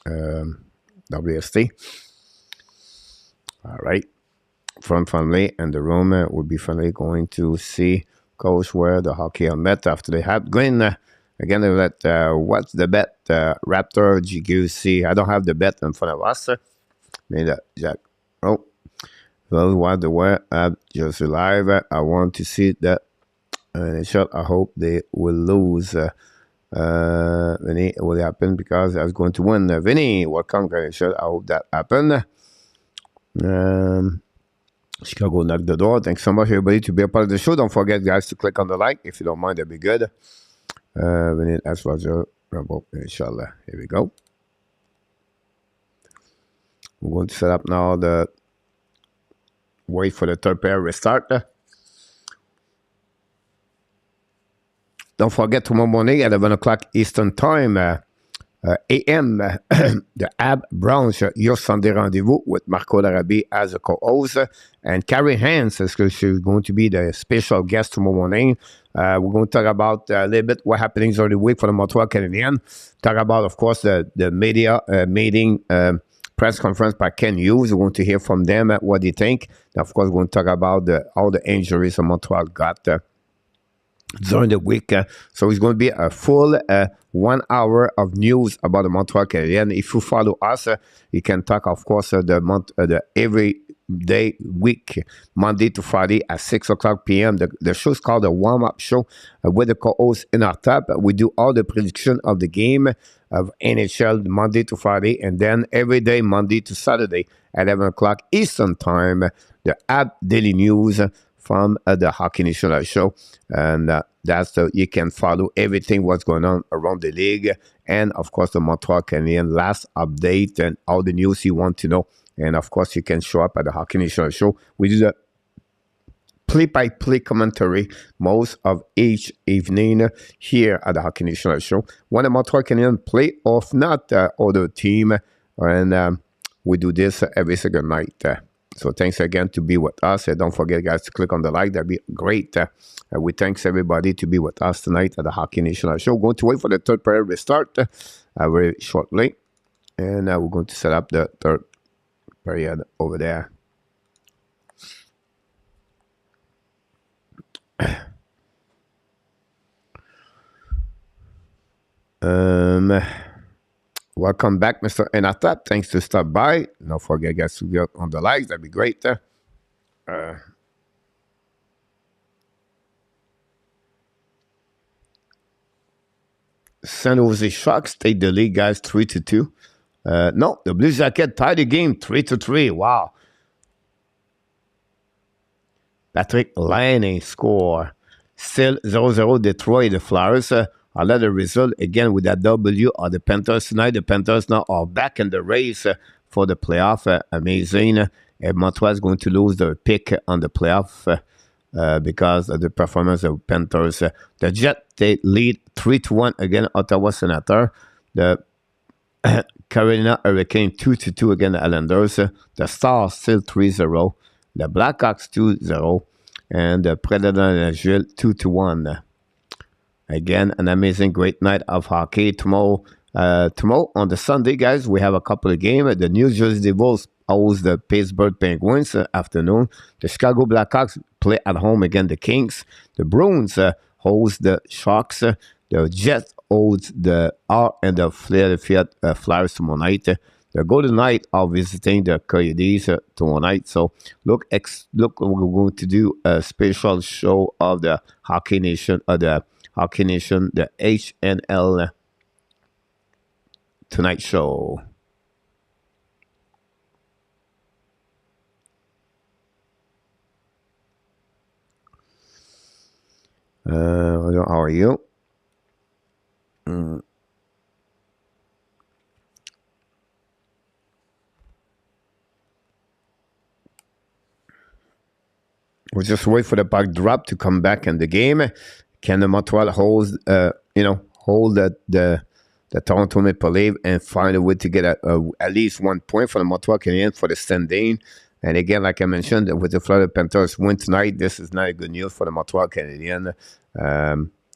WST. All right. Front family and the room will be finally going to see Coach where the hockey are met after they have going. Again, what's the bet? Raptor, GQC. I don't have the bet in front of us. Maybe Jack. Oh, well, what the way just live. I want to see that. Shot. I hope they will lose. Vinny, it will happen because I was going to win. Vinny, welcome, shot. I hope that happen. Chicago knock the door. Thanks so much, everybody, to be a part of the show. Don't forget, guys, to click on the like. If you don't mind, that'd be good. Vinny, that's Roger. Inshallah. Here we go. We're going to set up now the wait for the third pair restart. Don't forget tomorrow morning at 11 o'clock Eastern Time, AM, the AB Branch, your Sunday rendezvous with Marco Larabi as a co-host, and Carrie Hans is going to be the special guest tomorrow morning. We're going to talk about a little bit what happenings during the week for the Montreal Canadiens. Talk about, of course, the media meeting press conference by Ken Hughes. We're going to hear from them what they think. And of course, we're going to talk about all the injuries that Montreal got during the week. So it's going to be a full 1 hour of news about the Montreal Canadiens. If you follow us, you can talk, of course, the every day, week, Monday to Friday at 6 o'clock p.m. The show is called the warm-up show with the co-host in our top. We do all the prediction of the game of NHL Monday to Friday, and then every day, Monday to Saturday at 11 o'clock Eastern Time, the app Daily News from the Hockey National Show. And that's you can follow everything what's going on around the league. And, of course, the Montreal Canadiens last update and all the news you want to know. And, of course, you can show up at the Hockey National Show. We do the play-by-play commentary most of each evening here at the Hockey National Show. When the Montreal Canadiens play off not other team, and we do this every single night. So thanks again to be with us. Don't forget, guys, to click on the like. That'd be great. We thanks everybody to be with us tonight at the Hockey National Show. We're going to wait for the third period restart very shortly. And we're going to set up the third period over there. Welcome back, Mr. Enatap. Thanks to stop by. Don't forget, guys, to get on the likes. That'd be great. San Jose Sharks take the lead, guys, 3-2. No, the Blue Jackets tied the game 3-3. Wow. Patrick Laine score. Still 0-0 Detroit, the Flyers. I'll let the result again with that W of the Panthers tonight. The Panthers now are back in the race for the playoff. Amazing. And Montreal is going to lose the pick on the playoff because of the performance of Panthers. The Jets, they lead 3-1 against Ottawa Senator. The Carolina Hurricane 2-2 against the Islanders. The Stars still 3-0. The Blackhawks 2-0. And the Predator Nashville 2-1. Again, an amazing, great night of hockey. Tomorrow on the Sunday, guys, we have a couple of games. The New Jersey Devils host the Pittsburgh Penguins afternoon. The Chicago Blackhawks play at home against the Kings. The Bruins host the Sharks. The Jets host the Philadelphia Flyers tomorrow night. The Golden Knights are visiting the Coyotes tomorrow night. So look, we're going to do a special show of the Hockey Nation, the HNL Tonight Show. How are you? We'll just wait for the puck drop to come back in the game. Can the Montreal hold the Toronto Maple Leafs and find a way to get at least 1 point for the Montreal Canadiens for the standing? And again, like I mentioned, with the Florida Panthers win tonight, this is not a good news for the Montreal Canadiens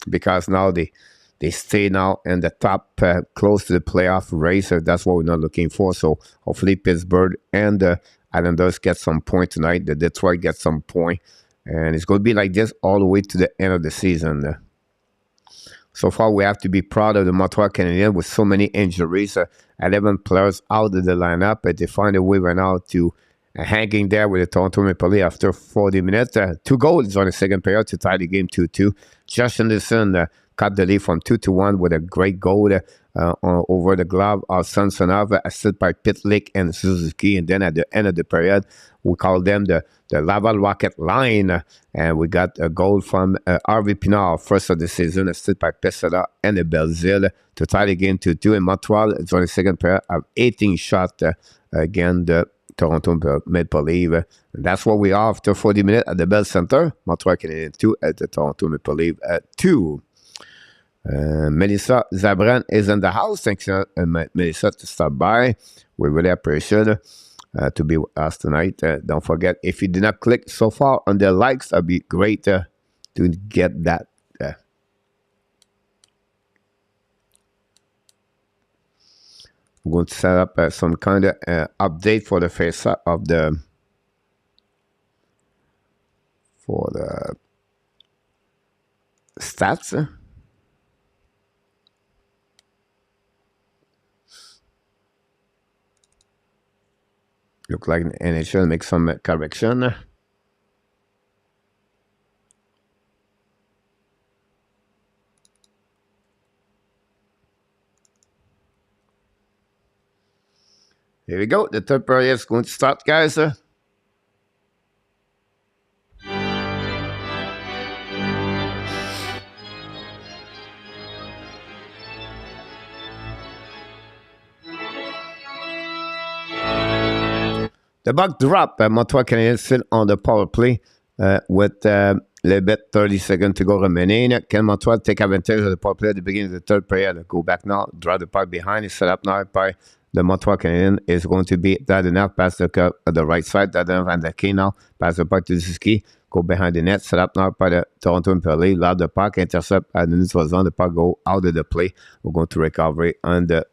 because now they stay now in the top, close to the playoff race. That's what we're not looking for. So hopefully Pittsburgh and the Islanders get some point tonight. The Detroit gets some point. And it's going to be like this all the way to the end of the season. So far, we have to be proud of the Montreal Canadiens with so many injuries. 11 players out of the lineup, but they find a way right now to hanging there with the Toronto Maple Leafs after 40 minutes. 2 goals on the second period to tie the game 2-2. Josh Anderson cut the lead from 2-1 with a great goal over the glove of Samsonov, assisted by Pitlick and Suzuki. And then at the end of the period, we call them the Laval Rocket line. And we got a goal from Harvey Pinard, first of the season, assisted by Pessoa and the Belzile to tie the game 2-2. In Montreal, it's on the second period of 18 shots again, the Toronto Maple Leafs. And that's what we are after 40 minutes at the Bell Center. Montreal Canadiens 2 at the Toronto Maple Leafs 2. Melissa Zabran is in the house. Thanks, Melissa, to stop by. We really appreciate it to be with us tonight. Don't forget, if you did not click so far on the likes, that'd be great to get that. We're going to set up some kind of update for the face of the stats. Look like the NHL make some correction. Here we go. The third period is going to start, guys. The puck drop. Montreal Canadiens still on the power play with a little bit 30 seconds to go remaining. Can Montreal take advantage of the power play at the beginning of the third period? Go back now, draw the puck behind. It's set up now by the Montreal Canadiens. Is going to be Dadanov pass the curve at the right side. Dadanov and the key now. Pass the puck to Suzuki. Go behind the net. Set up now by the Toronto Maple Leafs. Lob the puck. Intercept at the neutral zone. The puck go out of the play. We're going to recovery on the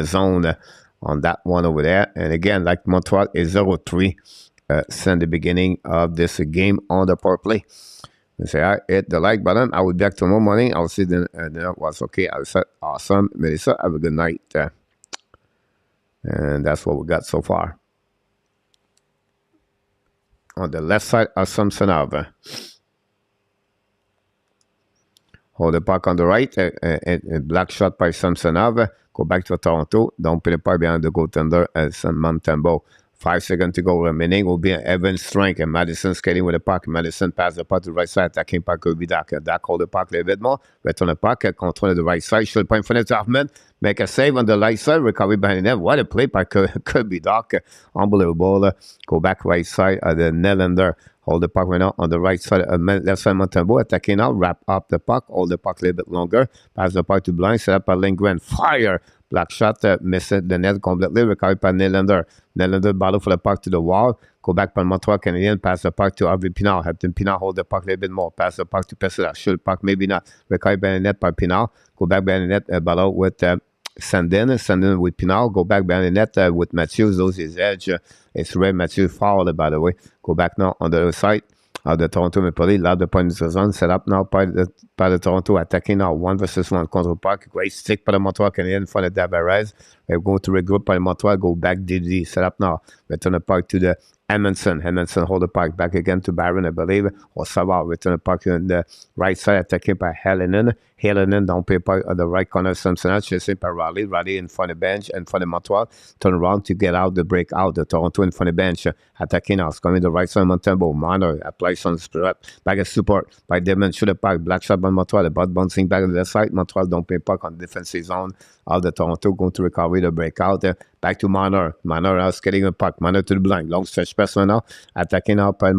zone. On that one over there. And again, like Montreal is 0-3 since the beginning of this game on the power play. And say, I hit the like button. I will be back tomorrow morning. I'll see the was okay. I said, awesome. Melissa, have a good night. And that's what we got so far. On the left side of Samsonov. Hold the puck on the right. A black shot by Samsonov. Go back to Toronto. Don't put the puck behind the goaltender as Montembeault. 5 seconds to go remaining. Will be an Evan Strink and Madison skating with the puck. Madison pass the puck to the right side. Attacking puck will be Dak. Dak hold the puck a little bit more. Return the puck. Control the right side. Should point for the Hoffman. Make a save on the right side. Recovery behind the net. What a play by Kirby Dak. Unbelievable. Go back right side. The Nylander. Hold the puck right now on the right side, left side Montembeault, attacking now, wrap up the puck, hold the puck a little bit longer, pass the puck to Blind, set up by Lindgren, fire, black shot, miss it, the net completely, recovered by Nylander. Nylander battle for the puck to the wall, go back by Montreal Canadiens, pass the puck to Harvey Pinard, have Pinard hold the puck a little bit more, pass the puck to Pessoa, shoot the puck, maybe not, recovered by the net by Pinard, go back by the net, battle with Sandin with Pinard, go back behind the net with Matthews, those is edge. It's Red Matthews fouled, by the way. Go back now on the other side of the Toronto Maple Leafs. Loud the point in the zone. Set up now by the Toronto attacking now 1-1 control puck. Great stick by the Montreal Canadiens in front of Dabarez. We're going to regroup by Montreal. Go back DD. Set up now. Return the puck to the Edmondson. Edmondson hold the puck back again to Barron, I believe. Or Savard. Return the puck on the right side. Attacking by Helenen. Helenen down play puck on the right corner of Samson. Chasing by Raleigh. Raleigh in front of the bench. In front of Montreal. Turn around to get out the break out. The Toronto in front of the bench. Attacking now. Coming the right side of Montembeault. Minor. Apply some spread. Back of support by Devon. Shoot the puck. Black shot by Montreal. The butt bouncing back on the left side. Montreal don't play puck on the defensive zone of the Toronto. Going to recover the breakout. Back to Manor. Manor is getting a puck. Manor to the blind. Long stretch person now, attacking out par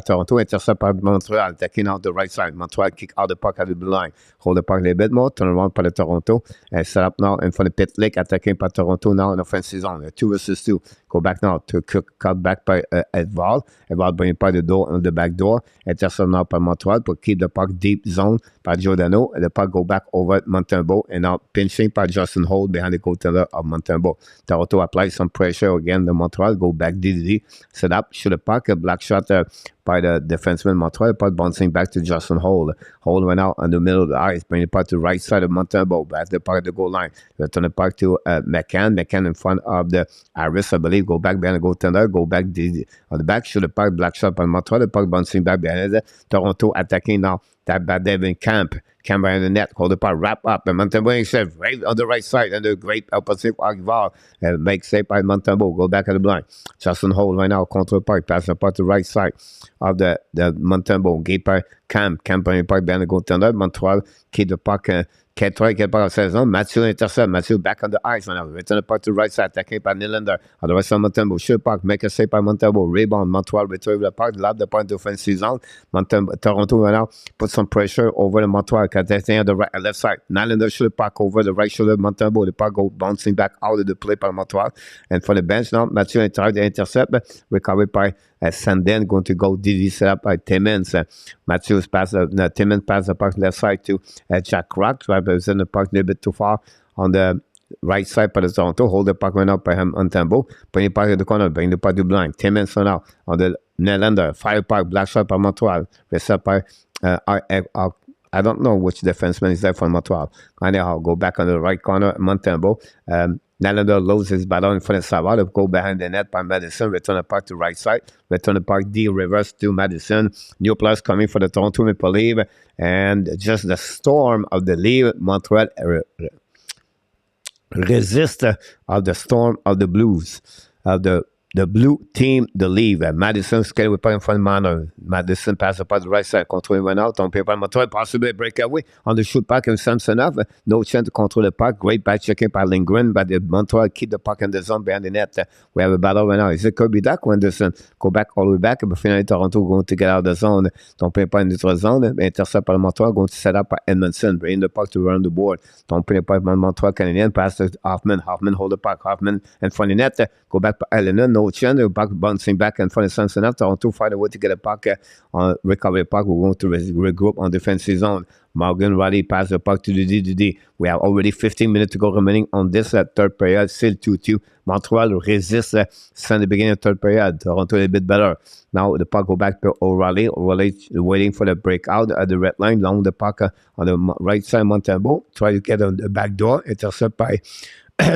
Toronto, intercept par Montreal, attacking out the right side. Montreal kick out the puck at the blue line. Hold the puck a little bit more, turn around par the Toronto, and set up now in front of pit lick, attacking par Toronto now in offensive zone. 2 versus 2. Go back now to cut back by Edvard. Edvard bring par the door on the back door. Intercept now par Montreal to keep the puck deep zone par Giordano. The puck go back over Montembeault and now pinching by Justin Holt behind the goaltender of Montembeault. Toronto applies some pressure again. The Montreal go back DDD. Set up, shoot the puck, a black shot by the defenseman Montreal. Puck bouncing back to Justin Holt. Holt went out on the middle of the ice, bring the puck to the right side of Montembeault. Back the puck at the goal line. Return the puck to McCann. McCann in front of the Harris, I believe. Go back behind the goaltender. Go back DDD. On the back, shoot the puck, black shot by Montreal. The puck bouncing back behind it. Toronto attacking now. That bad Devin Camp behind the net, hold the puck, wrap up, and Montembeault said right on the right side, and the great opposite Agvar, make safe by Montembeault, go back at the blind. Justin Holt right now, control puck, pass the puck to the right side of the Montembeault, gate by Camp behind the puck behind the goaltender, Montreal, keep the puck, quelque part en saison. Mathieu intercept. Mathieu back on the ice. Return the puck to the right side. Attacking by Nylander. On the right side, Montembeault. Shoot puck. Make a save by Montembeault. Rebound. Montreal retrieve the puck. Lob the puck to offensive zone. Toronto right now put some pressure over the Montreal. Contesting on the right, left side. Nylander shoot the puck over the right shoulder of Montembeault. The puck go bouncing back out of the play by Montreal. And for the bench now, Mathieu tries to intercept. Recovered by Sanden, going to go DD set up by Timmins. Matthews pass Timmins pass the puck left side to Jack Rock. Right, but in the puck a little bit too far on the right side by the Toronto. Hold the puck right up by him on tempo. Bring the puck to the corner. Bring the puck to blind. Timmins now on the Nylander. Fire puck, black shot by Montreal. Reset by I don't know which defenseman is there for Montreal. Anyhow, go back on the right corner, Montembeault. Nylander loads his battle in front of Savard. Go behind the net by Madison. Return the puck to right side. Return the puck D reverse to Madison. New plus coming for the Toronto Maple Leaf. And just the storm of the Leaf. Montreal resist of the storm of the Blues. Of the blue team, the Leaf. Madison skated with puck in front of Manor. Madison passed the puck to the right side. Control went out. On paper, Montreal possibly breakaway on the shoot puck and Samsonov. No chance to control the puck. Great back checking by Lindgren, but the Montreal keep the puck in the zone behind the net. We have a battle right now. Is it Kirby Duck or Anderson? Go back all the way back. But finally, Toronto going to get out of the zone. Don't play pas in notre zone. Intercept par Montreal. Going to set up by Edmondson. Bring the puck to run the board. Don't play pas Montreal Canadiens. Pass to Hoffman. Hoffman hold the puck. Hoffman in front of the net. Go back by Elena. No chance. The puck bouncing back in front of Samsonov. Toronto find a way to get a puck on recovery puck. We're going to regroup on defensive zone. Morgan Riley pass the puck to the DDD. We have already 15 minutes to go remaining on this third period. Still 2-2. Montreal resists since the beginning of third period. Toronto a little bit better. Now the puck go back to O'Reilly. O'Reilly waiting for the breakout at the red line. Long the puck on the right side. Montembeault try to get on the back door. Intercept by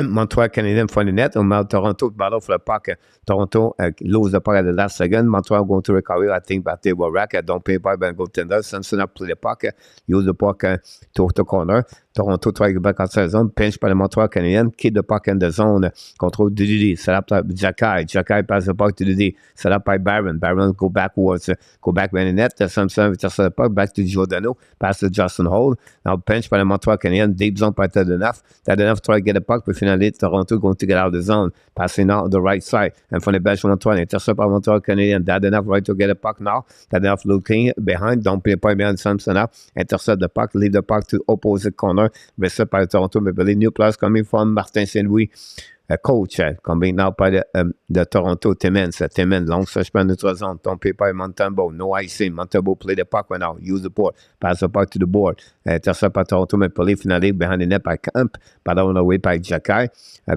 Montreal Canadiens for the net. On Toronto battle for the puck. Toronto lose the puck at the last second. Montreal going to recover. I think that they were rack. Don't pay by Ben goaltender. Samson up play the puck. Use the puck to the corner. Toronto try to get back outside the zone. Pinch by the Montreal Canadiens. Keep the puck in the zone. Control DDD. Set up by Jacky. Jacky pass the puck to DDD. Set up by Barron. Barron go backwards. Go back behind the net. Samson intercept the puck. Back to Giordano. Pass to Justin Holt. Now pinch by the Montreal Canadiens. Deep zone by Tabernack. Tabernack try to get the puck. But finally Toronto going to get out of the zone. Passing out on the right side. And from the bench Montreal. Intercept by Montreal Canadiens. Tabernack right to get the puck now. Tabernack looking behind. Don't play the puck behind Samson up. Intercept the puck. Leave the puck to opposite corner. Reset by Toronto Maple Leafs. New plus coming from Martin Saint-Louis, coach, coming now by the Toronto Timmins. Timmins, long search by notre zone. Tombé by Montembeault. No icing. Montembeault play the puck right now. Use the board. Pass the puck to the board. Intercept by Toronto Maple Leafs. Finally behind the net by Camp. Battle on the way by Jacky.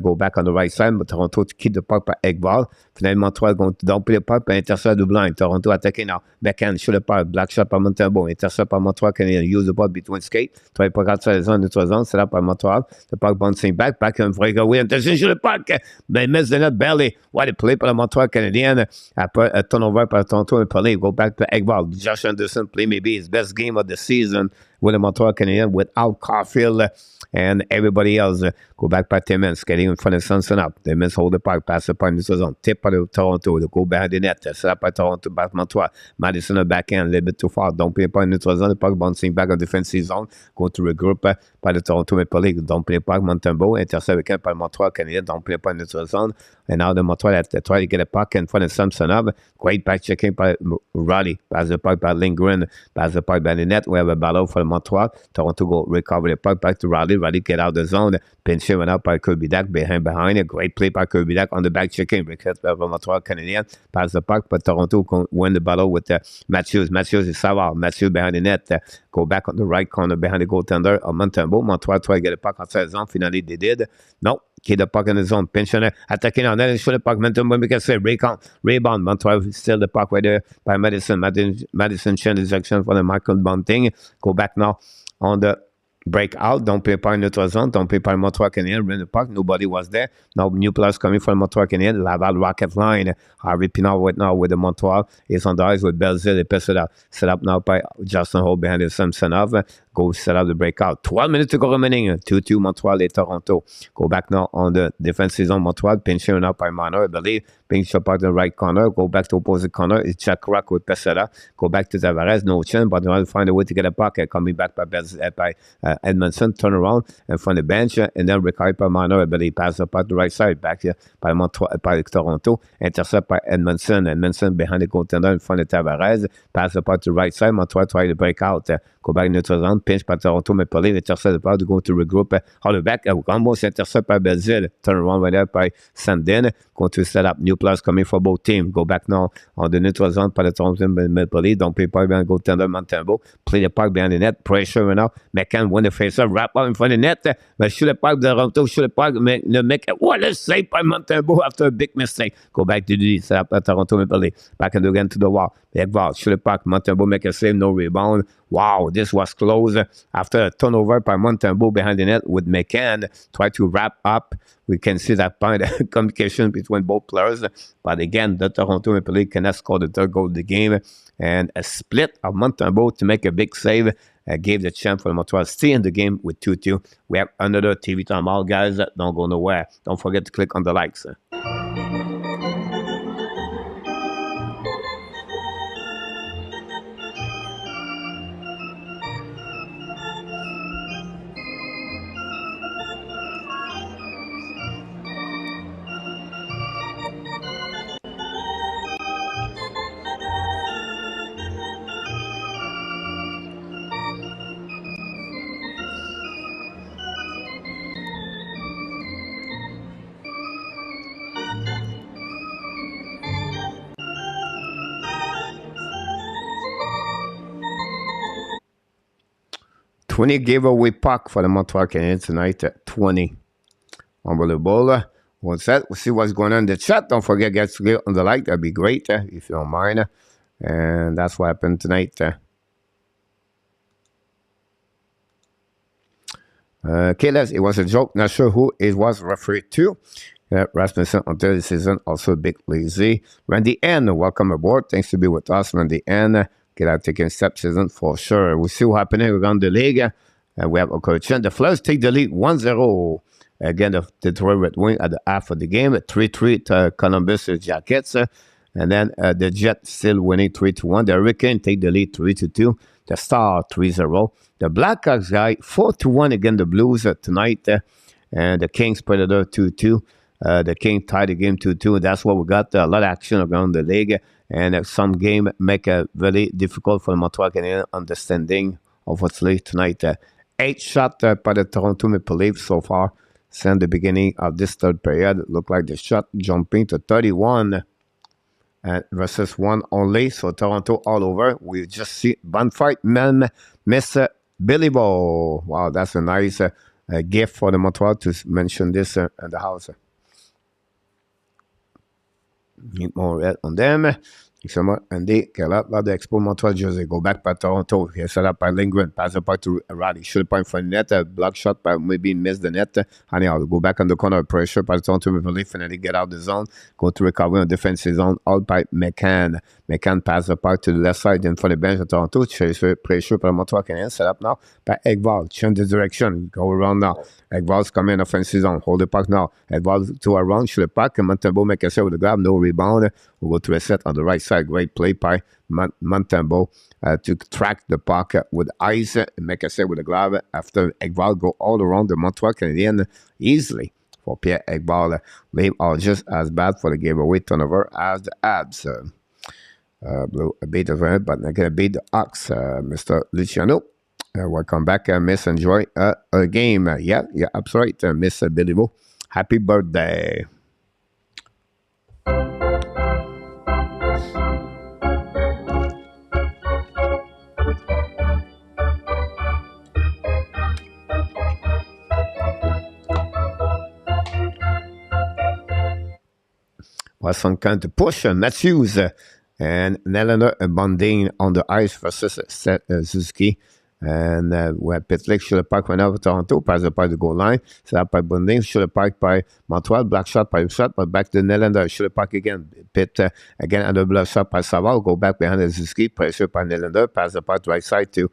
Go back on the right side. But Toronto to keep the puck by Ekbal. Finally Montreal going to dump the puck. Intercept the blind. Toronto attacking now. Backhand. Shoot the puck. Black shot by Montembeault. Intercept by Montreal Canadiens. Use the puck between skate. Try puck outside the zone. Notre zone. Set up by Montreal. The puck bouncing back. Back and breakaway. Interception. Shoot the puck. Ben miss the net barely. What a play par le Montreal Canadien. Après a turnover par Toronto Maple Leafs. Go back to Ekbal. Josh Anderson play maybe his best game of the season with the Montreal Canadien without Caulfield and everybody else. Go back by Timmins. Getting in front of Samson up. Timmins hold the puck. Pass the puck in the zone. Tip by Toronto. Go behind the net. Set up by Toronto. Back Montreal. Madison on back end. A little bit too far. Don't play the puck in the zone. The puck bouncing back on defensive zone. Go to regroup by the Toronto Maple Leafs. Don't play the puck. Montembeault. Intercept again by Montreal Canadien. Don't play the puck in the zone. and now the Montreal try to get a puck in front of Samsonov. Great back checking by Raleigh. Pass the puck by Lindgren. Pass the puck by the net. We have a battle for the Montreal. Toronto go recover the puck back to Raleigh. Raleigh get out of the zone. Pinch went out by Kirby-Dach behind it. Great play by Kirby-Dach on the back checking. Request by Montreal Canadiens. Pass the puck, but Toronto win the battle with Matthews. Matthews is Savard. Matthews behind the net. Go back on the right corner behind the goaltender of Montembeault. Montreal try to get the puck outside the zone. Finally, they did. No. Keep the puck in the zone. Pinch on it. Attacking on that. Show the puck. Montembeault, we can say rebound. Montreal still the puck right there by Madison. Madison change direction for the Michael Bunting. Go back now on the breakout. Don't play par neutral zone. Don't play par Montreal Canadiens. Win the puck. Nobody was there. Now new players coming from Montreal Canadiens. Laval rocket line. Harvey Pinard right now with the Montreal. Is on the ice with Belzile. They pass it out. Set up now by Justin Holt behind the Samsonov. Go set up the breakout. 12 minutes to go remaining. 2-2 Montreal et Toronto. Go back now on the defensive zone. Montreal pinching out by Minor, I believe. Pinch up at the right corner. Go back to opposite corner. It's Jack Rock with Pesera. Go back to Tavares. No chance, but they'll find a way to get a puck. Coming back by Edmondson. Turn around in front of the bench. And then recovered by Minor, I believe. Pass up at the right side. Back here by Toronto. Intercept by Edmondson. Edmondson behind the goaltender in front of Tavares. Pass up at the right side. Montreal try to break out. Go back neutral zone. Pinch by Toronto, Maple Leaf, intercept the to go to regroup. Hollowback, almost intercept by Belzile. Turn around right there by Sandin. Going to set up new players coming for both teams. Go back now on the neutral zone by the Toronto Maple Leaf. Don't play puck behind goaltender Montembeault. Play the puck behind the net. Pressure right now. McCann win the face-up. Wrap up in front of the net. But shoot the puck, Toronto. Shoot the puck. What a save by Montembeault after a big mistake. Go back to the set up at Toronto Maple Leaf. Back and again to the wall. Ekval, shoot the puck. Montembeault make a save. No rebound. Wow, this was close. After a turnover by Montembeault behind the net with McCann, try to wrap up. We can see that point of communication between both players. But again, the Toronto Maple Leaf cannot score the third goal of the game. And a split of Montembeault to make a big save gave the chance for Montreal to stay in the game with 2-2. We have another TV time out, guys. Don't go nowhere. Don't forget to click on the likes. 20 giveaway puck for the Montreal Canadiens tonight at 20. Unbelievable. One set. We'll see what's going on in the chat. Don't forget, guys, to click on the like. That'd be great if you don't mind. And that's what happened tonight. Kayles, it was a joke. Not sure who it was referred to. Rasmussen until the season, also a bit lazy. Randy N, welcome aboard. Thanks to be with us, Randy N. Get out taking step season for sure. We'll see what happening around the league. We have a coach. The Flyers take the lead 1-0. Again, the Detroit Red Wings at the half of the game. 3-3 to Columbus Jackets. And then the Jets still winning 3-1. The Hurricane take the lead 3-2. The Star 3-0. The Blackhawks guy 4-1 against the Blues tonight. And the Kings Predator 2-2. The King tied the game 2-2. That's what we got. A lot of action around the league. And some game make it very difficult for the Montreal Canadiens understanding, obviously, tonight. 8 shots by the Toronto Maple Leafs so far since the beginning of this third period. Look like the shot jumping to 31 versus 1 only. So Toronto all over. We just see Bonfight, Miss Billy Bo. Wow, that's a nice gift for the Montreal to mention this in the house. Need more red on them. And they get out of the Expo Montreal jersey. Go back by Toronto. Here set up by Lindgren. Pass the point to Raleigh. Shoot point for the net. A block shot by maybe miss the net. Anyhow, go back on the corner. Pressure by Toronto Maple Leaf. Finally get out the zone. Go to recover on defensive zone. All by McCann. McCann pass the puck to the left side in front of the bench of Toronto. Pressure by Montreal Canadiens. Set up now by Ekval. Change the direction. Go around now. Ekval's coming in offensive zone. Hold the puck now. Ekval to around. Shoot the puck. And Montembeault make a save with the grab. No rebound. We'll go to a set on the right side. Great play by Montembeault to track the puck with eyes and make a save with the glove after Ekval go all around the Montreal Canadiens easily for Pierre Ekbal. Leave are just as bad for the giveaway turnover as the Habs. Blue a bit of it, but not going to beat the Ox, Mr. Luciano. Welcome back, Miss. Enjoy a game. Yeah, that's right, Miss Bilivo. Happy birthday. Was some kind of push. Matthews and Nylander bonding on the ice versus Suzuki. And we had Pitlick, Schiller Park went over Toronto, pass the par the goal line. So that by Bonding, Schiller Park by Montreal, black shot by shot, but back to Nylander, Schiller Park again. Pitt again under black shot by Savard, go back behind the Suzuki, pressure by Nylander, pass the par right side to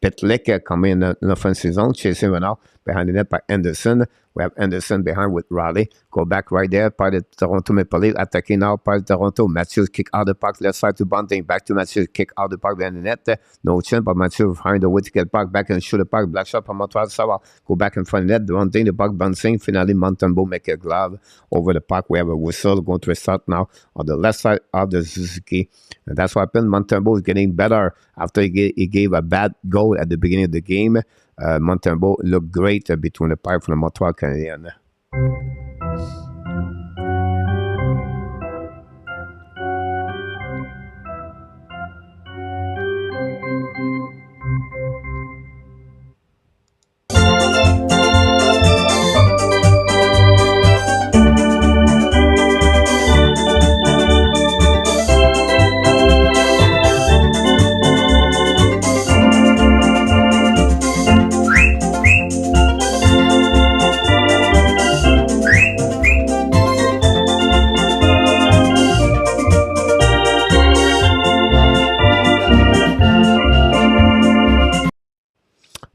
Pitlick coming in the offensive zone, chasing one out behind the net by Anderson. We have Anderson behind with Raleigh. Go back right there. Part of Toronto Maple Leaf attacking now. Part of Toronto. Matthews kick out the puck. Left side to Bunting. Back to Matthews. Kick out the puck behind the net. No chance, but Matthews find a way to get back. Back and shoot the puck. Black shot from Montreal. Savard. Go back in front of the net. Bunting the puck bouncing. Finally, Montembeault make a glove over the puck. We have a whistle going to restart now on the left side of the Suzuki. And that's what happened. Montembeault is getting better after he gave a bad goal at the beginning of the game. Montembeault looked great between the pipe from the Montreal Canadiens.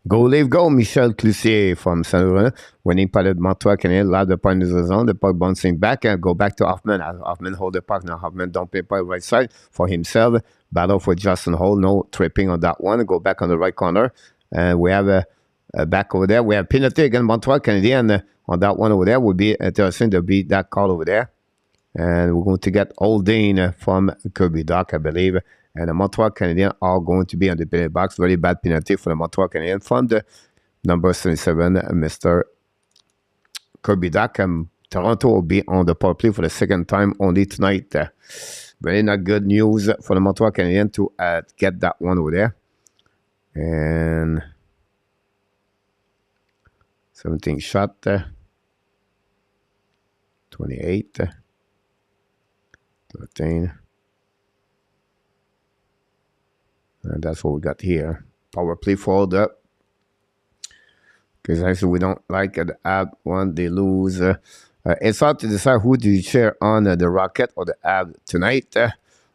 Go Leaf Go, Michel Cloutier from Saint Laurent, winning par de Montreal Canadiens, là the point is the zone, the puck bouncing back and go back to Hoffman. Hoffman hold the puck now. Hoffman don't pay by right side for himself. Battle for Justin Hall, no tripping on that one. Go back on the right corner, and we have a back over there. We have penalty against Montreal Canadiens on that one over there. Would be interesting to beat that call over there, and we're going to get Holding from Kirby Dock, I believe. And the Montreal Canadiens are going to be on the penalty box. Very bad penalty for the Montreal Canadiens from the number 77, Mr. Kirby Dock. Toronto will be on the power play for the second time only tonight. Very not good news for the Montreal Canadiens to get that one over there. And 17 shot, 28, 13. And that's what we got here. Power play fold up. Because actually we don't like the ab one. They lose. It's hard to decide who do you cheer on, the Rocket or the ab tonight.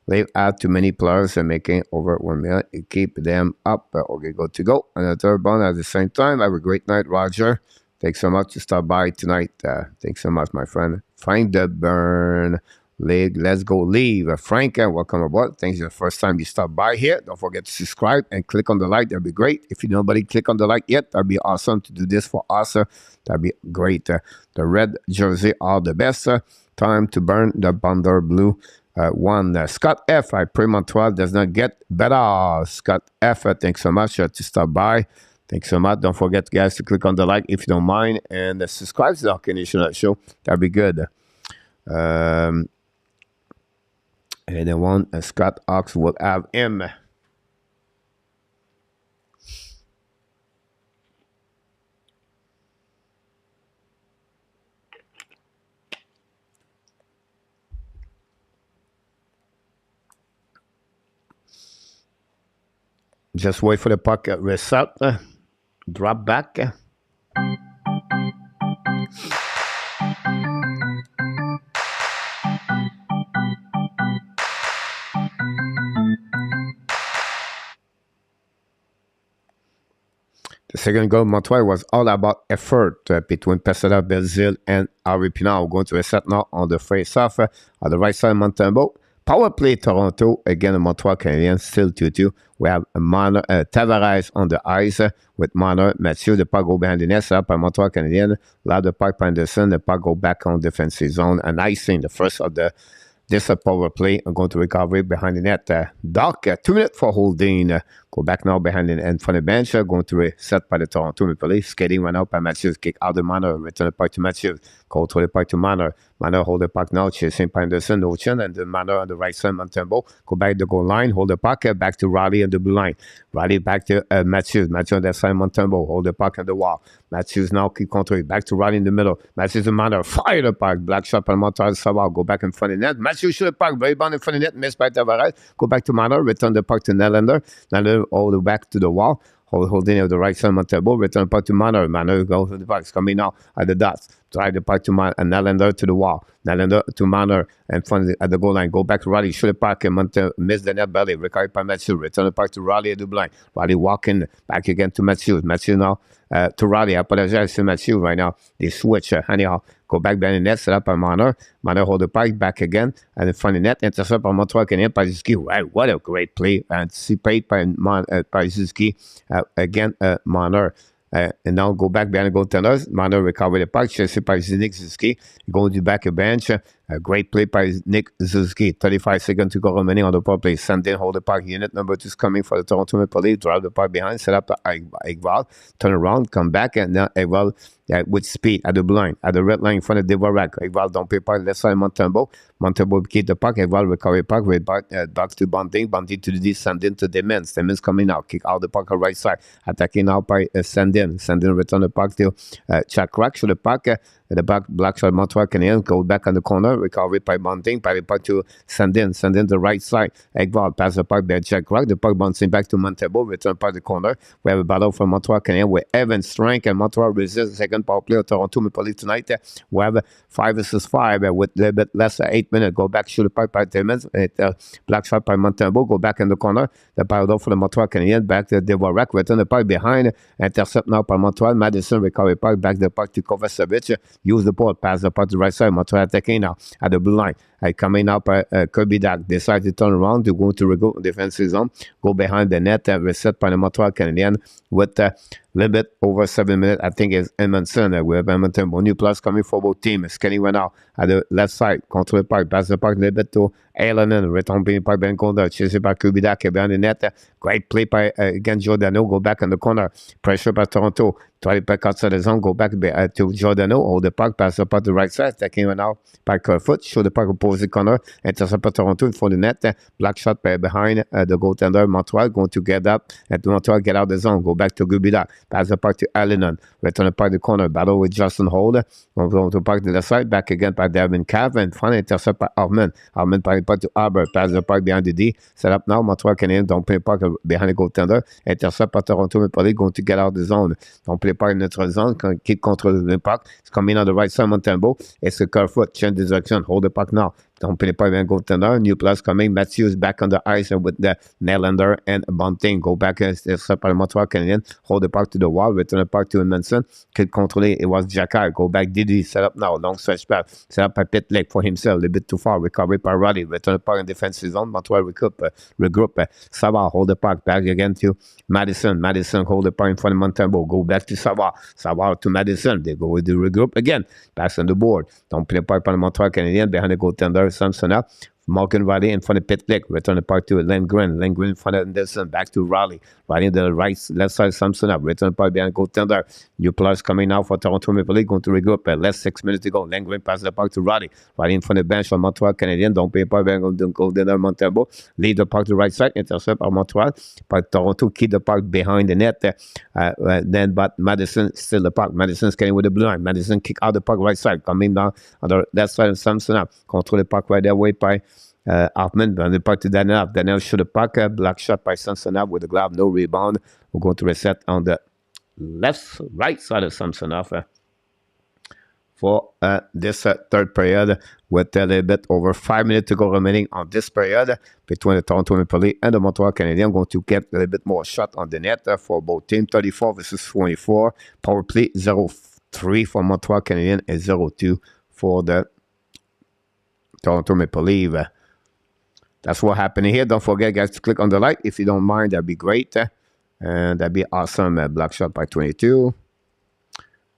They've had too many players and making over 1 million. You keep them up. Okay, go to go. And a third bond at the same time. Have a great night, Roger. Thanks so much to stop by tonight. Thanks so much, my friend. Find the burn. League, let's go leave. Frank, welcome aboard. Thanks for the first time you stop by here. Don't forget to subscribe and click on the like. That'd be great. If you nobody click on the like yet, that'd be awesome to do this for us. That'd be great. The red jersey are the best. Time to burn the Bonder Blue one. Scott F. I pray Montreal does not get better. Scott F. Thanks so much to stop by. Thanks so much. Don't forget, guys, to click on the like if you don't mind and subscribe to the Hockey Nation show. That'd be good. And then one, Scott Ox will have him. Just wait for the puck reset. Drop back. The second goal, Montreal, was all about effort between Pesada, Belzile, and Harvey Pinard. We're going to reset now on the face-off. On the right side, Montembeault. Power play Toronto, again, the Montreal Canadiens, still 2-2. We have Tavares on the ice with Marner, Mathieu, the puck go behind the net, set up by Montreal Canadiens. Loud the puck by Anderson, the puck go back on defensive zone. And icing the first of this power play. I'm going to recover behind the net. Doc, 2 minutes for holding. Go back now behind in front of the bench. Going to reset by the Toronto Maple Leafs. Skating run out by Matthews. Kick out the Marner. Return the puck to Matthews. Control the puck to Marner. Marner hold the puck now. Chasing by Anderson. Ocean. And the Marner on the right side. Montembeault. Go back to the goal line. Hold the puck. Back to Riley on the blue line. Riley back to Matthews. Matthews on that side. Montembeault. Hold the puck on the wall. Matthews now keep control. Back to Riley in the middle. Matthews and Marner. Fire the puck. Black shot by Montreal. Savard. Go back in front of the net. Matthews shoot the puck. Very bound in front of the net. Missed by Tavares. Go back to Marner. Return the puck to Nylander. Nylander all the way back to the wall. Holding on the right side, Montembeault. Return the puck to Marner. Marner goes to the puck. It's coming now at the dots. Drive the puck to Nylander to the wall. Nylander to Marner in front at the goal line. Go back to Raleigh. Shoot the puck and miss the net belly. Recovered by Matthews. Return the puck to Raleigh at the blind. Raleigh walking back again to Matthews. Matthews now to Raleigh. I apologize to Matthews right now. They switch. Anyhow, go back behind the net. Set up by Marner. Marner hold the puck back again. And in front of the net. Intercept by Montreal Canadiens. Pazinski. Wow, what a great play. Anticipate by Pazinski. Again, Marner. And now go back behind the goaltenders. Marner recover the puck. Chased by Nick Suzuki. Going to back a bench. A great play by Nick Suzuki. 35 seconds to go remaining on the power play. Sandin hold the puck. Unit number 2 is coming for the Toronto Maple Leafs. Drive the puck behind. Set up Ekval. Turn around. Come back. And now Ekval with speed at the blind. At the red line in front of DUARTE. Ekval don't pay puck. Left side Montembeault. Montembeault keep the puck. Ekval recover puck. Back to Bunting. Bunting to the D. Sandin to Demens. Demens coming out. Kick out the puck on right side. Attacking now by Sandin. Sandin return the puck to Chakrak. Shoot the puck. The back black shot Montreal Canadiens go back on the corner, recovered by Bunting, by the puck to Sandin the right side. Ekval pass the puck by Jack Rock, the puck bouncing back to Montembeault, return by the corner. We have a battle from Montreal Canadiens with Evan Strength and Montreal resists the second power play of Toronto Maple Leafs tonight. We have 5 versus 5 with a little bit less than 8 minutes. Go back, shoot the puck by Timmins, black shot by Montembeault, go back in the corner. The battle for the Montreal Canadiens, back to DUARTE, return the puck behind, intercept now by Montreal. Madison recover puck, back the puck to Kovacevic. Use the ball, pass the puck to the right side. Montreal attacking now at the blue line. Coming up, Kirby Dak decides to turn around to go to regroup defensive zone. Go behind the net, reset by the Montreal Canadiens with a little bit over 7 minutes. I think it's Edmondson. We have Edmonton. New plus coming for both teams. Scanning right now at the left side. Control the puck, pass the puck a little bit to Allen. Return by Ben Conda. Chased by Kirby Dak behind the net. Great play by again Giordano. Go back in the corner. Pressure by Toronto. Try to back outside the zone. Go back to Giordano. Hold the puck. Pass the puck to the right side. Attacking right now by Kerfoot. Show the puck opposite corner. Intercept by Toronto in front of the net. Black shot by behind the goaltender. Montreal going to get up. And Montreal get out the zone. Go back to Gubida. Pass the puck to Allen. Return the puck to the corner. Battle with Justin Hold. Going to puck to the side. Back again by Devin Cav. And finally intercept by Armand. Armand by the puck to Arbor. Pass the puck behind the D. Set up now. Montreal Canadiens don't play puck behind the goaltender. Intercept by Toronto Maple Leafs going to get out the zone. Don't play puck in the zone. Keep control of the puck. It's coming on the right side. Montembeault. It's a Kerfoot. Change the direction. Hold the puck now. Don't play by Ben goaltender. New plus coming. Matthews back on the ice with the Nylander and Bunting. Go back and step by the Montreal Canadiens. Hold the puck to the wall. Return the puck to Edmondson. Could control it. It was Jacquard. Go back. Didi set up now. Long stretch back. Set up by Pitlick for himself. A little bit too far. Recovery by Roddy. Return the puck in defensive zone. Montreal regroup. Savard hold the puck back again to Madison. Madison hold the puck in front of Montembeault. Go back to Savard. Savard to Madison. They go with the regroup again. Pass on the board. Don't play puck by the Montreal Canadiens behind the goaltender. Samsonov, Morgan Riley in front of Pitlick, return the puck to Lindgren in front of Anderson, back to Riley in the left side, Samsonov, return the puck behind the goaltender. New plus coming now for Toronto Maple Leafs, going to regroup. Less 6 minutes to go. Lindgren passes the puck to Riley in front of the bench on Montreal Canadiens. Don't pay puck behind the goaltender Montembeault. Lead the puck to the right side, intercept by Montreal, but Toronto keep the puck behind the net. But Madison still the puck. Madison skating with the blue line. Madison kick out the puck right side, coming down on the left side of Samsonov. Control the puck right there, wait by Hartman, the puck to Daniel. Daniel shoot the puck. Black shot by Samsonov with the glove, no rebound. We're going to reset on the right side of Samsonov for this third period with a little bit over 5 minutes to go remaining on this period between the Toronto Maple Leafs and the Montreal Canadiens. I'm going to get a little bit more shot on the net for both teams. 34 versus 24. Power play 0-3 for Montreal Canadiens and 0-2 for the Toronto Maple Leafs. that's what happening here. Don't forget, guys, to click on the like. If you don't mind, that'd be great. And that'd be awesome. Black shot by 22.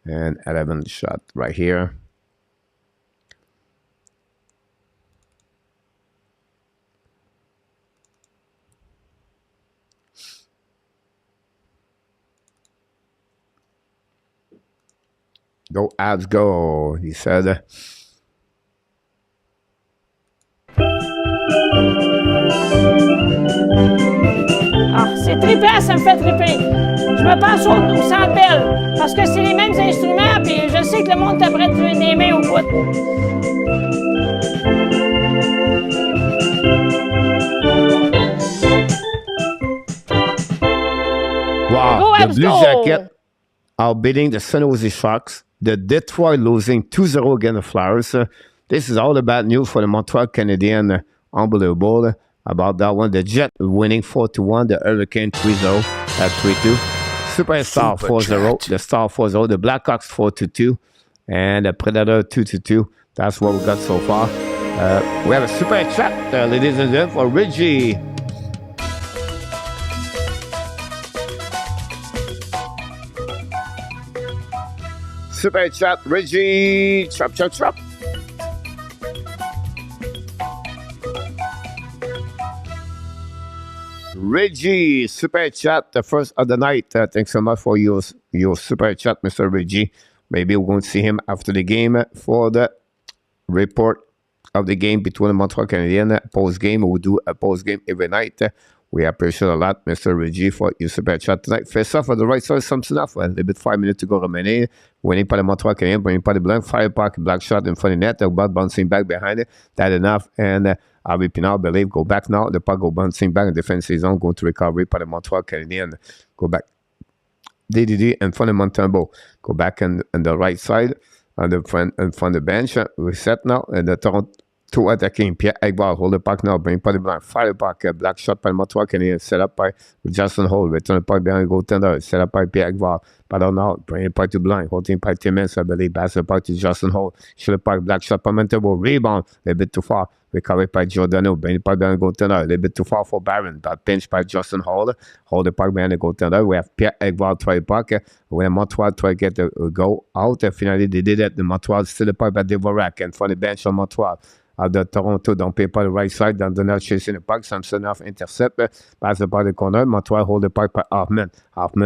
And 11 shot right here. Go, Habs, go, he said. Ah, c'est trippant, ça me fait tripper. Je me pense au Centre Bell, parce que c'est les mêmes instruments, puis je sais que le monde est prêt de lever des mains au bout. Wow, Go, the Habs, Blue go! Jackets are beating the San Jose Sharks. The Detroit losing 2-0 against the Flyers. This is all the bad news for the Montreal Canadiens. Unbelievable about that one. The Jet winning 4-1. The Hurricane 3-0 at 3-2. Superstar 4-0. The Star 4-0. The Blackhawks 4-2. And the Predator 2-2. That's what we got so far. We have a super chat, ladies and gentlemen, for Reggie. Super chat, Reggie. Chop, chop, chop. Reggie, super chat, the first of the night. Thanks so much for your super chat, Mr. Reggie. Maybe we're going to see him after the game for the report of the game between the Montreal Canadiens. Post game, we'll do a post game every night. We appreciate a lot, Mr. Reggie, for your super chat tonight. Face off on the right side, something enough. A little bit 5 minutes to go remaining. Winning par le Montreal Canadiens, winning par the blank. Fire park, black shot in front of the net. The puck bouncing back behind it. That enough. And Harvey Pinard, believe, go back now. The puck go bouncing back in defensive zone, going to recovery par the Montreal Canadiens. Go back. DDD in front of Montembeault. Go back on the right side, on the front, in front of the bench. Reset now. And the Toronto. Two attacking, Pierre Egbar, hold the puck now, bring pas the blanc, fire puck, black shot par le Montreal Canadiens, set up by Justin Hall, return the puck behind the goaltender, set up by Pierre Egbar, pas now, bring the puck to blanc, holding by Timmins, I believe, pass the puck to Justin Hall, shoot the puck, black shot par Montembeault, rebound, a little bit too far, recovered by Giordano, bring the puck behind the goaltender, a little bit too far for Barron, but pinch by Justin Hall, hold the puck behind the goaltender, we have Pierre Egbar try the puck, when Montreal try to get the go out, finally they did it, the Montreal still the puck by Dvorak, and for the bench on Montreal, de Toronto, don't pay par the right side, dans the net chasing the puck, Samsonov intercept, pass the puck the corner, Montreal hold the puck by Hoffman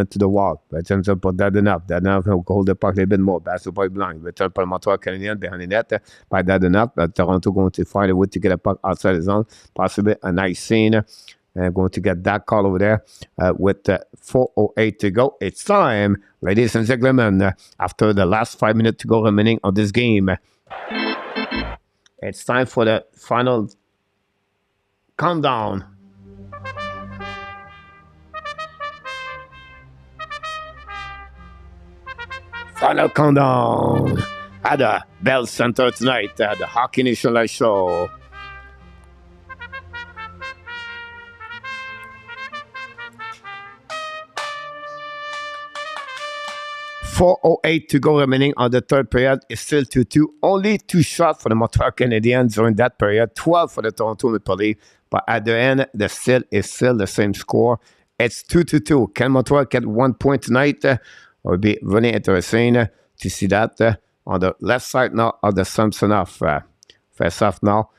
to the wall, returns up for Dadenoff hold the puck a little bit more, pass the puck blind, return par Montreal Canadiens behind the net, by Dadenoff, Toronto going to find a way to get a puck outside the zone, possibly a nice scene, and going to get that call over there with 4:08 to go. It's time, ladies and gentlemen, after the last 5 minutes to go remaining on this game. It's time for the final countdown. Final countdown at the Bell Center tonight at the Hockey Nation Live Show. .408 to go remaining on the third period. It's still 2-2. Only 2 shots for the Montreal Canadiens during that period. 12 for the Toronto Maple Leafs. But at the end, it's still the same score. It's 2-2. Can Montreal get 1 point tonight? It would be really interesting to see that on the left side now of the Samsonov face-off now.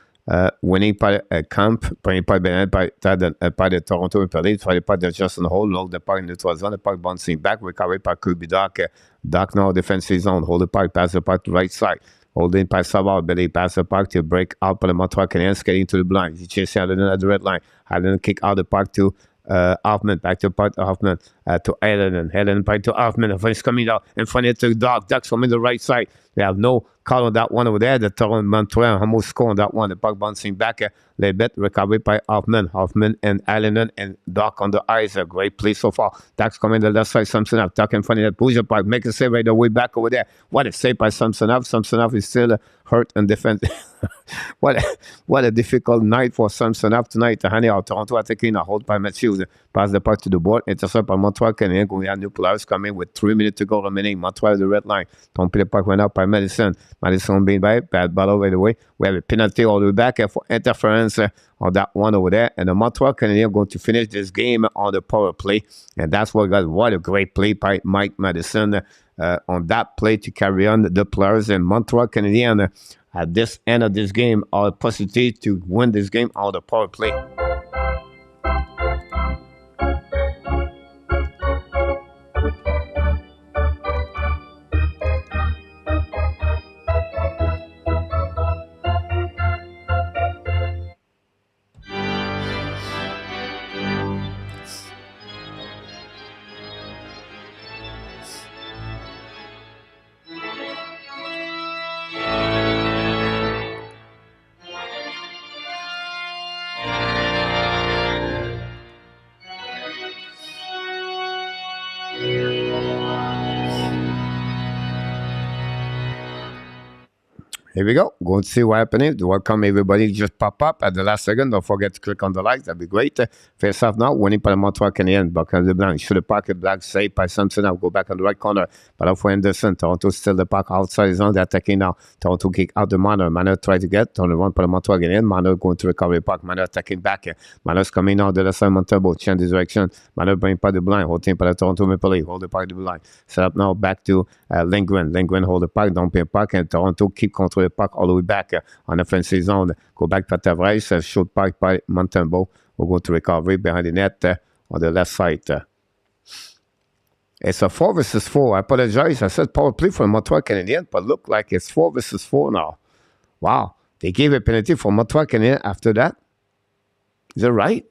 Winning par Camp, premier par Bennett, par de Toronto Maple Leafs, fallait pas de Justin Hall, l'autre de par une troisième, le puck bouncing back, recovered par Kirby Doc. Doc now defensive zone, hold the puck, pass the puck to right side. Holding by Savard, Billy pass the puck to break out for the Montreal Canadiens, getting to the blind. He chases Allen at the red line. Allen kick out the puck to Hoffman, back to puck to Hoffman, to Allen, Allen back to Hoffman. He's coming out in front of the Doc. Doc's coming to the right side. They have no call on that one over there. The Toronto Montreal almost score on that one. The puck bouncing back a little bit, recovered by Hoffman. Hoffman and Allen and Doc on the ice. A great play so far. Doc's coming to the left side. Samsonov, Doc in front of that push puck. Make a save right away back over there. What a save by Samsonov. Samsonov is still hurt and defense. what a difficult night for Samsonov tonight. Honey, Toronto attacking a hold by Matthews. Pass the puck to the board. Intercept by Montreal Canadiens. We have new players coming with 3 minutes to go remaining. Montreal the red line. Don't play the puck went out by by Madison. Madison being by bad ball right away. We have a penalty all the way back for interference on that one over there. And the Montreal Canadiens are going to finish this game on the power play. And that's what got what a great play by Mike Madison on that play to carry on the players. And Montreal Canadiens at this end of this game are a possibility to win this game on the power play. Here we go. Going to see what happening. Welcome everybody. Just pop up at the last second. Don't forget to click on the likes. That'd be great. Face off now. Winning par le Montreal Canadien. Backhand de blanc. Shoot the pocket. Black saved by Simpson. Now go back on the right corner. Ball for Anderson. Toronto still the puck outside his own. They're attacking now. Toronto kick out the Manor. Manor try to get. Turn around par le Montreal Canadien. Manor going to recover the puck. Manor attacking back. Manor's coming now. De la side Montembeault. Change the direction. Manor bring par de blanc. Holding par le Toronto Maple Leaf. Hold the puck de blanc. Set up now back to Lindgren. Lindgren hold the puck. Don't pay puck. And Toronto keep control the puck all the way back on the offensive zone. Go back for Tavares. Short puck by Montembeault. We're going to recovery behind the net on the left side. It's a 4 versus 4. I apologize. I said power play for the Montreal Canadiens, but look like it's 4 versus 4 now. Wow. They gave a penalty for Montreal Canadiens after that. Is that right?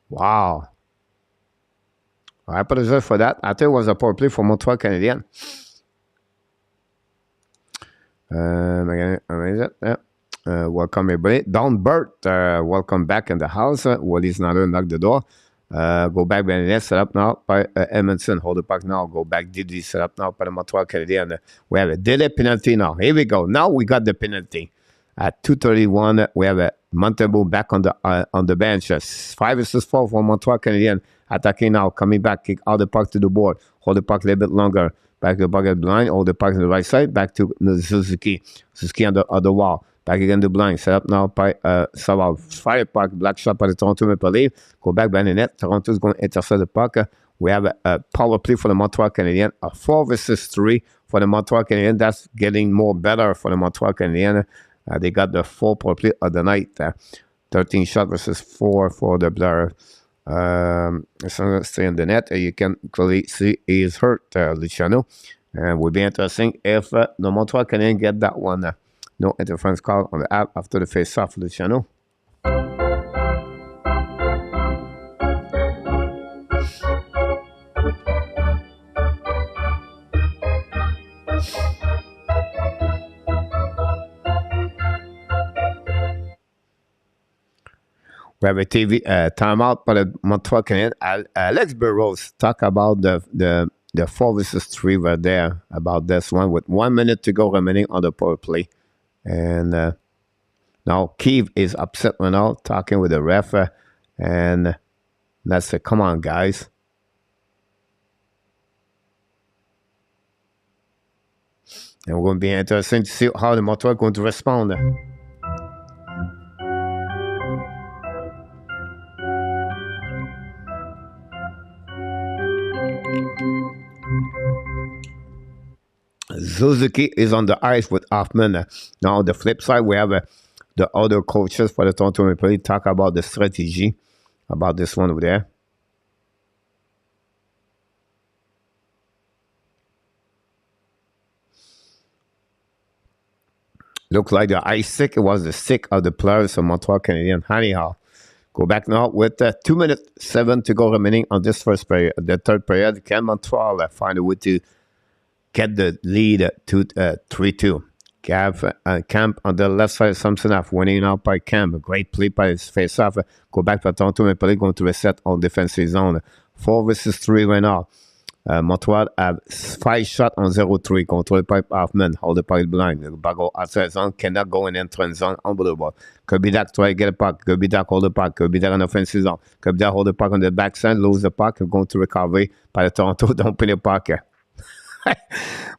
Wow. I apologize for that. I think it was a power play for Montreal Canadiens. Welcome everybody. Don Burt, welcome back in the house. Wally's not knock the door. Go back by the net, set up now by Edmondson. Hold the puck now. Go back. Didi set up now by the Montreal Canadiens. We have a delay penalty now. Here we go. Now we got the penalty. At 2:31, we have a Montembeault back on the bench. 5 versus 4 for Montreal Canadiens. Attacking now, coming back, kick out the puck to the board. Hold the puck a little bit longer. Back to the bucket blind. Hold the puck to the right side. Back to Suzuki. Suzuki on the wall. Back again to blind. Set up now by Savard. Fire puck. Black shot by the Toronto Maple Leaf. Go back by the net. Toronto is going to intercept the puck. We have a power play for the Montreal Canadiens. A 4 versus 3 for the Montreal Canadiens. That's getting more better for the Montreal Canadiens. They got the 4 power play of the night. 13 shot versus 4 for the Blur. Stay in the net. You can clearly see he is hurt, Luciano. And will be interesting if the Montreal Canadiens get that one. No interference call on the app after the face-off, Luciano. We have a TV timeout for the Montreal Canadiens. Alex Burrows talk about the 4 versus 3 right there, about this one with 1 minute to go remaining on the power play. And now Keith is upset right now, talking with the ref. And that's it. Come on, guys. And we're going to be interesting to see how the Montreal are going to respond. Suzuki is on the ice with Hoffman. Now, on the flip side, we have the other coaches for the Toronto Maple Leafs talk about the strategy about this one over there. Look like the ice stick was the stick of the players of Montreal Canadiens. Anyhow, go back now with 2 minutes 7 to go remaining on this first period. The third period, can Montreal find a way to get the lead to 3-2. Camp on the left side, Samsonov winning out by Camp. A great play by his face-off. Go back for Toronto Maple Leafs going to reset on defensive zone. 4 versus 3 right now. Montreal have 5 shots on 0-3. Control the pipe, Hoffman. Hold the pipe blind. The back go outside zone. Cannot go in entrance zone. Unbelievable. Kirby-Dack try to get a puck. Kirby-Dack hold the puck. Kirby-Dack on offensive zone. Kirby-Dack hold the puck on the backside. Lose the puck. Going to recovery by the Toronto. Don't pin the puck.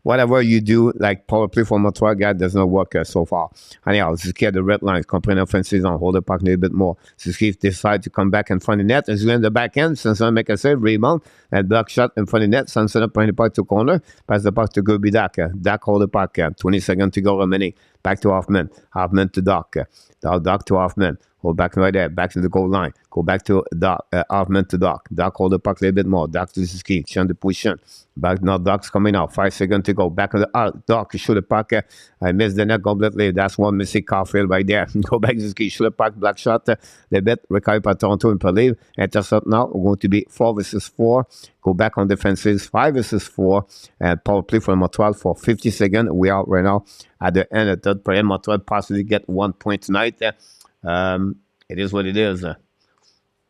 Whatever you do, like power play for Montreal guy does not work so far. Anyhow, Suzuki at the red line, comprehend offensive zone, hold the puck a little bit more. Suzuki decide to come back in front of the net. As you in the back end, Sanson make a save, rebound, and block shot in front of the net. Sanson up behind the puck to corner, pass the puck to Kirby-Dack. Dack hold the puck, 20 seconds to go remaining. Back to Hoffman. Hoffman to Doc. Doc to Hoffman. Hold back right there. Back to the goal line. Go back to Doc. Hoffman to Doc. Doc hold the puck a little bit more. Doc to Suzuki. Shun the position. Back now. Doc's coming out. 5 seconds to go. Back on the Doc. Shoot the puck. I missed the net completely. That's one missing Caulfield right there. Go back to Suzuki. Shoot the puck. Black shot. The bit. Recovered by Toronto and Pelive. Intercept now. We're going to be 4 versus 4. Go back on defenses. 5 versus 4. And power play for Montreal for 50 seconds. We are right now at the end of the third period. Montreal possibly get 1 point tonight. It is what it is.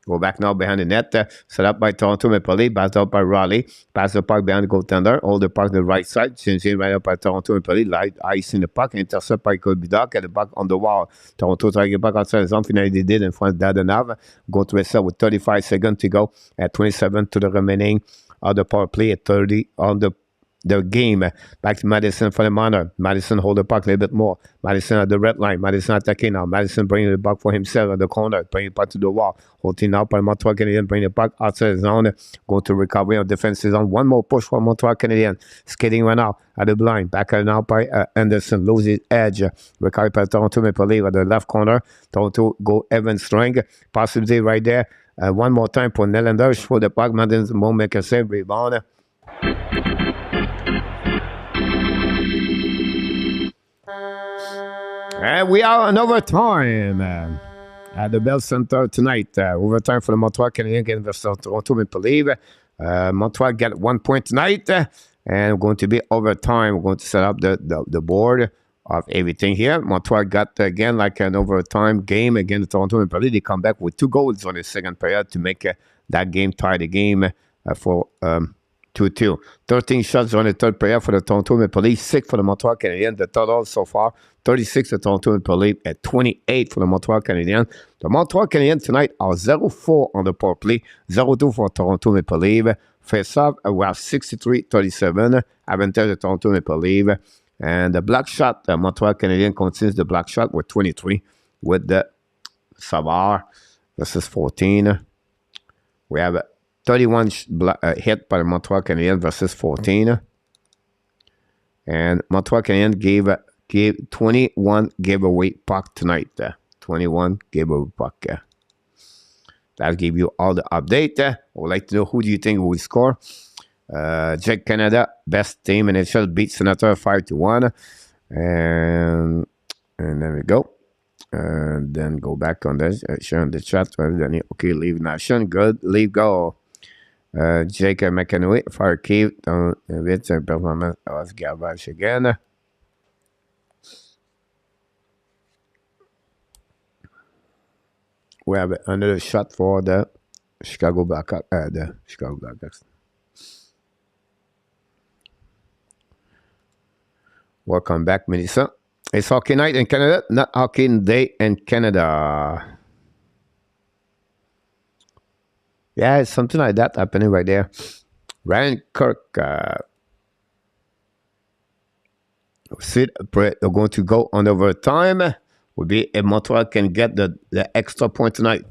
Go back now behind the net. Set up by Toronto Maple Leaf. Passed out by Raleigh. Pass the puck behind the goaltender. Hold the puck to the right side. Changing right up by Toronto Maple Leaf. Light ice in the puck. Intercept by Kirby-Dack. At the back on the wall. Toronto trying to get back outside the zone. Finally they did in front of Dadanave. Go to reset with 35 seconds to go. At 27 to the remaining of the power play. At 30 on the game. Back to Madison for the Manor. Madison hold the puck a little bit more. Madison at the red line. Madison attacking now. Madison bringing the puck for himself at the corner. Bringing the puck to the wall. Holding out by Montreal Canadiens. Bring the puck outside the zone. Going to recovery on defensive zone. One more push for Montreal Canadiens. Skating right now at the blind. Back now by Anderson. Loses edge. Recovery by Toronto Maple Leaf at the left corner. Toronto go Evan String. Possibility right there. One more time for Nylander. For the puck. Madison won't make a save. Rebound. And we are on overtime at the Bell Center tonight. Overtime for the Montreal Canadiens against the Toronto Maple Leaf. Montreal get 1 point tonight. And we're going to be overtime. We're going to set up the board of everything here. Montreal got, again, like an overtime game against the Toronto Maple Leaf. They come back with 2 goals on the second period to make that game tie the game for 2-2. 13 shots on the third period for the Toronto Maple Leaf, 6 for the Montreal Canadiens. The total so far, 36 for the Toronto Maple Leaf at 28 for the Montreal Canadiens. The Montreal Canadiens tonight are 0-4 on the power play, 0-2 for Toronto Maple Leaf. Face-off, we have 63-37, advantage of Toronto Maple Leaf. And the black shot, the Montreal Canadiens continues the black shot with 23 with the Savard versus 14. We have 31 hit by the Montreal Canadiens versus 14. And Montreal Canadiens gave 21 giveaway puck tonight. 21 giveaway puck. That'll give you all the update. I would like to know who do you think will score. Jack Canada, best team in NHL, beat Senator 5-1. And there we go. And then go back on this. Share in the chat. Okay, leave nation. Good. Leave go. Jake McEnway, Fire Cave, with a performance of garbage again. We have another shot for the Chicago Blackhawks. Welcome back, Melissa. It's hockey night in Canada, not hockey day in Canada. Yeah, it's something like that happening right there. Ryan Kirk. We're going to go on overtime. Will be if Montreal can get the extra point tonight.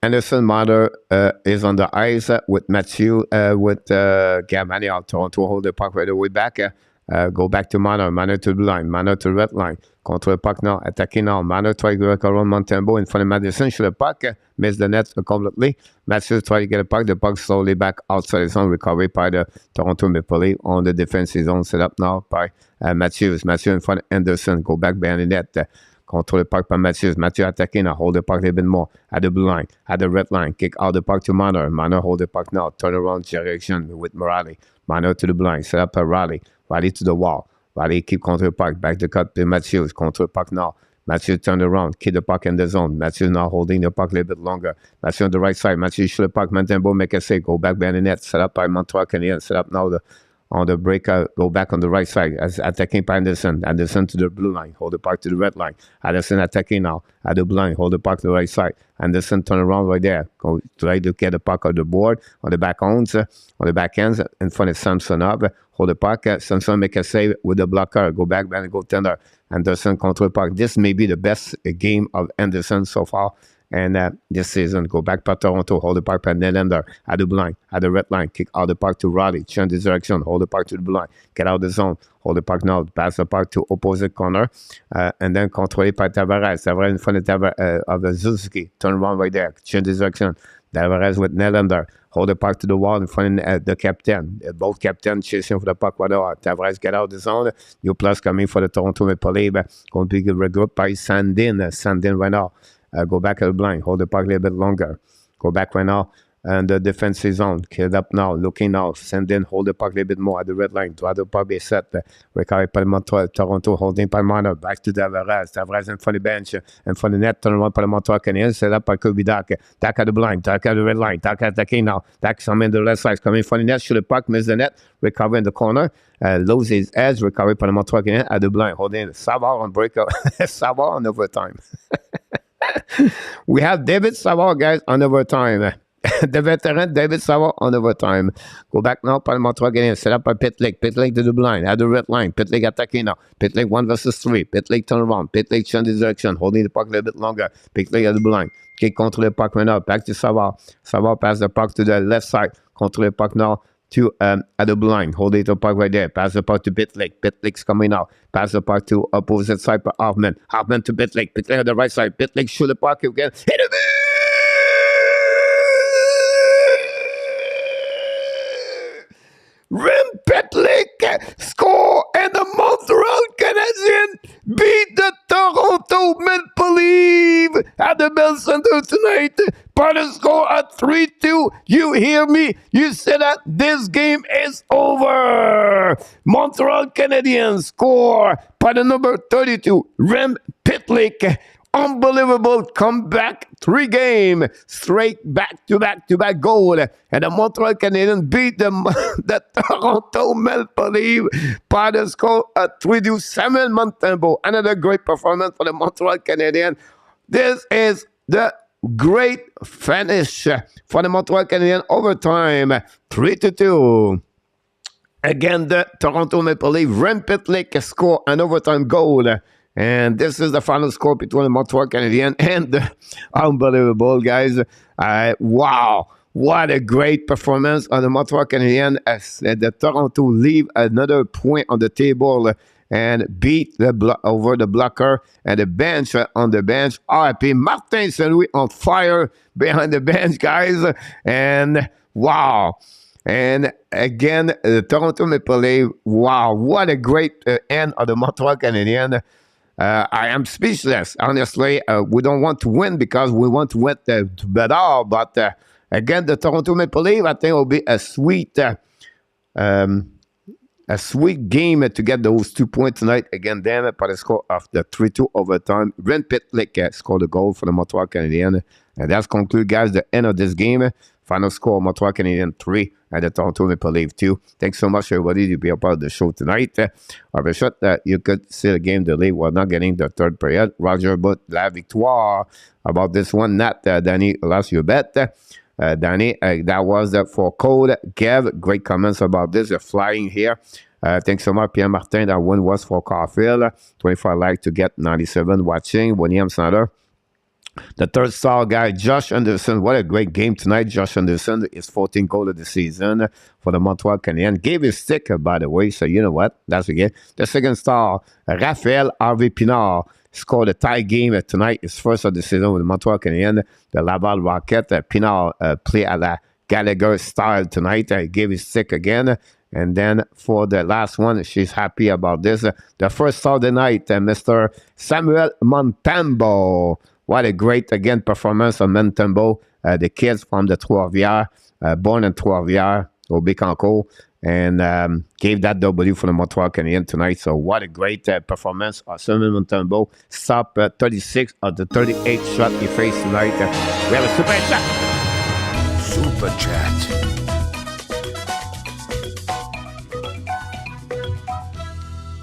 Anderson Matter is on the ice with Matthew, with Gabani. Toronto hold the puck right away back. Go back to Manor. Manor to the line. Manor to the red line. Control the puck now. Attacking now. Manor try to go around Montembeault in front of Madison. Shoot the puck. Miss the net completely. Matthew try to get a puck. The puck slowly back outside the zone. Recovery by the Toronto Maple Leaf on the defensive zone. Set up now by Matthews. Matthews in front of Anderson. Go back behind the net. Control the puck by Matthews. Matthews attacking now. Hold the puck a little bit more. At the blue line. At the red line. Kick out the puck to Manor. Manor hold the puck now. Turn around direction with Morale. Minor to the blind. Set up a Riley. Riley to the wall. Riley keep control the puck. Back to cut to Matthews. Control the puck now. Matthews turn around. Keep the puck in the zone. Matthews now holding the puck a little bit longer. Matthews on the right side. Matthews shoot the puck. Montembeault make a save. Go back behind the net. Set up by Montreal Canadiens. Set up now on the breakout, go back on the right side, as attacking by Anderson. Anderson to the blue line, hold the puck to the red line. Anderson attacking now, at the blue line, hold the puck to the right side. Anderson turn around right there, go try to get the puck on the board, on the back ends, in front of Samson up, hold the puck, Samson make a save with the blocker, go back, and go tender. Anderson control the puck. This may be the best game of Anderson so far. And this season, go back to Toronto, hold the puck by Nylander, at the blind, at the red line, kick out the puck to Riley, change the direction, hold the puck to the blind, get out the zone, hold the puck now, pass the puck to opposite corner, and then controlled by Tavares. Tavares in front of Zuzuki, turn around right there, change the direction. Tavares with Nylander, hold the puck to the wall in front of the captain. Both captains chasing for the puck. Tavares get out the zone. New plus coming for the Toronto Maple Leafs, going to be regrouped by Sandin. Sandin right now. Go back at the blind, hold the puck a little bit longer. Go back right now, and the defensive zone. Get up now, looking now. Send in, hold the puck a little bit more at the red line. Droit de puck est set. Recovery par Montreal, Toronto, holding by Marner. Back to Tavares. Tavares in front of the bench, in front of the net. Turn around par le Montreal Canadiens. Set up by Kirby Dak. Dak at the blind, Dak at the red line. Dak attacking now. Dak coming the left side, coming in front of the net. Shoot the puck, miss the net. Recover in the corner. Lose his edge. Recovery par le Montreal Canadiens at the blind, holding Savard on breakout. Savard on overtime. We have David Savard, guys, on overtime. The veteran David Savard on overtime. Go back now, par le Montreal Canadiens. Set up by Pitlick. Pitlick to the blind, at the red line. Pitlick attacking now. Pitlick 1 versus 3. Pitlick turn around. Pitlick change the direction, holding the puck a little bit longer. Pitlick at the blind. Kick control the puck right now. Back to Savard. Savard pass the puck to the left side. Control the puck now to at the blind, hold it the puck right there, pass the puck to Pitlick, Pitlick's coming out, pass the puck to opposite side for Hoffman to Pitlick, Pitlick on the right side, Pitlick shoot the puck again, hit it! Rem Pitlick score, and the Montreal Canadiens beat the Toronto Maple Leafs at the Bell Center tonight. By the score at 3-2. You hear me? You said that this game is over. Montreal Canadiens score by the number 32, Rem Pitlick. Unbelievable comeback, 3 game straight back-to-back goal. And the Montreal Canadiens beat the Toronto Maple Leafs by the score at 3-2. Samuel Montembeault, another great performance for the Montreal Canadiens. This is the great finish for the Montreal Canadiens overtime, 3-2. Again, the Toronto Maple Leafs, Rem Pitlick score an overtime goal. And this is the final score between the Montreal Canadiens and the unbelievable, guys. Wow. What a great performance on the Montreal Canadiens as the Toronto leave another point on the table and beat over the blocker and the bench on the bench. RIP Martin Saint-Louis on fire behind the bench, guys. And wow. And again, the Toronto Maple Leafs, wow, what a great end of the Montreal Canadiens. I am speechless, honestly. We don't want to win because we want to win better. But again, the Toronto Maple Leafs, I think, will be a sweet game to get those 2 points tonight. Again, then by the score of the 3-2 overtime, Rem Pitlick scored a goal for the Montreal Canadiens. And that's conclude, guys, the end of this game. Final score, Montreal Canadiens 3 and the Toronto Maple Leafs 2. Thanks so much, everybody, to be a part of the show tonight. I shot that you could see the game, the Leafs were not getting the third period. Roger, but la victoire about this one, not Danny, last you bet. Danny, that was for Code. Kev, great comments about this. Flying here. Thanks so much, Pierre Martin. That one was for Caulfield. 25 likes to get 97 watching. William Snyder. The third star guy, Josh Anderson. What a great game tonight. Josh Anderson is 14 goal of the season for the Montreal Canadiens. Gave his stick, by the way, so you know what? That's a game. The second star, Raphaël Harvey Pinard, scored a tie game tonight. His first of the season with the Montreal Canadiens. The Laval Rocket. Pinard played at la Gallagher style tonight. Gave his stick again. And then for the last one, she's happy about this. The first star of the night, Mr. Samuel Montembeault. What a great, again, performance on Montembeault. The kids from the Trois-Rivières, born in Trois-Rivières. Bécancour, and gave that W for the Montreal Canadiens tonight. So what a great performance. Simon Montembeault stopped 36 of the 38 shots he faced tonight. We have a super chat. Super chat.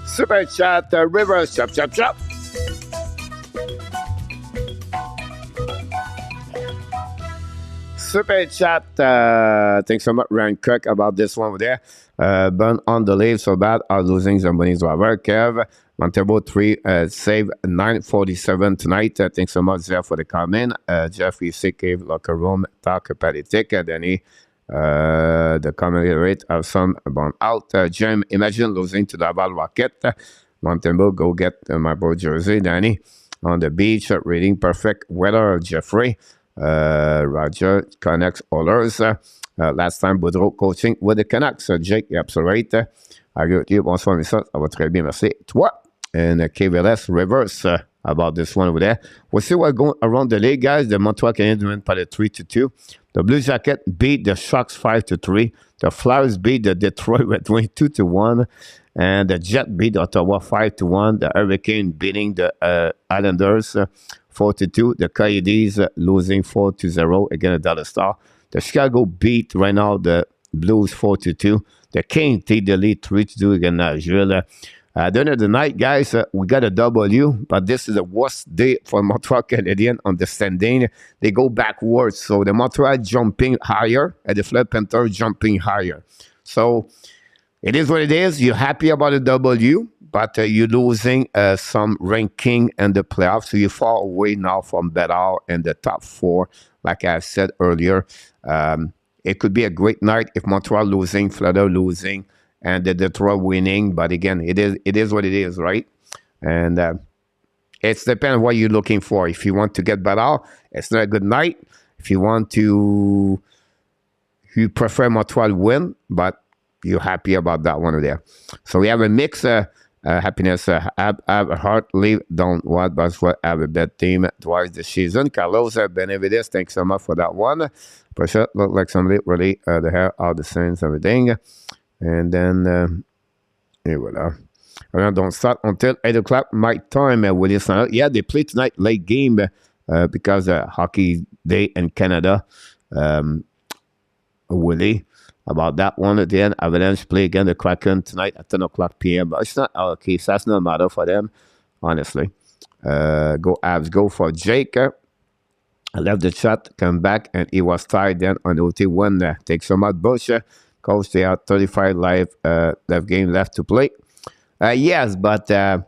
Super chat, reverse, chop, chop, chop. Super chat, thanks so much, Ryan Cook, about this one over there. Burn on the leave so bad, are losing the money driver. Kev, Montembeault 3, save 947 tonight. Thanks so much, Jeff, for the comment. Jeffrey C. Cave, locker room, talk, politic. Danny, the comment rate of some about out. Jim, imagine losing to the Laval Rocket. Montembeault, go get my boy jersey. Danny, on the beach, reading perfect weather. Jeffrey. Roger, Canucks Oilers. Last time, Boudreau coaching with the Canucks. Jake, you're absolutely right. Bonsoir, mes ça va très bien, merci. Toi, and KVLS reverse about this one over there. We'll see what's going around the league, guys. The Montreal Canadiens win by the 3-2. The Blue Jackets beat the Sharks 5-3. The Flyers beat the Detroit Red Wings 2-1. And the Jet beat Ottawa 5-1. The Hurricane beating the Islanders 4-2. The Coyotes losing 4-0 against the Dallas Stars. The Chicago beat right now the Blues 4-2. The Kings take the lead 3-2 against Nashville. At the end of the night, guys, we got a W, but this is the worst day for Montreal Canadiens on the standing. They go backwards. So the Montreal jumping higher and the Florida Panthers jumping higher. So it is what it is. You're happy about the W, but you're losing some ranking in the playoffs. So you're far away now from better in the top 4, like I said earlier. It could be a great night if Montreal losing, Florida losing, and the Detroit winning. But again, it is what it is, right? And it depends on what you're looking for. If you want to get better, it's not a good night. If you want to, you prefer Montreal win, but you're happy about that one there. So we have a mix. Happiness, have a heart, leave, don't want, but have a bad team twice this season. Carlos Benavides, thanks so much for that one. Appreciate it. Look like somebody really the hair, all the scenes, everything. And then, here we are. Don't start until 8 o'clock my time. Yeah, they play tonight late game because hockey day in Canada. Willie. About that one at the end, Avalanche play again the Kraken tonight at 10 o'clock p.m. But it's not our case. That's not a matter for them, honestly. Go Avs, go for Jake. I left the chat, come back, and he was tied then on OT one. Take some out Bush. Coach, they have 35 live game left to play. Yes, but it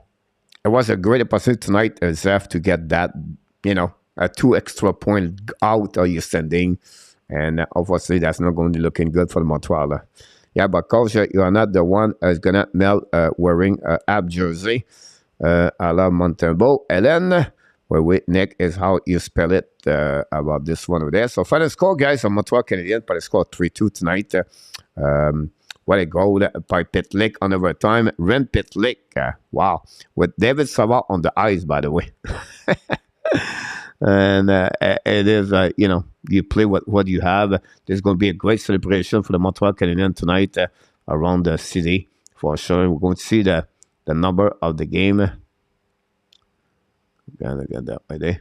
was a great opportunity tonight, Zeph, to get that, a 2 extra point out of your standing. And obviously, that's not going to be looking good for the Montreal. Yeah, but Coach, you are not the one who's going to melt wearing ab jersey. I love Montembeault. Hélène, wait, Nick, is how you spell it about this one over there. So, final score, guys, on Montreal Canadiens, by the score 3-2 tonight. What a goal by Pitlick on overtime. Ren Pitlick, wow. With David Savard on the ice, by the way. And it is, you play with what you have. There's going to be a great celebration for the Montreal Canadiens tonight around the city, for sure. We're going to see the number of the game. Gotta get that right there.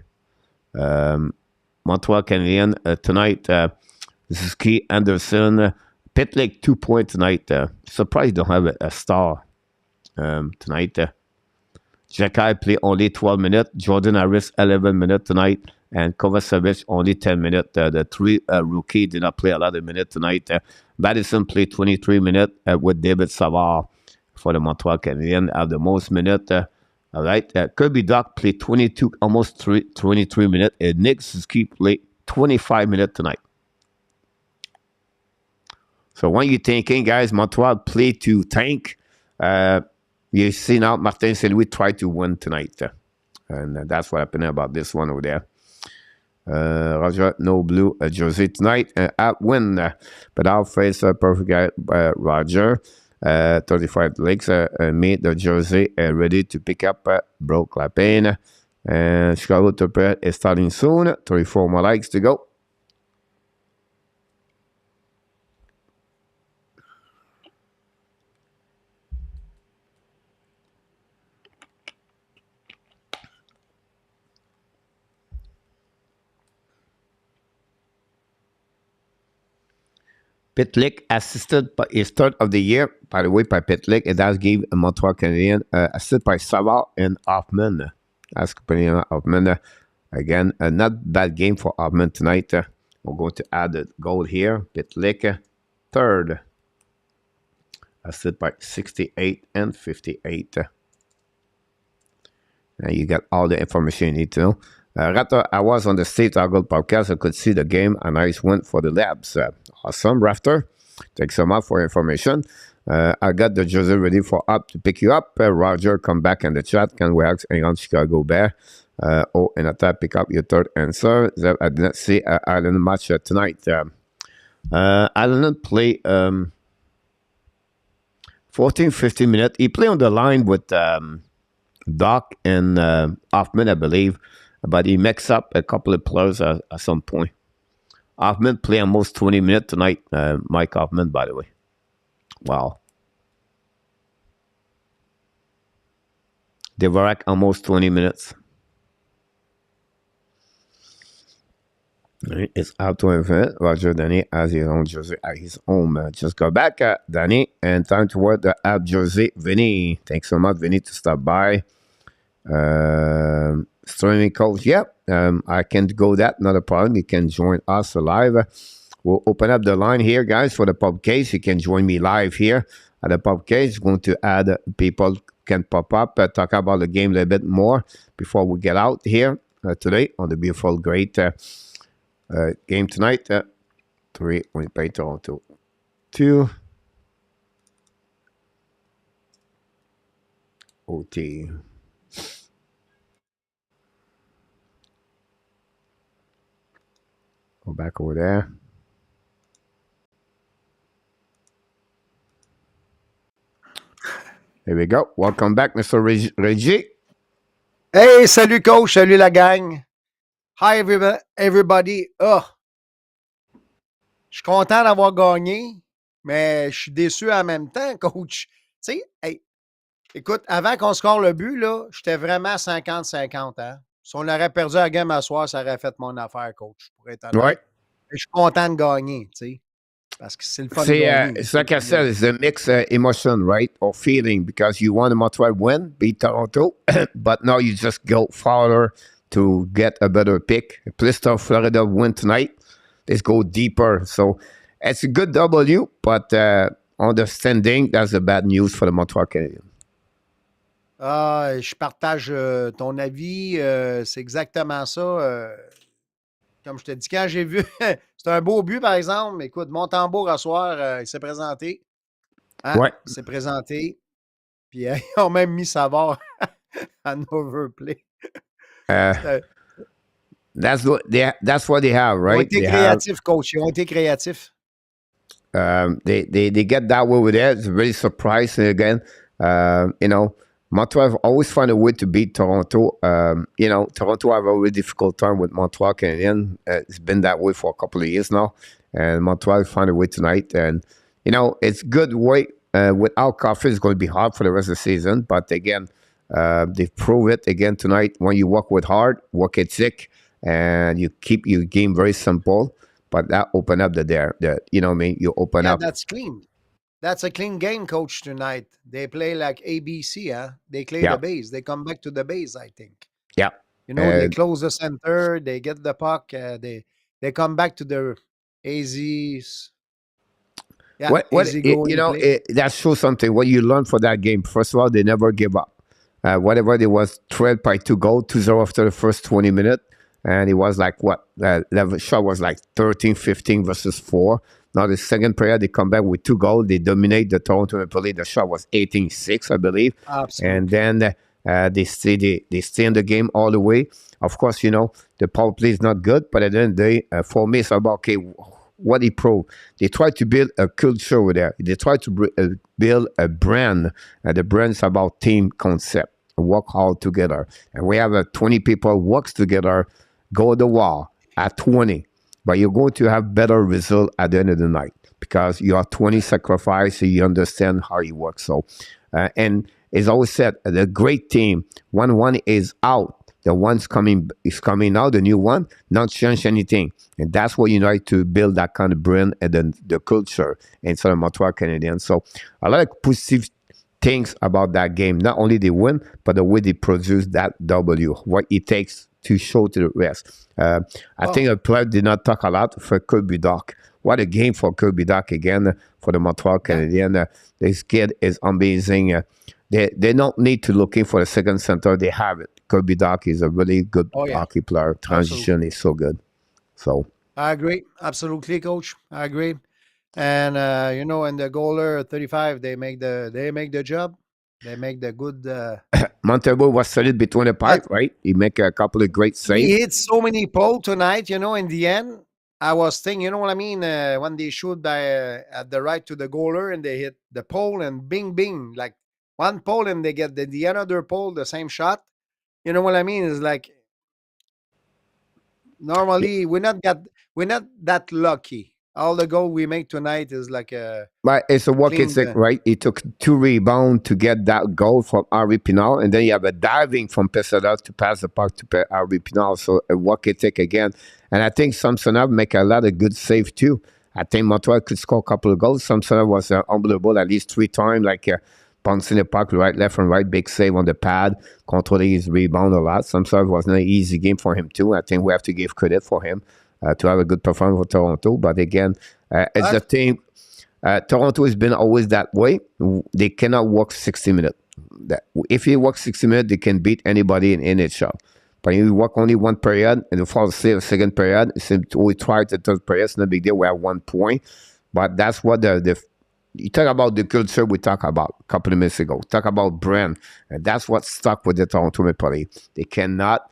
Montreal Canadiens tonight. This is Key Anderson. Pitlick 2 points tonight. Surprised don't have a star tonight. Jacky play only 12 minutes. Jordan Harris 11 minutes tonight. And Kovacevic only 10 minutes. The 3 rookie did not play a lot of minutes tonight. Madison played 23 minutes with David Savard for the Montreal Canadiens. Have the most minutes. All right. Kirby Doc played 22, almost 23 minutes. And Nick Suzuki played 25 minutes tonight. So when you're thinking, guys, Montreal play to tank, you see now Martin St. Louis try to win tonight. And that's what happened about this one over there. Roger, no blue jersey tonight. At win. But I'll face a perfect guy, Roger. 35 legs made the jersey ready to pick up Bro Clapin. And Chicago Topper is starting soon. 34 more likes to go. Pitlick assisted by his third of the year, by the way, by Pitlick. It does give a Montreal Canadien assisted by Savard and Hoffman. That's Hoffman. Again, not bad game for Hoffman tonight. We're going to add a goal here. Pitlick, third. Assisted by 68 and 58. You got all the information you need to know. Raptor, I was on the State Argold podcast. I could see the game. A nice win for the Labs. Awesome, Raptor. Thanks so much for information. I got the jersey ready for up to pick you up. Roger, come back in the chat. Can we ask on Chicago Bear? And attack, pick up your third answer. I did not see Ireland match tonight. Ireland play 14, 15 minutes. He played on the line with Doc and Hoffman, I believe. But he mixed up a couple of players at some point. Hoffman played almost 20 minutes tonight. Mike Hoffman, by the way. Wow. Devarak, almost 20 minutes. It's out to event. Roger Danny has his own jersey at his home. Just go back at Danny and time to wear the app jersey. Vinny. Thanks so much, Vinny, to stop by. Streaming coach, yep. I can go that, not a problem. You can join us live. We'll open up the line here, guys, for the pub case. You can join me live here at the pub case. Going to add people can pop up, talk about the game a little bit more before we get out here today on the beautiful, great game tonight. 3 Winnipeg, Toronto 2. OT. Go back over there. Here we go. Welcome back, Mr. Reggie. Hey, salut coach, salut la gang. Hi everybody. Oh, je suis content d'avoir gagné, mais je suis déçu en même temps, coach. Tu sais, hey, écoute, avant qu'on score le but, là, j'étais vraiment 50-50. Hein? Si on aurait perdu la game à soir, ça aurait fait mon affaire, coach, pour être honnête. Ouais. Mais je suis content de gagner, tu sais. Parce que c'est le fun de gagner. It's like I said, it's a mixed emotion, right? Or feeling, because you want the Montreal win, beat Toronto, but now you just go farther to get a better pick. Please Florida win tonight. Let's go deeper. So it's a good W, but understanding that's the bad news for the Montreal Canadiens. Je partage ton avis. C'est exactement ça. Comme je te dis, quand j'ai vu, c'est un beau but, par exemple. Écoute, mon tambour à soir, il s'est présenté. Hein? Ouais. Il s'est présenté. Puis ils ont même mis Savard en overplay. That's what they have, right? Ils ont été créatifs, coach. Ils ont été créatifs. They get that way with it. It's really surprising again. Montreal have always found a way to beat Toronto. Toronto have a really difficult time with Montreal Canadiens. It's been that way for a couple of years now. And Montreal found a way tonight. And, it's good way. Without Coffee, it's going to be hard for the rest of the season. But again, they've proved it again tonight. When you work with hard, work ethic, and you keep your game very simple. But that open up you open up. That's clean. That's a clean game, coach, tonight. They play like ABC, huh? They clear the base. They come back to the base, I think. Yeah. They close the center. They get the puck. They come back to their AZs. Yeah, that shows something. What you learn for that game, first of all, they never give up. Whatever they was trailed by 2 goals, 2-0 after the first 20 minutes. And it was like, level shot was like 13-15 versus 4. Now, the second period, they come back with 2 goals. They dominate the Toronto Maple Leafs. The shot was 18-6, I believe. Absolutely. And then they stay in the game all the way. Of course, the power play is not good, but at the end of the day, for me, it's about, what he proved. They try to build a culture over there. They try to build a brand. The brand is about team concept. Work hard together. And we have 20 people works together, go to the wall at 20. But you're going to have better result at the end of the night because you are 20 sacrifice, so you understand how you work. So, and as always said, the great team, when one is out, The one's coming is coming now, the new one, not change anything. And that's what you need to build that kind of brand and then the culture inside of Montreal Canadiens. So a lot of positive things about that game. Not only they win, but the way they produce that W, what it takes to show to the rest. I think a player did not talk a lot for Kirby Doc. What a game for Kirby Doc again for the Montreal Canadiens. This kid is amazing. They don't need to looking for a second center. They have it. Kirby Doc is a really good hockey player. Transition is so good. So I agree. Absolutely, coach. I agree. And and the goaler 35, they make the job. They make the good Montembeault was solid between the pipe, right? He make a couple of great he saves. hit so many poles tonight, in the end. I was thinking, you know what I mean? When they shoot at the right to the goaler and they hit the pole and bing, bing, like one pole and they get the another pole, the same shot. You know what I mean? It's like normally we're not that lucky. All the goal we make tonight is like a But it's a walk clean. ethic, right? He took 2 rebounds to get that goal from Henri Pinal, and then you have a diving from Pesada to pass the puck to Henri Pinal. So a walk ethic again. And I think Samsonov make a lot of good save too. I think Montreal could score a couple of goals. Samsonov was unbelievable at least 3 times, like bouncing the puck right, left, and right. Big save on the pad, controlling his rebound a lot. Samsonov was not an easy game for him too. I think we have to give credit for him to have a good performance for Toronto. But again, it's the team. Toronto has been always that way. They cannot work 60 minutes. If you work 60 minutes, they can beat anybody in NHL. But if you work only one period and you fall asleep the second period, we try the third period. It's no big deal. We have 1 point. But that's what you talk about the culture we talked about a couple of minutes ago. Talk about brand. And that's what stuck with the Toronto Maple Leafs. They cannot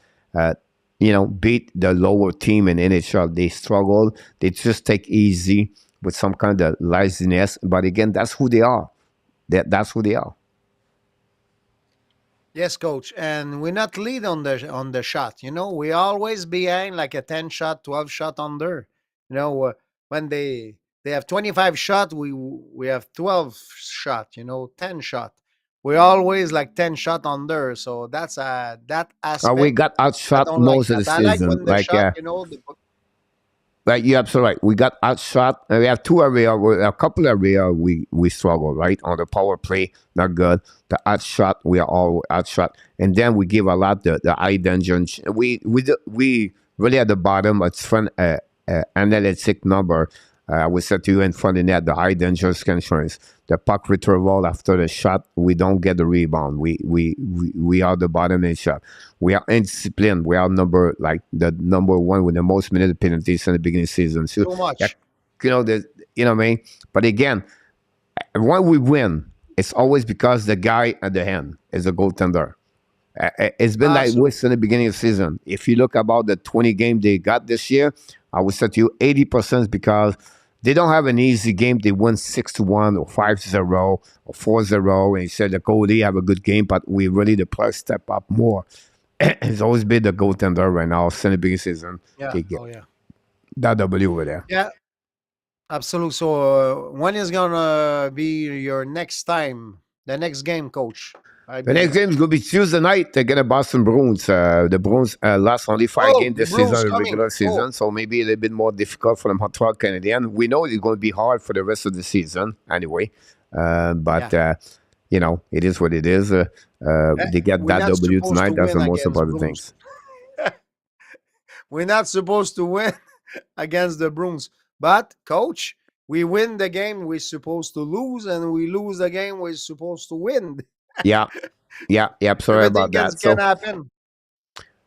beat the lower team in NHL. They struggle. They just take easy with some kind of laziness. But again, that's who they are. That's who they are. Yes, coach. And we're not lead on the shot. We always behind like a 10 shot, 12 shot under. When they have 25 shot, we have 12 shot, 10 shot. We're always like 10 shot under. So that's that aspect. We got I outshot don't like most of the that. I like season. when the shot, Like you're absolutely right. We got outshot. And we have 2 areas, a couple of areas we struggle, right? On the power play, not good. The outshot, we are all outshot. And then we give a lot the high danger. We really at the bottom, it's front analytic number. We said to you in front of net, the high danger insurance. The puck retrieval after the shot, we don't get the rebound. We are the bottom in shot. We are indisciplined. We are the number 1 with the most minute penalties in the beginning of the season. So, too much. you know what I mean? But again, when we win, it's always because the guy at the end is a goaltender. It's been like this in the beginning of the season. If you look about the 20 games they got this year, I would say to you 80% is because they don't have an easy game. They win 6-1 or 5-0 or 4-0. And you said the goalie have a good game, but we really the players step up more. It's always been the goaltender right now since the beginning of the season. Yeah. They get Oh, yeah. that W over there. Yeah. Absolutely. So when is gonna be your next time? The next game, coach? The next game is going to be Tuesday night against the Boston Bruins. The Bruins lost only 5 games this season, the regular season, so maybe a little bit more difficult for the Montreal Canadiens. We know it's going to be hard for the rest of the season anyway, but it is what it is. They get that W tonight. That's the most important things. We're not supposed to win against the Bruins, but coach, we win the game we're supposed to lose, and we lose the game we're supposed to win. Yeah. Sorry about that. Can happen.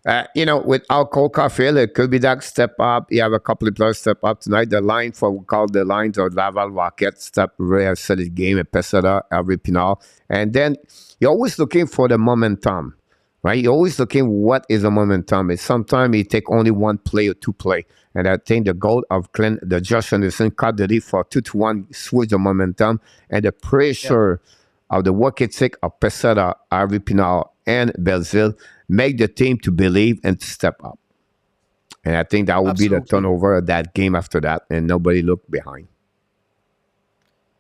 With our Cole Caulfield, it could be that step up. You have a couple of players step up tonight. The line we call the lines or Laval Rocket step really solid game at Pesada, Henri Pinal. And then you're always looking for the momentum, right? You're always looking what is the momentum. And sometimes you take only 1 play or 2 play. And I think the goal of the Josh Anderson cut the lead for 2-1, switch the momentum and the pressure of the work ethic of Pesada, Henri Pinal, and Belzile make the team to believe and to step up. And I think that would be the turnover of that game after that, and nobody looked behind.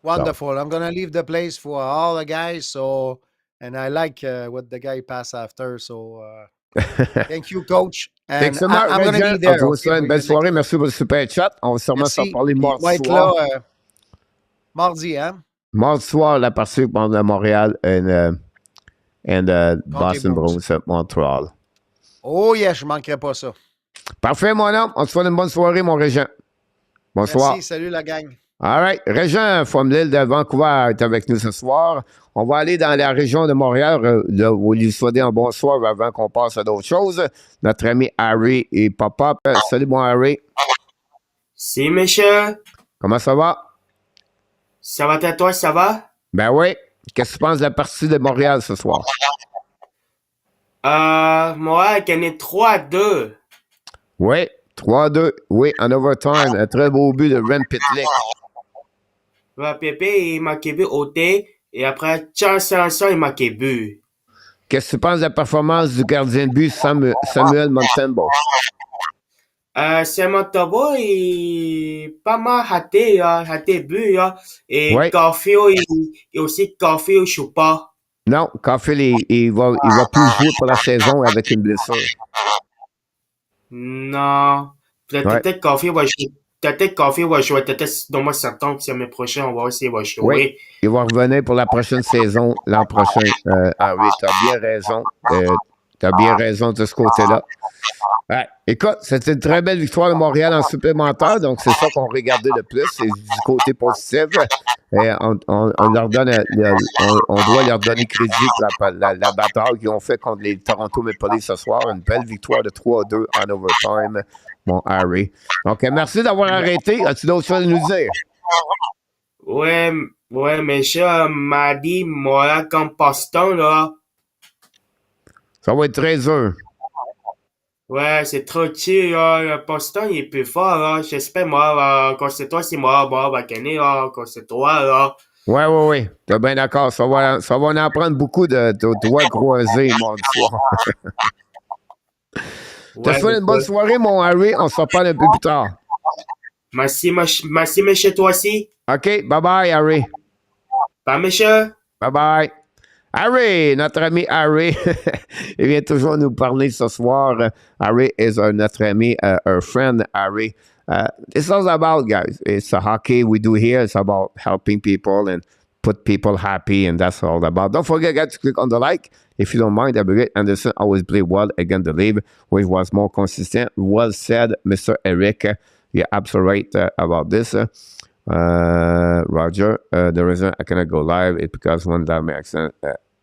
Wonderful. So I'm going to leave the place for all the guys. And I like what the guy passed after. So Thank you, coach. Thanks And so much, I'm going to Régent. be On there. vous Okay, souhaite une for belle your soirée. next. Merci pour le super chat. On va sûrement s'en Merci. parler Puis, mardi va être soir. là mardi, hein? Mardi soir, la partie contre Montréal and Contre les Boston Bruins. Bruins at Montreal. Oh, yeah, je ne manquerai pas ça. Parfait, mon homme. On te souhaite une bonne soirée, mon Régent. Bonsoir. Merci. Salut, la gang. All right. Régent from l'île de Vancouver est avec nous ce soir. On va aller dans la région de Montréal, où lui souhaiter un bonsoir avant qu'on passe à d'autres choses. Notre ami Harry et Pop-Up. Salut, mon Harry. Si, monsieur. Comment ça va? Ça va, toi, ça va? Ben oui. Qu'est-ce que tu penses de la partie de Montréal ce soir? Moi, j'ai gagné 3-2. Oui, 3-2. Oui, en overtime. Un très beau but de Rem Pitlick. Ouais, Pépé, il m'a but au thé. Et après, Chanson, il m'a but. Qu'est-ce que tu penses de la performance du gardien de but Samuel Montembeau? Samuel Montembeau, il pas mal raté but, là. Et Ouais. Caulfield, il aussi Caulfield, je sais pas. Non, Caulfield, il va plus jouer pour la saison avec une blessure. Non. Peut-être Caulfield va jouer. Peut-être Caulfield va jouer. Peut-être dans le mois de septembre, c'est l'année prochaine, on va voir s'il va jouer. Oui, il va revenir pour la prochaine saison l'an prochain. Henri, tu as bien raison. Tu as bien raison de ce côté-là. Ouais. Écoute, c'était une très belle victoire de Montréal en supplémentaire, donc c'est ça qu'on regardait le plus, c'est du côté positif. Et on leur donne, on doit leur donner crédit pour la bataille qu'ils ont fait contre les Toronto Maple Leafs ce soir. Une belle victoire de 3-2 en overtime, mon Harry. Donc, merci d'avoir arrêté. As-tu d'autres choses à nous dire? Ouais, monsieur m'a dit, moi, comme Boston, là. Ça va être très dur. Ouais, c'est trop chill, là. Boston, il est plus fort, là. J'espère, moi, quand c'est toi, c'est moi va gagner, là. Quand c'est toi, là. Oui. T'es bien d'accord. Ça va en apprendre beaucoup de doigts croisés, mon soir. Je te souhaite une bonne soirée, mon Harry. On se reparle un peu plus tard. Merci, monsieur, toi aussi. OK, bye-bye, Harry. Bye, monsieur. Bye-bye. Harry, notre ami Harry, il vient toujours nous parler ce soir. Harry is notre ami, our friend Harry. It's all about, guys. It's a hockey we do here. It's about helping people and put people happy, and that's all about. Don't forget, guys, to click on the like. If you don't mind, that'd be great. Anderson always played well against the league, where he was more consistent. Well said, Mr. Eric. You're absolutely right about this. Roger, the reason I cannot go live is because one time my accent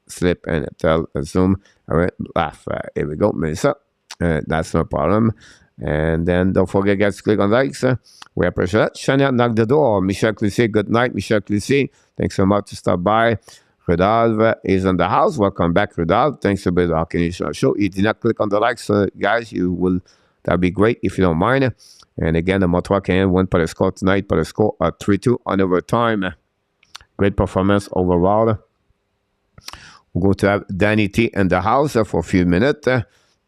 slip and tell Zoom. All right, laugh. Here we go, Melissa. That's no problem. And then don't forget, guys, to click on likes. We appreciate that. Shania, knock the door. Michel Cloutier, good night, Michel Cloutier. Thanks so much to stop by. Rudolph is in the house. Welcome back, Rudolph. Thanks for being on the show. You did not click on the likes, guys. You will. That'd be great if you don't mind. And again, the Montreal Canadiens won by the score tonight, by the score of 3-2 on overtime. Great performance overall. We're going to have Danny T in the house for a few minutes.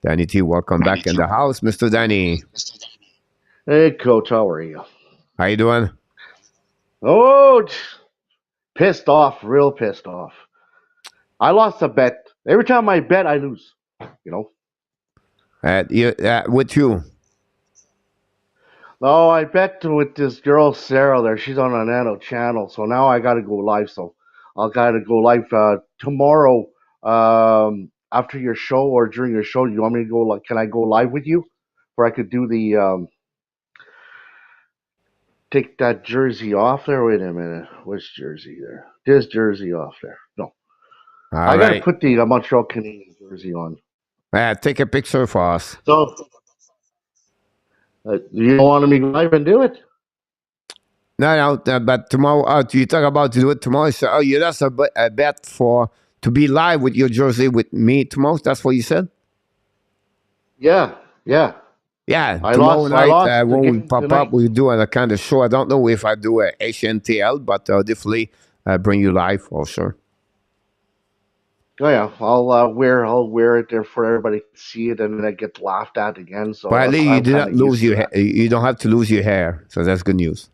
Danny T, welcome back in the house, Mr. Danny. Hey, Coach, how are you? How you doing? Oh, pissed off, real pissed off. I lost a bet. Every time I bet, I lose, you know? With you? No, I bet with this girl, Sarah, there. She's on a nano channel, so now I got to go live. So I'll got to go live tomorrow after your show or during your show. You want me to go? Can I go live with you? Or I could do the take that jersey off there. Wait a minute. Which jersey there? This jersey off there. No. I got to put the Montreal Canadiens jersey on. Take a picture for us. So you don't want me to go live and do it? No, but tomorrow, you talk about to do it tomorrow. So, you lost a bet to be live with your jersey with me tomorrow. That's what you said? Yeah. Yeah, tomorrow night when we pop tonight. up, we'll do a kind of show. I don't know if I do a HNTL, but definitely bring you live for sure. Oh yeah, I'll wear it there for everybody to see it, and then I get laughed at again. So, but at least you did not lose your hair. You don't have to lose your hair, so that's good news.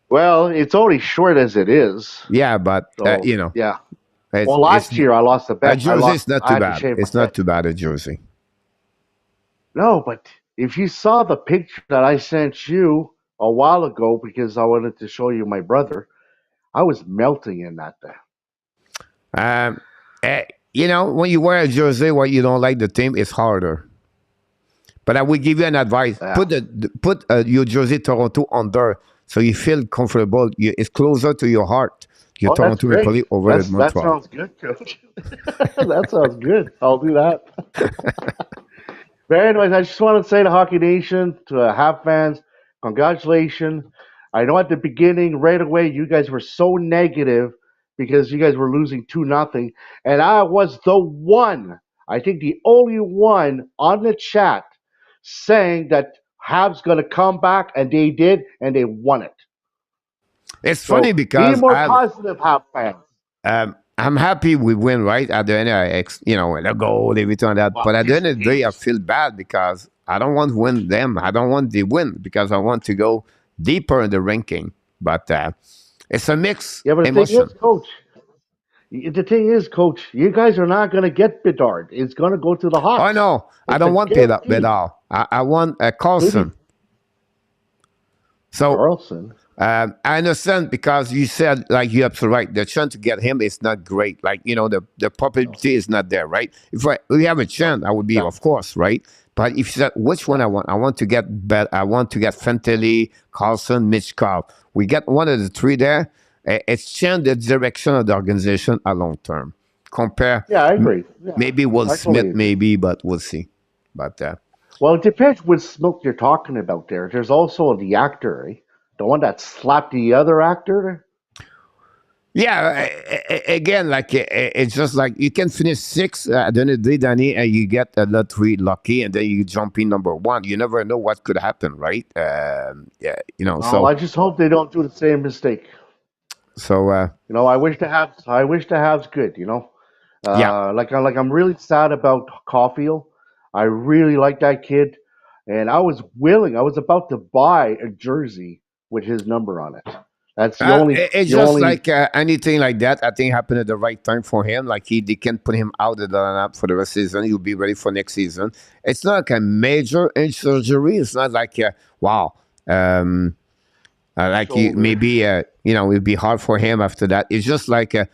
Well, it's only short as it is. Yeah, but So, you know. Yeah. It's, Well, last year I lost the a bet. jersey is not I too had to bad. shave my It's not head. too bad, a jersey. No, but if you saw the picture that I sent you a while ago, because I wanted to show you my brother, I was melting in that thing. You know, when you wear a jersey where you don't like the team, it's harder. But I will give you an advice: Yeah. put your jersey Toronto under, so you feel comfortable. It's closer to your heart. Your Oh, that's Toronto Maple great. Leaf over the That Montreal. sounds good, Coach. That sounds good. I'll do that. But anyways, I just want to say to Hockey Nation, to Habs fans, congratulations. I know at the beginning, right away, you guys were so negative because you guys were losing 2-0. And I was the one, I think the only one on the chat saying that Habs going to come back, and they did, and they won it. It's So funny be because more positive, Habs fans. I'm happy we win, right? At the end, the goal, everything like that. Well, But at the yes, end of the day, I feel bad because I don't want to win them. I don't want the win because I want to go deeper in the ranking. But it's a mix Yeah, but the emotion. thing is, Coach, you guys are not going to get Bedard. It's going to go to the Hawks. Oh no, I It's don't a want guarantee. Bedard. I want Carlson. So Carlson. I understand because you said, like, you're absolutely right. The chance to get him is not great. Like, the probability is not there, right? If we have a chance, I would be, of course, right? But if you said which one I want to get I want to get Fantilli, Carlson, Mitch Carl. We get one of the three there. It's changed the direction of the organization a long term. Compare. Yeah, I agree. Yeah, Maybe Will I Smith, totally agree. maybe, but we'll see. But Well, it depends what smoke you're talking about there. There's also the actor, eh? The one that slapped the other actor. yeah, again, like it's just like you can finish sixth at the end of the day, Danny, and you get a lottery lucky, and then you jump in number one. You never know what could happen, right? Yeah, Well, I just hope they don't do the same mistake. so I wish the Habs good. yeah. Like I'm really sad about Caulfield. I really like that kid, and I was about to buy a jersey with his number on it. That's It's just like anything like that. I think happened at the right time for him. Like they can put him out of the lineup for the rest of the season. He'll be ready for next season. It's not like a major surgery. It's not like wow. Maybe it'll be hard for him after that. It's just like an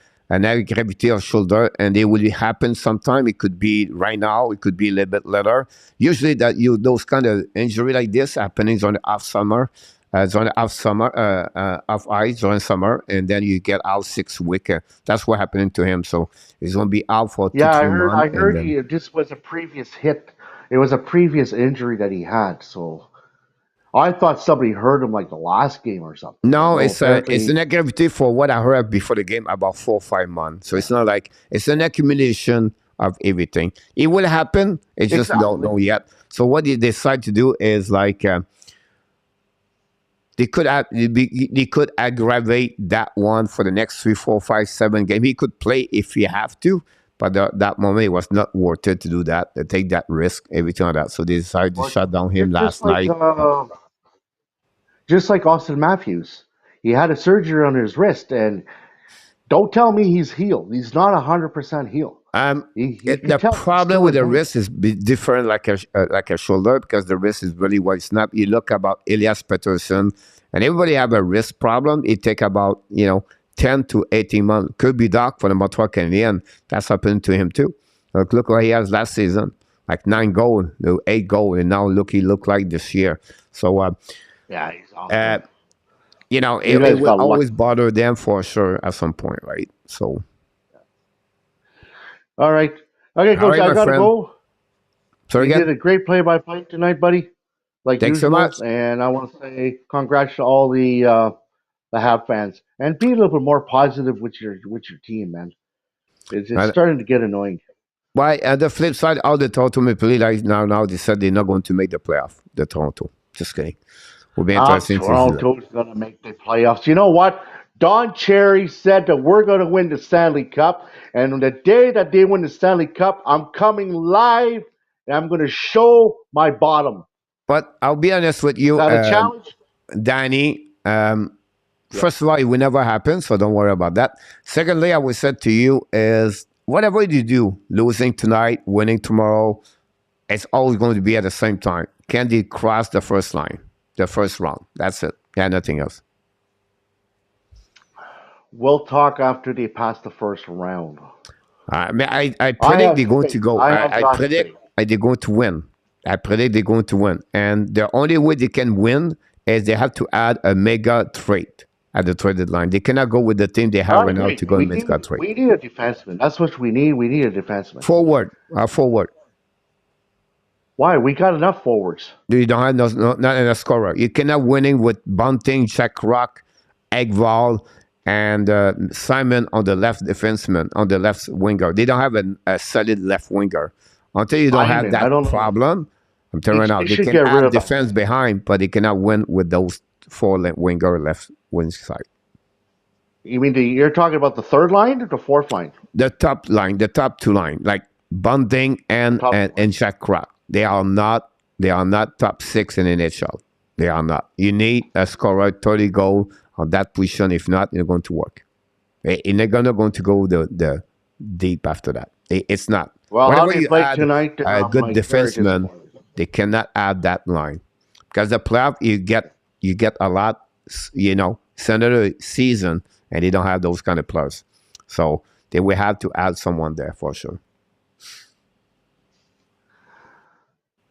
gravity of shoulder, and it will happen sometime. It could be right now. It could be a little bit later. Usually, those kind of injury like this happening on the off summer. During off ice during summer, and then you get out 6 weeks. That's what happening to him. So he's going to be out for 2-3 months. I heard this was a previous hit. It was a previous injury that he had. So I thought somebody hurt him like the last game or something. No, it's an activity for what I heard before the game about 4 or 5 months. So it's not like it's an accumulation of everything. It will happen. It's just don't know yet. So what they decide to do is like. They could aggravate that one for the next 3, 4, 5, 7 games. He could play if he have to, but that moment it was not worth it to do that, to take that risk, everything like that. So they decided to shut down him last night. Just like Austin Matthews, he had a surgery on his wrist, and don't tell me he's healed. He's not 100% healed. The problem with the wrist is different, like a shoulder, because the wrist is really wide snap. You look about Elias Pettersson, and everybody have a wrist problem. It take about 10 to 18 months. Kirby Doc for the Montreal Canadiens, that's happened to him too. Look what he has last season, like 9 goals, 8 goals, and now he look like this year. So yeah, he's awesome. It will always bother them for sure at some point, right? So. All right. Okay, Coach, I gotta go. Sorry, you did a great play-by-play tonight, buddy. Like Thanks usual. so much. And I want to say congrats to all the Habs fans, and be a little bit more positive with your team, man. It's starting to get annoying. Why? At the flip side, all the Toronto Maple Leafs now they said they're not going to make the playoff. The Toronto, just kidding. Will be interesting. Toronto's going to make the playoffs. You know what? Don Cherry said that we're going to win the Stanley Cup, and on the day that they win the Stanley Cup, I'm coming live and I'm going to show my bottom. But I'll be honest with you, Is that a challenge? Danny. First of all, it will never happen, so don't worry about that. Secondly, I would say to you is whatever you do, losing tonight, winning tomorrow, it's always going to be at the same time. Candy cross the first line, the first round. That's it. Yeah, nothing else. We'll talk after they pass the first round. I predict have they're going to faith. go. I have I God's predict faith. they're going to win. I predict they're going to win. And the only way they can win is they have to add a mega trade at the traded line. They cannot go with the team they have I right now agree. to go and make that trade. We need a defenseman. That's what we need. We need a defenseman. Forward. Forward. Why? We got enough forwards. You don't have not enough scorer. You cannot winning with Bunting, Jack Rock, Egval, and Simon on the left defenseman, on the left winger. They don't have a solid left winger. Until you don't have Simon, that I don't know. problem, I'm telling you right now, They they should can get rid add of defense behind, but they cannot win with those four winger left wing side. You mean you're talking about the third line or the fourth line? The top line, the top two line, like Bunting and Jack Rock. They are not top six in NHL. They are not. You need a scorer 30 goal on that position. If not, you're going to work. You're not going to go the deep after that. It's not. Well, Whenever how they you played add tonight, a good Mike, very defenseman, disappointed. they cannot add that line because the playoff you get a lot, another season, and they don't have those kind of players. So they will have to add someone there for sure.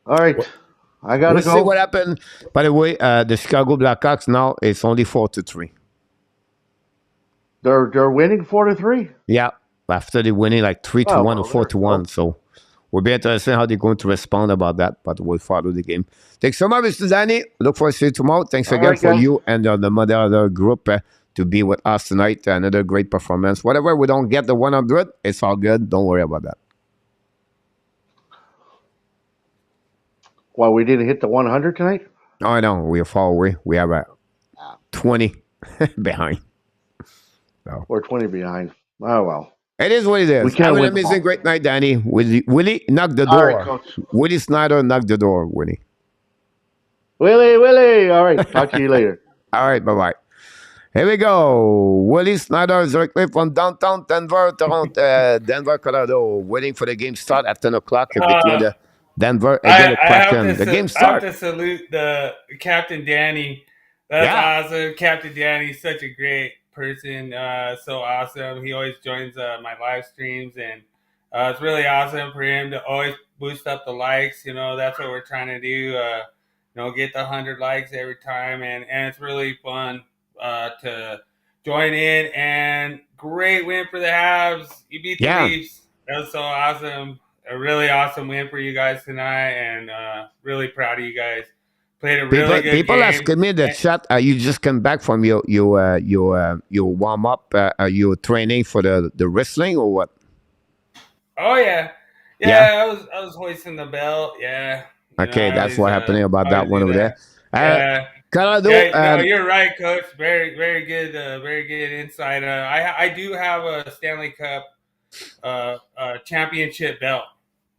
All right, I gotta We'll go. see what happened. By the way, the Chicago Blackhawks now it's only 4-3. They're winning 4-3. Yeah, after they winning like 3-1 or 4-1. So we'll be interested how they're going to respond about that, but we'll follow the game. Thanks so much, Mr. Danny. Look forward to see you tomorrow. Thanks again for you and the moderator group to be with us tonight. Another great performance. Whatever we don't get the 100, it's all good. Don't worry about that. Well, we didn't hit the 100 tonight? Oh, I know. We are far away. We have 20 behind. So. We're 20 behind. Oh, well. It is what it is. We can't Have an win amazing, all. great night, Danny. Willie, knock the door. All right, Coach. Willie Snyder, knock the door, Willie. Willie. All right, talk to you later. All right, bye-bye. Here we go. Willie Snyder directly from downtown Denver, Toronto, Denver, Colorado, waiting for the game start at 10 o'clock between the Denver again the Kraken. The game start. I have to salute the Captain Danny. That's awesome. Captain Danny, such a great person. So awesome. He always joins my live streams, and it's really awesome for him to always boost up the likes. That's what we're trying to do. Get the 100 likes every time, and it's really fun to join in. And great win for the Habs. You beat the Leafs. That was so awesome. A really awesome win for you guys tonight, and really proud of you guys. Played a really good game. People asking me in the chat, you just come back from your warm up, your training for the wrestling or what? Oh yeah. I was hoisting the belt. Yeah. Okay, that's what happening about that one over there. Colorado, no, you're right, Coach. Very, very good. Very good insight. I do have a Stanley Cup championship belt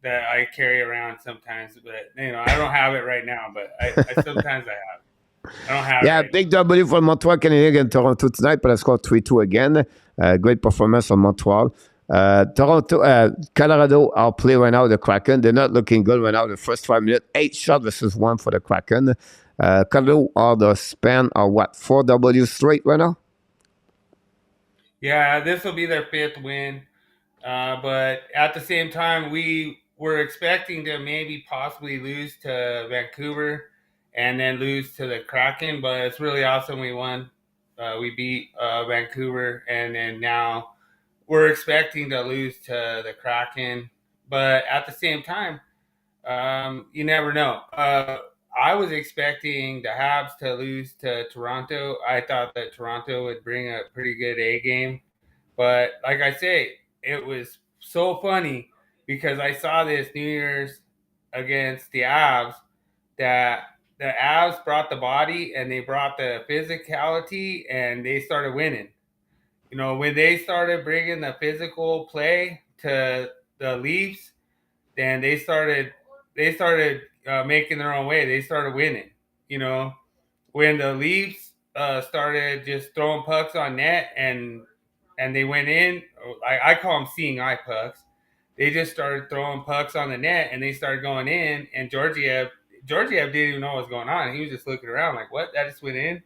that I carry around sometimes, but I don't have it right now. But I sometimes I have it. I don't have it. Yeah, big W for Montreal Canadiens against Toronto tonight, but I scored 3-2 again. Great performance on Montreal. Toronto, Colorado, our play right now, the Kraken. They're not looking good right now. The first 5 minutes, 8 shots versus 1 for the Kraken. Colorado are the span of what, 4 W straight right now? Yeah, this will be their 5th win. But at the same time, we were expecting to maybe possibly lose to Vancouver and then lose to the Kraken. But it's really awesome we won. We beat Vancouver, and then now we're expecting to lose to the Kraken. But at the same time, you never know. I was expecting the Habs to lose to Toronto. I thought that Toronto would bring a pretty good A game. But like I say, it was so funny because I saw this New Year's against the Avs that the Avs brought the body and they brought the physicality and they started winning. When they started bringing the physical play to the Leafs, then they started making their own way. They started winning. When the Leafs started just throwing pucks on net, and they went in. I call them seeing eye pucks. They just started throwing pucks on the net, and they started going in. And Georgiev didn't even know what was going on. He was just looking around like, "What? That just went in,"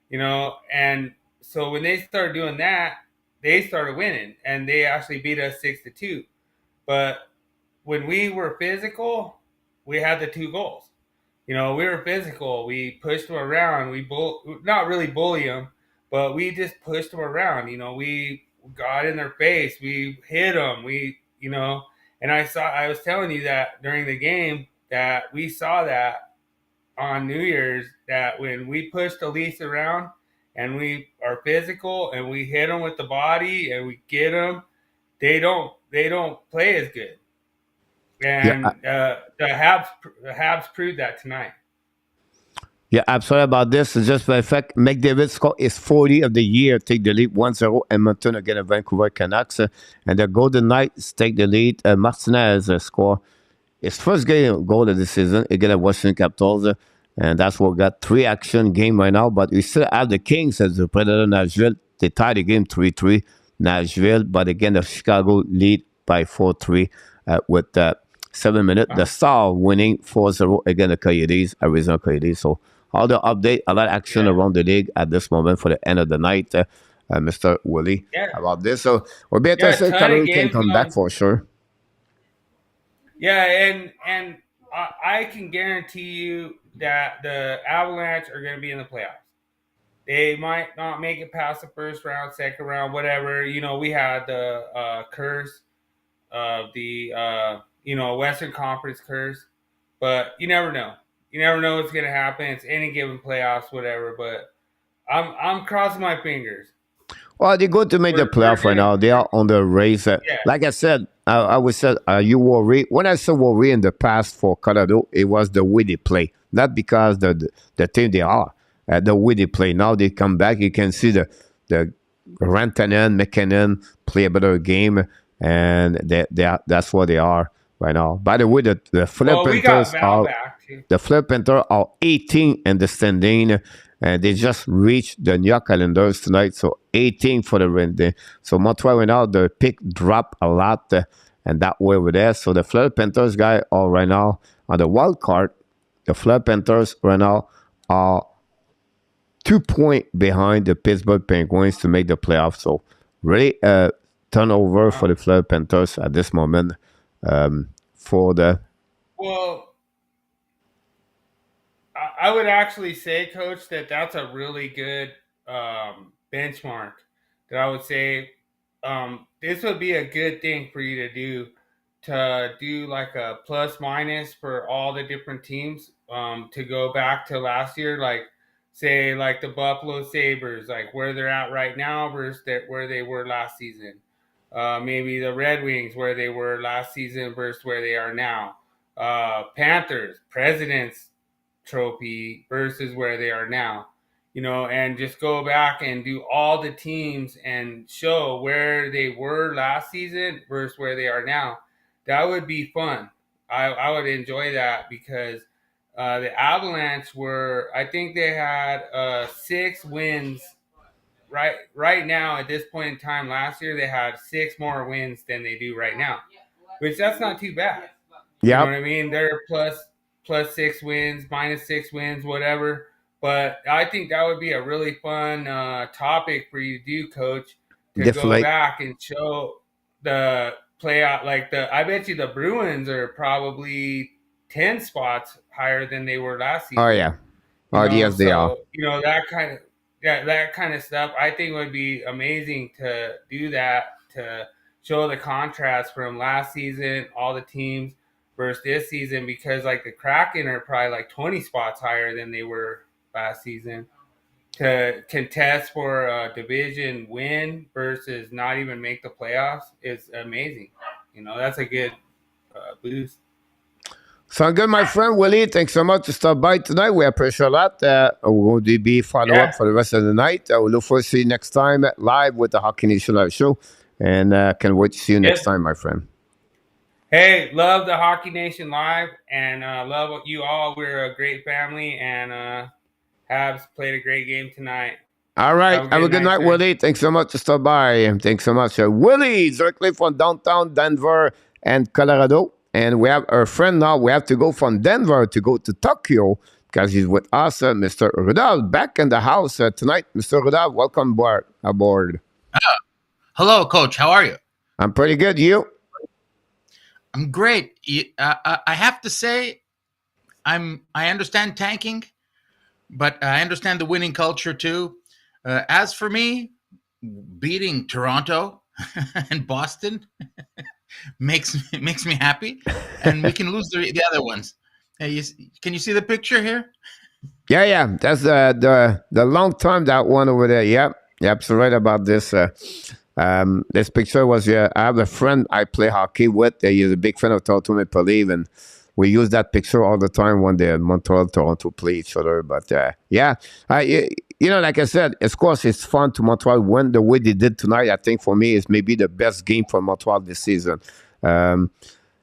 you know. And so when they started doing that, they started winning, and they actually beat us 6-2. But when we were physical, we had the 2 goals. You know, we were physical. We pushed them around. We not really bully them, but we just pushed them around. You know, we got in their face. We hit them. And I was telling you that during the game that we saw that on New Year's, that when we push the Leafs around and we are physical and we hit them with the body and we get them, they don't play as good. Yeah, And the Habs proved that tonight. yeah, I'm sorry about this. It's just for the fact McDavid score is 40 of the year, take the lead 1-0 Edmonton against the Vancouver Canucks. And the Golden Knights take the lead. Martinez score his first goal of the season against the Washington Capitals. And that's what got 3-action game right now. But we still have the Kings as the Predator Nashville. They tied the game 3-3 Nashville. But again, the Chicago lead by 4-3 with 7 minutes. The Star winning 4-0 against the Coyotes, Arizona Coyotes. So all the update, a lot of action around the league at this moment for the end of the night, Mr. Willie, about this. So we'll be interested. Calgary can come back for sure. Yeah, and I can guarantee you that the Avalanche are going to be in the playoffs. They might not make it past the first round, second round, whatever. You know, we had the curse of the Western Conference curse, but you never know. You never know what's going to happen. It's any given playoffs, whatever. But I'm crossing my fingers. Well, they're going to make the playoff right now. They are on the race. Like I said, I would say, you worry. When I saw worry in the past for Colorado, it was the way they play, not because the team they are, the way they play. Now they come back. You can see the Rantanen, McKinnon play a better game, and that's what they are right now. By the way, the Flip Panthers are 18 in the standing. And they just reached the New York Islanders tonight, so 18 for the Rangers. So Montreal right now, the pick dropped a lot, and that way over there. So the Florida Panthers guy are right now on the wild card. The Florida Panthers right now are 2 points behind the Pittsburgh Penguins to make the playoffs. So really turnover for the Florida Panthers at this moment. I would actually say, Coach, that's a really good benchmark. That I would say this would be a good thing for you to do like a plus minus for all the different teams to go back to last year, like say like the Buffalo Sabres, like where they're at right now versus where they were last season. Maybe the Red Wings, where they were last season versus where they are now. Panthers, Presidents Trophy versus where they are now, and just go back and do all the teams and show where they were last season versus where they are now. That would be fun. I would enjoy that because the Avalanche I think they had 6 wins right now at this point in time. Last year they had 6 more wins than they do right now, which that's not too bad. You know what I mean? They're plus 6 wins, minus 6 wins, whatever. But I think that would be a really fun topic for you to do, Coach, to go back and show the playoff. I bet you the Bruins are probably 10 spots higher than they were last season. Oh yeah, yes they are. That kind of stuff. I think would be amazing to do that, to show the contrast from last season, all the teams, versus this season, because like the Kraken are probably like 20 spots higher than they were last season. To contest for a division win versus not even make the playoffs is amazing. That's a good boost. Sound good, my friend Willie. Thanks so much to stop by tonight. We appreciate that. We'll be follow up for the rest of the night. We'll look forward to see you next time live with the Hockey Nation Live Show, and can't wait to see you next time, my friend. Hey, love the Hockey Nation Live, and love you all. We're a great family, and Habs played a great game tonight. All right. Have a good night, sir. Willie. Thanks so much to stop by. And thanks so much. Willie, directly from downtown Denver and Colorado. And we have our friend now. We have to go from Denver to go to Tokyo because he's with us, Mr. Rudolph, back in the house tonight. Mr. Rudolph, welcome aboard. Hello, Coach. How are you? I'm pretty good. You? I'm great. I have to say, I understand tanking, but I understand the winning culture too. As for me, beating Toronto and Boston makes me happy, and we can lose the other ones. Hey, can you see the picture here? Yeah. That's the long time, that one over there. Yep. So right about this. This picture was I have a friend I play hockey with. He's a big fan of Toronto Maple Leaf, and we use that picture all the time when the Montreal, Toronto play each other. But like I said, of course, it's fun to Montreal win the way they did tonight. I think for me, it's maybe the best game for Montreal this season.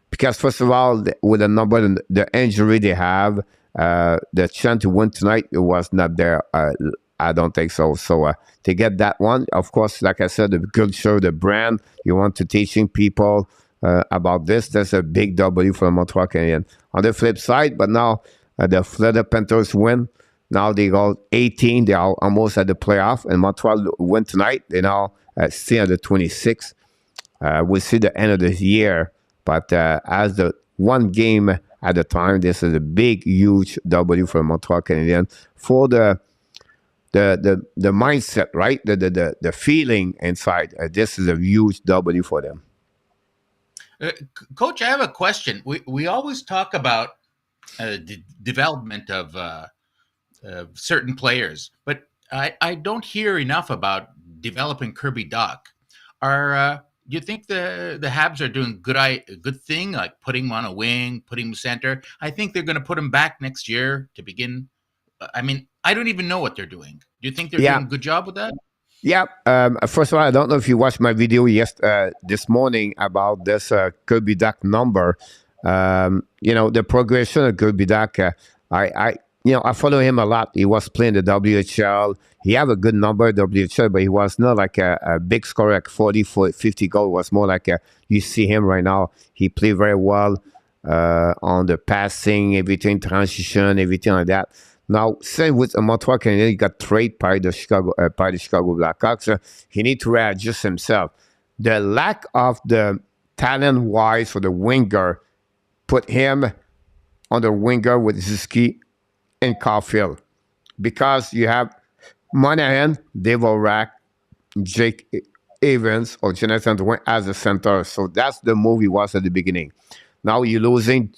Because first of all, with the number and the injury they have, the chance to win tonight, it was not there. I don't think so. So to get that one, of course, like I said, the good show, the brand, you want to teaching people about this. That's a big W for the Montreal Canadiens. On the flip side, but now the Florida Panthers win. Now they go 18. They are almost at the playoff. And Montreal win tonight. They now still at the 26. We'll see the end of the year. But as the one game at a time, this is a big, huge W for Montreal Canadiens for the mindset, right? The feeling inside. This is a huge W for them. Coach, I have a question. We always talk about the development of certain players, but I don't hear enough about developing Kirby Dach. Do you think the Habs are doing a good thing, like putting him on a wing, putting him center? I think they're going to put him back next year to begin. I mean, I don't even know what they're doing. Do you think they're doing a good job with that? Yeah. First of all, I don't know if you watched my video this morning about this Kirby Dach number. The progression of Kirby Dach. I follow him a lot. He was playing the WHL. He have a good number WHL, but he was not like a big scorer, like 40, 50 goal. It was more like you see him right now. He played very well on the passing, everything, transition, everything like that. Now, same with Montreal Canadiens, he got traded by the Chicago Blackhawks. He need to readjust himself. The lack of the talent-wise for the winger put him on the winger with Suzuki and Caulfield. Because you have Monahan, Dave O'Rack, Jake Evans, or Jonathan Drouin as a center. So that's the move he was at the beginning. Now you're losing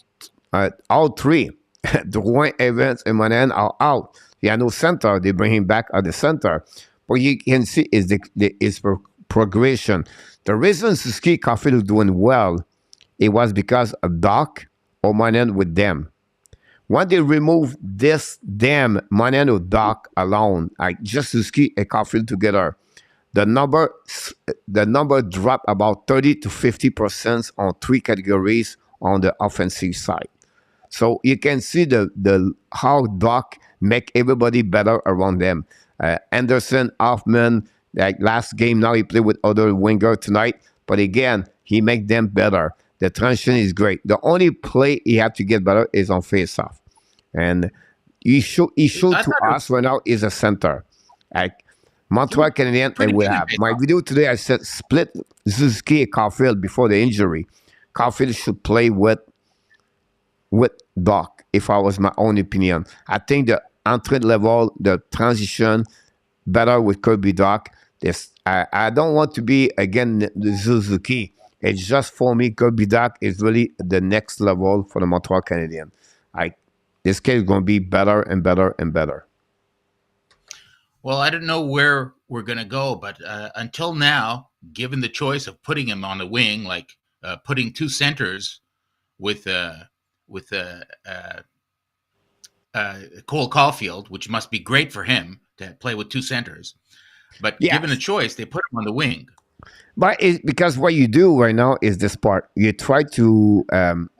all three. Drouin, Evans, and Monahan are out. He had no center. They bring him back at the center. But you can see is progression. The reason Suzuki Caulfield is doing well, it was because of Dach or Monahan with them. When they remove them, Monahan or Dach alone, like just Suzuki and Caulfield together, the number dropped about 30 to 50% on three categories on the offensive side. So you can see the how Dach make everybody better around them. Anderson, Hoffman, like last game now he played with other winger tonight, but again he make them better. The transition is great. The only play he have to get better is on face-off, and he showed to us right now is a center. Like Montreal Canadiens, and we have my video today. I said split Suzuki and Caulfield before the injury. Caulfield should play with Dach, if I was my own opinion. I think the entry level, the transition, better with Kirby Dach. I don't want to be, again, the Suzuki. It's just for me, Kirby Dach is really the next level for the Montreal Canadiens. This kid is going to be better and better and better. Well, I don't know where we're going to go, but until now, given the choice of putting him on the wing, like putting two centers with Cole Caulfield, which must be great for him to play with two centers. But given a choice, they put him on the wing. But because what you do right now is this part. You try to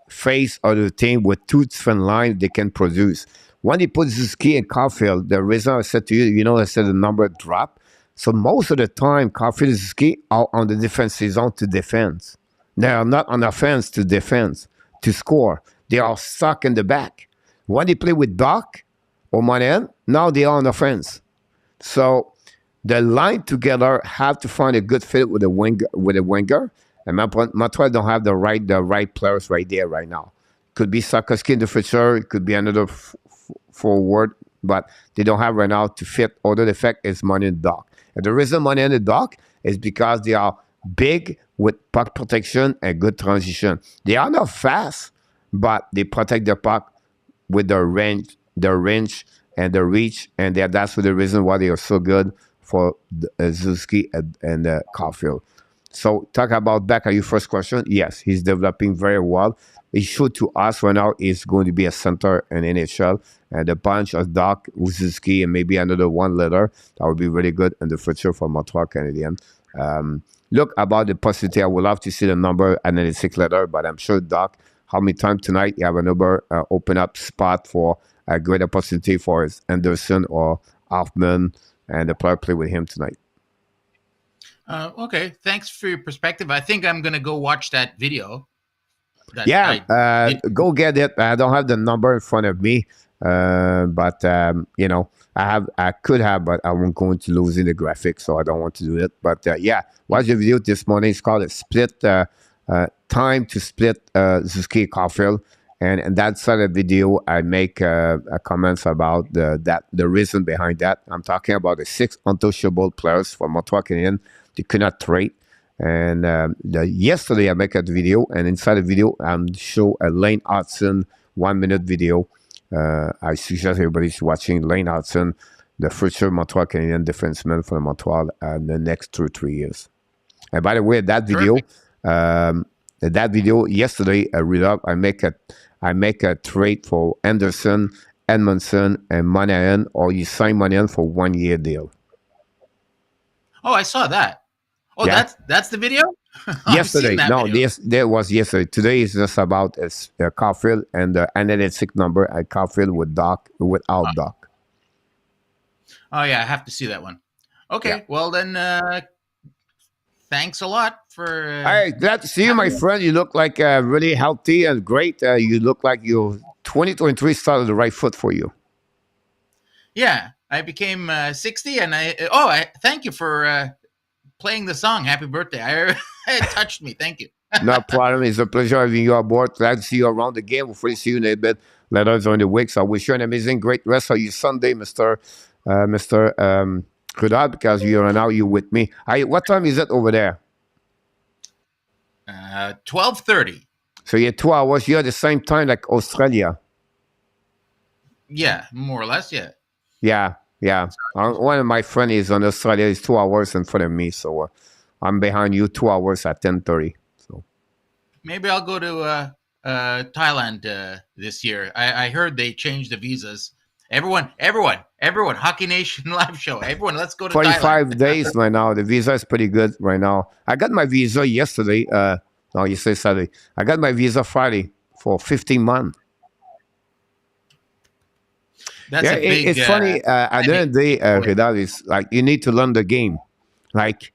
face other team with two different lines they can produce. when they put Suzuki and Caulfield, the reason I said to you, you know, I said the number drop. So most of the time, Caulfield and Suzuki are on the defensive zone to defense. They are not on offense to defense, to score. They are stuck in the back. When they play with Doc or Monahan, now they are on offense. So the line together have to find a good fit with a winger. And Montreal don't have the right players right there right now. Could be Sarkowski in the future. It could be another forward, but they don't have right now to fit. Although the fact is money in the dock. And the reason money in the dock is because they are big with puck protection and good transition. They are not fast, but they protect the puck with their range and the reach, and that's the reason why they are so good for Suzuki and Caulfield. So talk about back at your first question. Yes, he's developing very well. He showed to us right now he's going to be a center in NHL, and a bunch of Doc, Suzuki, and maybe another one letter that would be really good in the future for Montreal Canadiens. Look, about the possibility, I would love to see the number analytic letter, but I'm sure Doc, how many times tonight you have another open up spot for a great opportunity for Anderson or Hoffman, and the player play with him tonight. Okay, thanks for your perspective. I think I'm going to go watch that video. Go get it. I don't have the number in front of me, but you know, I could have, but I won't go into losing the graphics, so I don't want to do it. But watch the video this morning. It's called a split time to split Suzuki Caulfield. And that side of the video, I make comments about the reason behind that. I'm talking about the 6 untouchable players for Montreal Canadiens they could not trade. And yesterday, I make a video, and inside the video, I show a Lane Hudson 1-minute video. I suggest everybody's watching Lane Hudson, the future Montreal Canadiens defenseman for Montreal in the next 2 or 3 years. And by the way, that video yesterday, I make a trade for Anderson, Edmondson, and Monahan, or you sign Monahan for 1-year deal. Oh, I saw that. Oh, yeah. That's the video? Yesterday. No, there was yesterday. Today is just about Caulfield and the analytic number at Caulfield with Doc, without Doc. Oh, yeah, I have to see that one. Okay, well then, thanks a lot for... All right, glad to see you, my friend. You look like really healthy and great. You look like your 2023 started the right foot for you. Yeah, I became 60, and I thank you for playing the song. Happy birthday. It touched me. Thank you. No problem. It's a pleasure having you aboard. Glad to see you around the game. Hopefully see you in a bit later on the week. So I wish you an amazing, great rest of your Sunday, Mr. Rudolph, because you're with me. What time is it over there? 12:30. So you're 2 hours. You're at the same time like Australia. Yeah, more or less, yeah. Yeah. One of my friends is in Australia. Is 2 hours in front of me. So I'm behind you 2 hours at 10:30. So maybe I'll go to Thailand this year. I heard they changed the visas. Everyone, Hockey Nation live show. Everyone, let's go to 45 Thailand. days right now. The visa is pretty good right now. I got my visa yesterday. You say Saturday. I got my visa Friday for 15 months. That's a big, it's funny. At the end of the day, Rudolph, it's like you need to learn the game. Like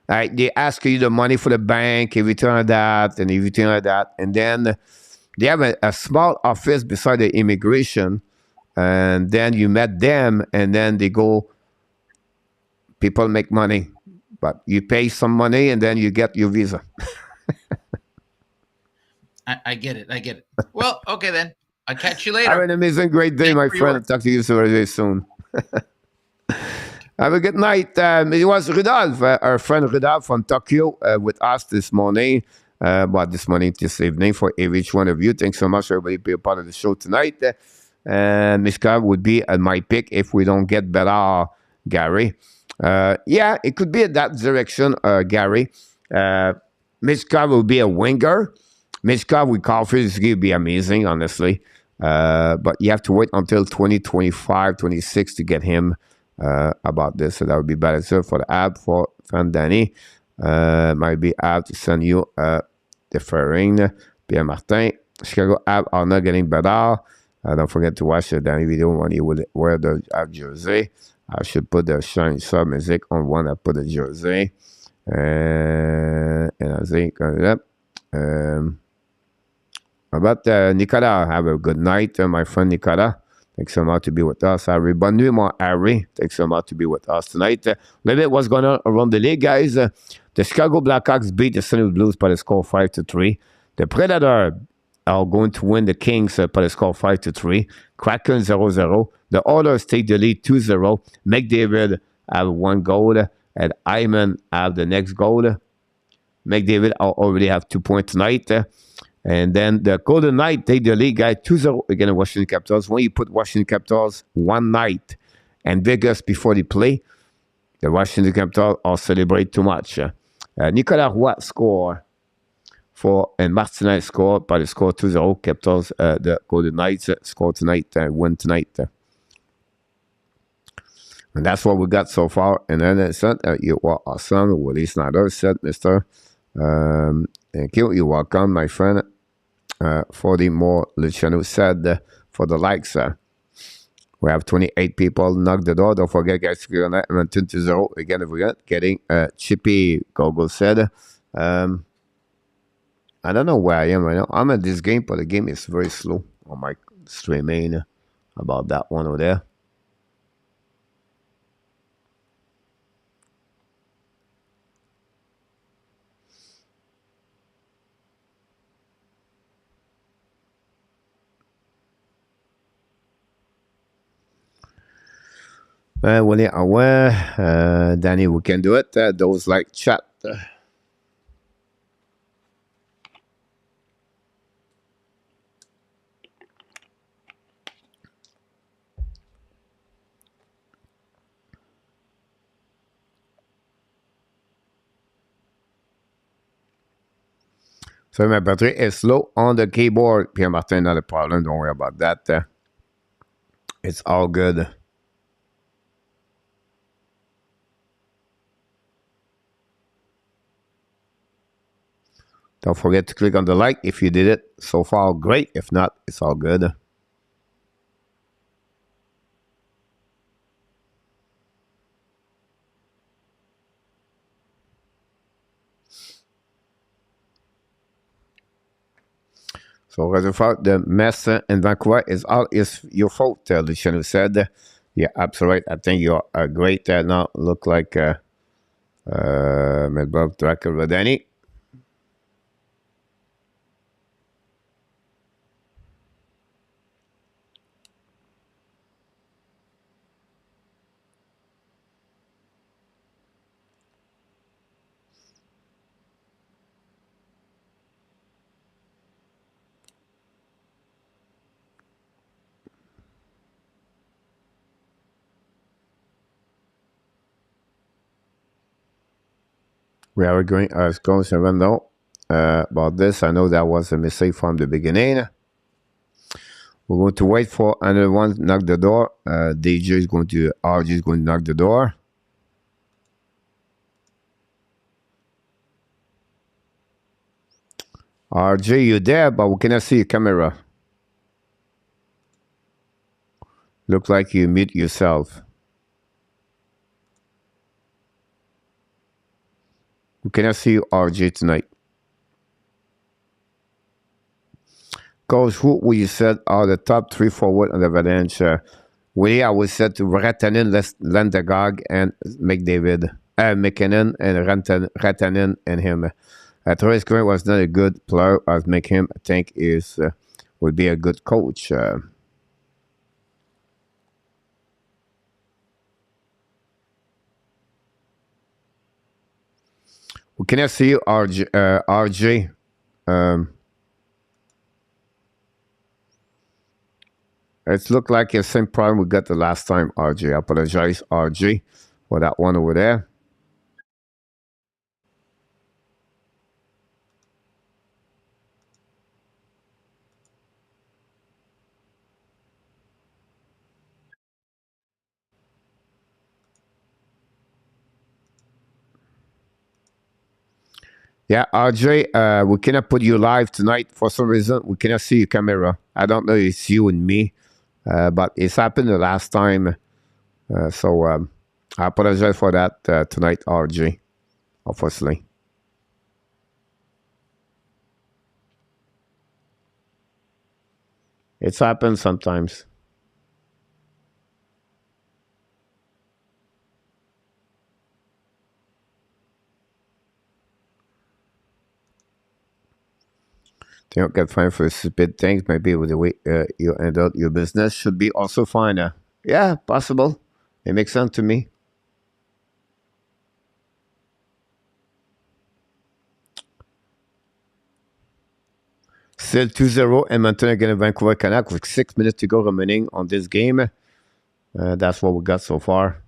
they ask you the money for the bank, everything like that, and then they have a small office beside the immigration. And then you met them, and then they go, people make money, but you pay some money, and then you get your visa. I get it. Well, okay then. I'll catch you later. Have an amazing, great day, my friend. Talk to you very soon. Have a good night. It was Rudolph, our friend Rudolph from Tokyo, with us this morning. This evening for each one of you. Thanks so much, everybody, be a part of the show tonight. And Mishka would be at my pick if we don't get better, Gary. It could be in that direction, Gary. Mishka will be a winger. Mishka with Caulfield is going to be amazing, honestly. But you have to wait until 2025, 26 to get him about this. So that would be better. So for the app for DANY, might be app to send you deferring. Pierre Martin, Chicago app are not getting better. Don't forget to watch the Danny video when you will wear the jersey. I should put the Shine Sub music on one. I put the jersey. And I think, yep. About Nicolas, have a good night, my friend Nicolas. Thanks so much to be with us. Harry, bonne nuit, mon Harry. Thanks so much to be with us tonight. A little bit what's going on around the league, guys. The Chicago Blackhawks beat the St. Louis Blues by the score 5-3. The Predators are going to win the Kings by the score 5-3. Kraken 0-0. The Oilers take the lead 2-0. McDavid have one goal, and Hyman have the next goal. McDavid already have 2 points tonight. And then the Golden Knights take the lead, guys, 2-0 against the Washington Capitals. When you put Washington Capitals one night and Vegas before they play, the Washington Capitals all celebrate too much. Nicolas Roy score and Martinez score, but the score 2-0. Capitals, the Golden Knights score tonight, win tonight. And that's what we got so far. And then it said, you are awesome. Willie Snyder said, Mr. Thank you. You're welcome, my friend. 40 more, Luciano said, for the likes. We have 28 people knock the door. Don't forget, guys, to go on that. 2-0 again. If we get getting Chippy Gogo said, I don't know where I am right now. I'm at this game, but the game is very slow on my streaming about that one over there. Willie aware, Danny, we can do it. Those like chat. So my battery is slow on the keyboard. Pierre Martin, not a problem. Don't worry about that. It's all good. Don't forget to click on the like if you did it. So far, great. If not, it's all good. So, Rutherford, the mess in Vancouver is all is your fault, Luciano said. Yeah, absolutely. I think you're great. Now look like Medbug Tracker with Danny. We are going to 7 though. About this, I know that was a mistake from the beginning. We're going to wait for another one to knock the door. RG is going to knock the door. RJ, you there, but we cannot see your camera. Look like you mute yourself. We cannot see you, RJ, tonight. Coach, who will you set are the top 3 forward on the Avalanche? Willie, I would set Rantanen, Landeskog, and McDavid. McKinnon and Rantanen and him. Travis Grant was not a good player as McKim, I think, would be a good coach. We cannot see you, RJ. It looked like the same problem we got the last time, RJ. I apologize, RJ, for that one over there. Yeah, RJ, we cannot put you live tonight for some reason. We cannot see your camera. I don't know if it's you and me, but it's happened the last time. So I apologize for that tonight, RJ, obviously. It's happened sometimes. They don't get fined for stupid things. Maybe with the way you handle your business should be also fine. Yeah, possible. It makes sense to me. Still 2-0, Edmonton against Vancouver Canucks with 6 minutes to go remaining on this game. That's what we got so far.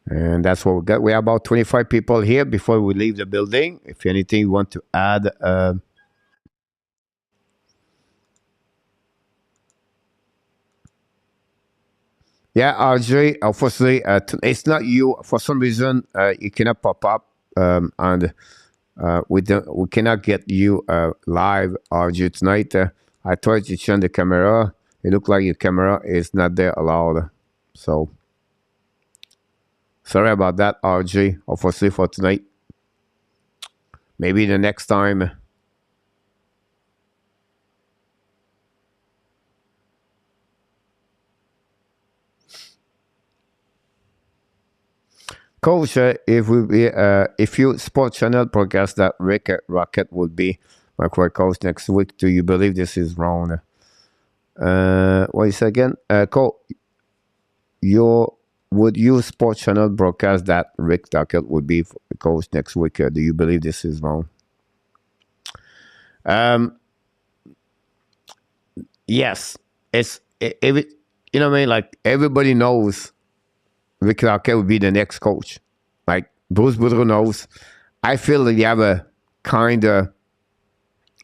And that's what we got. We have about 25 people here before we leave the building. If anything you want to add, yeah, RJ, unfortunately, it's not you. For some reason, you cannot pop up, and we cannot get you live, RJ, tonight. I tried to turn the camera. It looked like your camera is not there allowed. So, sorry about that, RJ, unfortunately, for tonight. Maybe the next time. Coach, if you Sports Channel broadcast that Rick Rocket would be my coach next week, do you believe this is wrong? What is again? Coach, would you Sports Channel broadcast that Rick Rocket would be coach next week? Do you believe this is wrong? Yes, you know what I mean. Like everybody knows. Rick Rocket would be the next coach. Like Bruce Boudreau knows. I feel like you have a kind of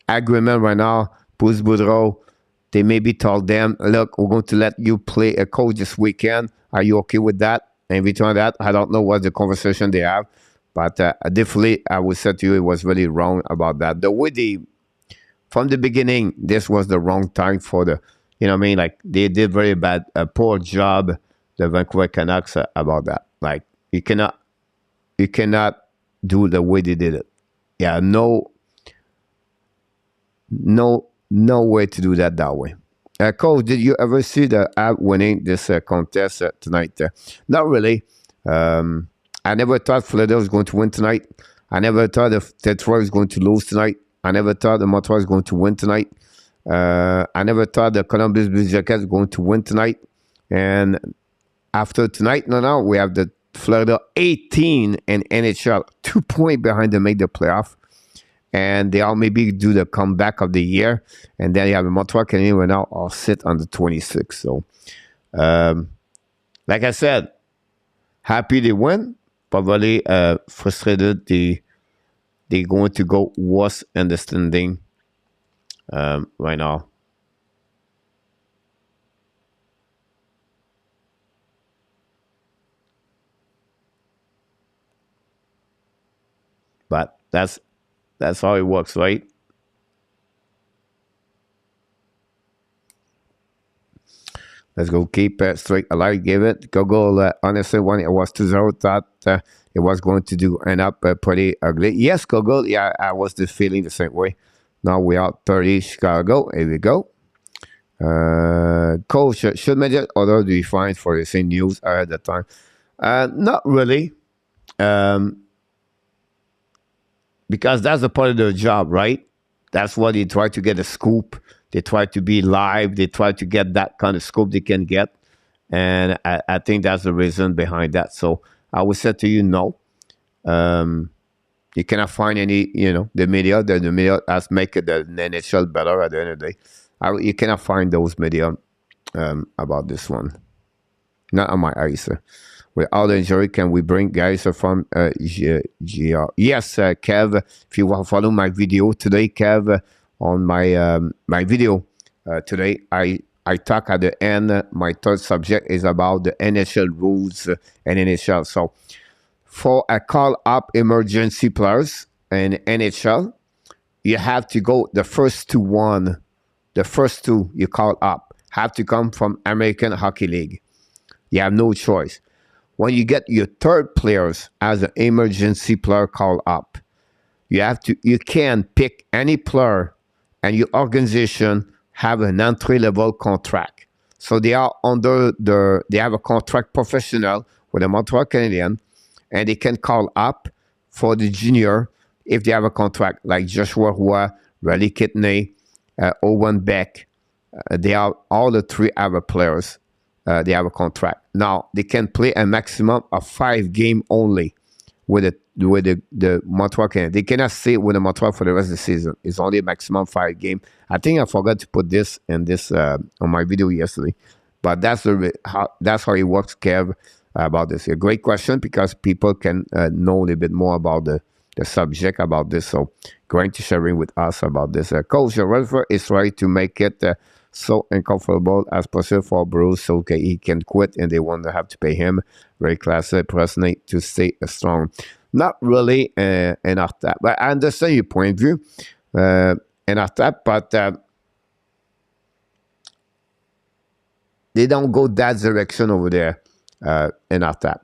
agreement right now. Bruce Boudreau, they maybe told them, look, we're going to let you play a coach this weekend. Are you okay with that? And return that. I don't know what the conversation they have. But definitely, I would say to you, it was really wrong about that. The way from the beginning, this was the wrong time for the, you know what I mean? Like they did very bad, a poor job, the Vancouver Canucks, about that. Like you cannot do the way they did it. Yeah, no way to do that way. Coach, did you ever see the app winning this contest tonight? Not really. I never thought Florida was going to win tonight. I never thought Detroit was going to lose tonight. I never thought the Montreal was going to win tonight. I never thought the Columbus Blue Jackets was going to win tonight. And after tonight, now we have the Florida 18 and NHL 2 points behind to make the playoff. And they all maybe do the comeback of the year. And then you have the Montreal Canadiens right now all sit on the 26. So, like I said, happy they win. Probably frustrated they're going to go worse in the standing right now. But that's how it works, right? Let's go keep straight alive. Give it. Google, honestly, when it was 2-0, thought it was going to end up pretty ugly. Yes, Google, yeah, I was just feeling the same way. Now we are 30 Chicago. Here we go. Coach, should media order be fined for the same news at the time? Not really. Because that's a part of their job, right? That's why they try to get a scoop. They try to be live. They try to get that kind of scoop they can get. And I think that's the reason behind that. So I would say to you, no. You cannot find any, the media has make the NHL better at the end of the day. You cannot find those media about this one. Not on my eyes. Without the injury, can we bring guys from GR? Yes, Kev. If you want to follow my video today, Kev, on my my video today. I talk at the end. My third subject is about the NHL rules and NHL. So for a call-up emergency players in NHL, you have to go the first two you call up have to come from American Hockey League. You have no choice. When you get your third players as an emergency player call up, you can pick any player, and your organization have an entry level contract. So they are they have a contract professional with the Montreal Canadiens, and they can call up for the junior if they have a contract, like Joshua Roy, Riley Kidney, Owen Beck. They are all the three other players. They have a contract. Now they can play a maximum of 5 games only with the Montreal Canadiens. They cannot stay with the Montreal for the rest of the season. It's only a maximum 5 games. I think I forgot to put this in this on my video yesterday, but that's how it works, Kev. About this, a great question, because people can know a little bit more about the subject about this. So going to sharing with us about this. Coach Rutherford is trying to make it so uncomfortable as possible for Bruce, so he can quit, and they won't have to pay him. Very classic, personally, to stay strong. Not really enough that, but I understand your point of view enough that, but they don't go that direction over there enough that.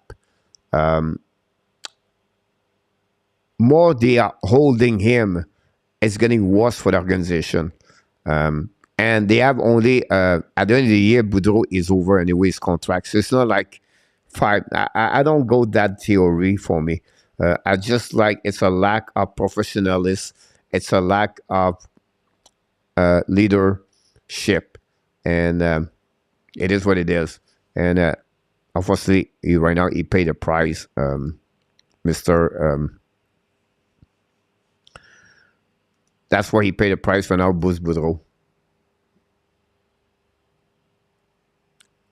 More they are holding him, it's getting worse for the organization. And they have only, at the end of the year, Boudreau is over anyway, his contract. So it's not like 5. I don't go that theory for me. I just like, it's a lack of professionalism. It's a lack of leadership. And it is what it is. And obviously, right now, he paid the price, Mr. That's why he paid the price for now, Bruce Boudreau.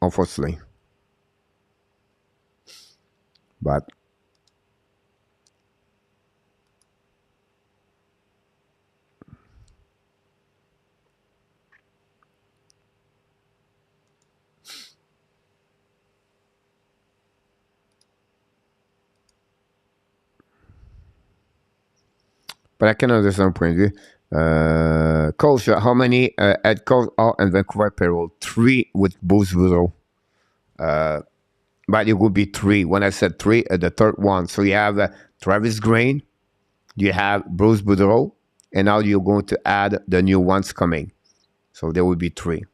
Unfortunately. But I can understand point of view. Coach, how many head coach are in Vancouver payroll? 3 with Bruce Boudreau. But it would be 3. When I said 3, the third one. So you have Travis Green, you have Bruce Boudreau, and now you're going to add the new ones coming. So there will be 3.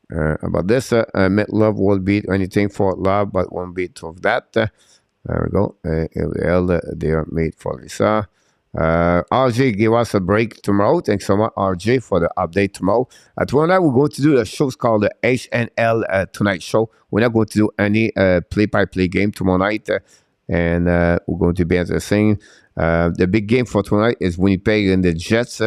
About this, Love will beat anything for love, but won't beat of that. There we go. They are made for Lisa. RJ, give us a break tomorrow. Thanks so much, RJ, for the update tomorrow. Tomorrow night, we're going to do a show called the HNL Tonight Show. We're not going to do any play-by-play game tomorrow night. And we're going to be entertaining. The big game for tonight is Winnipeg and the Jets.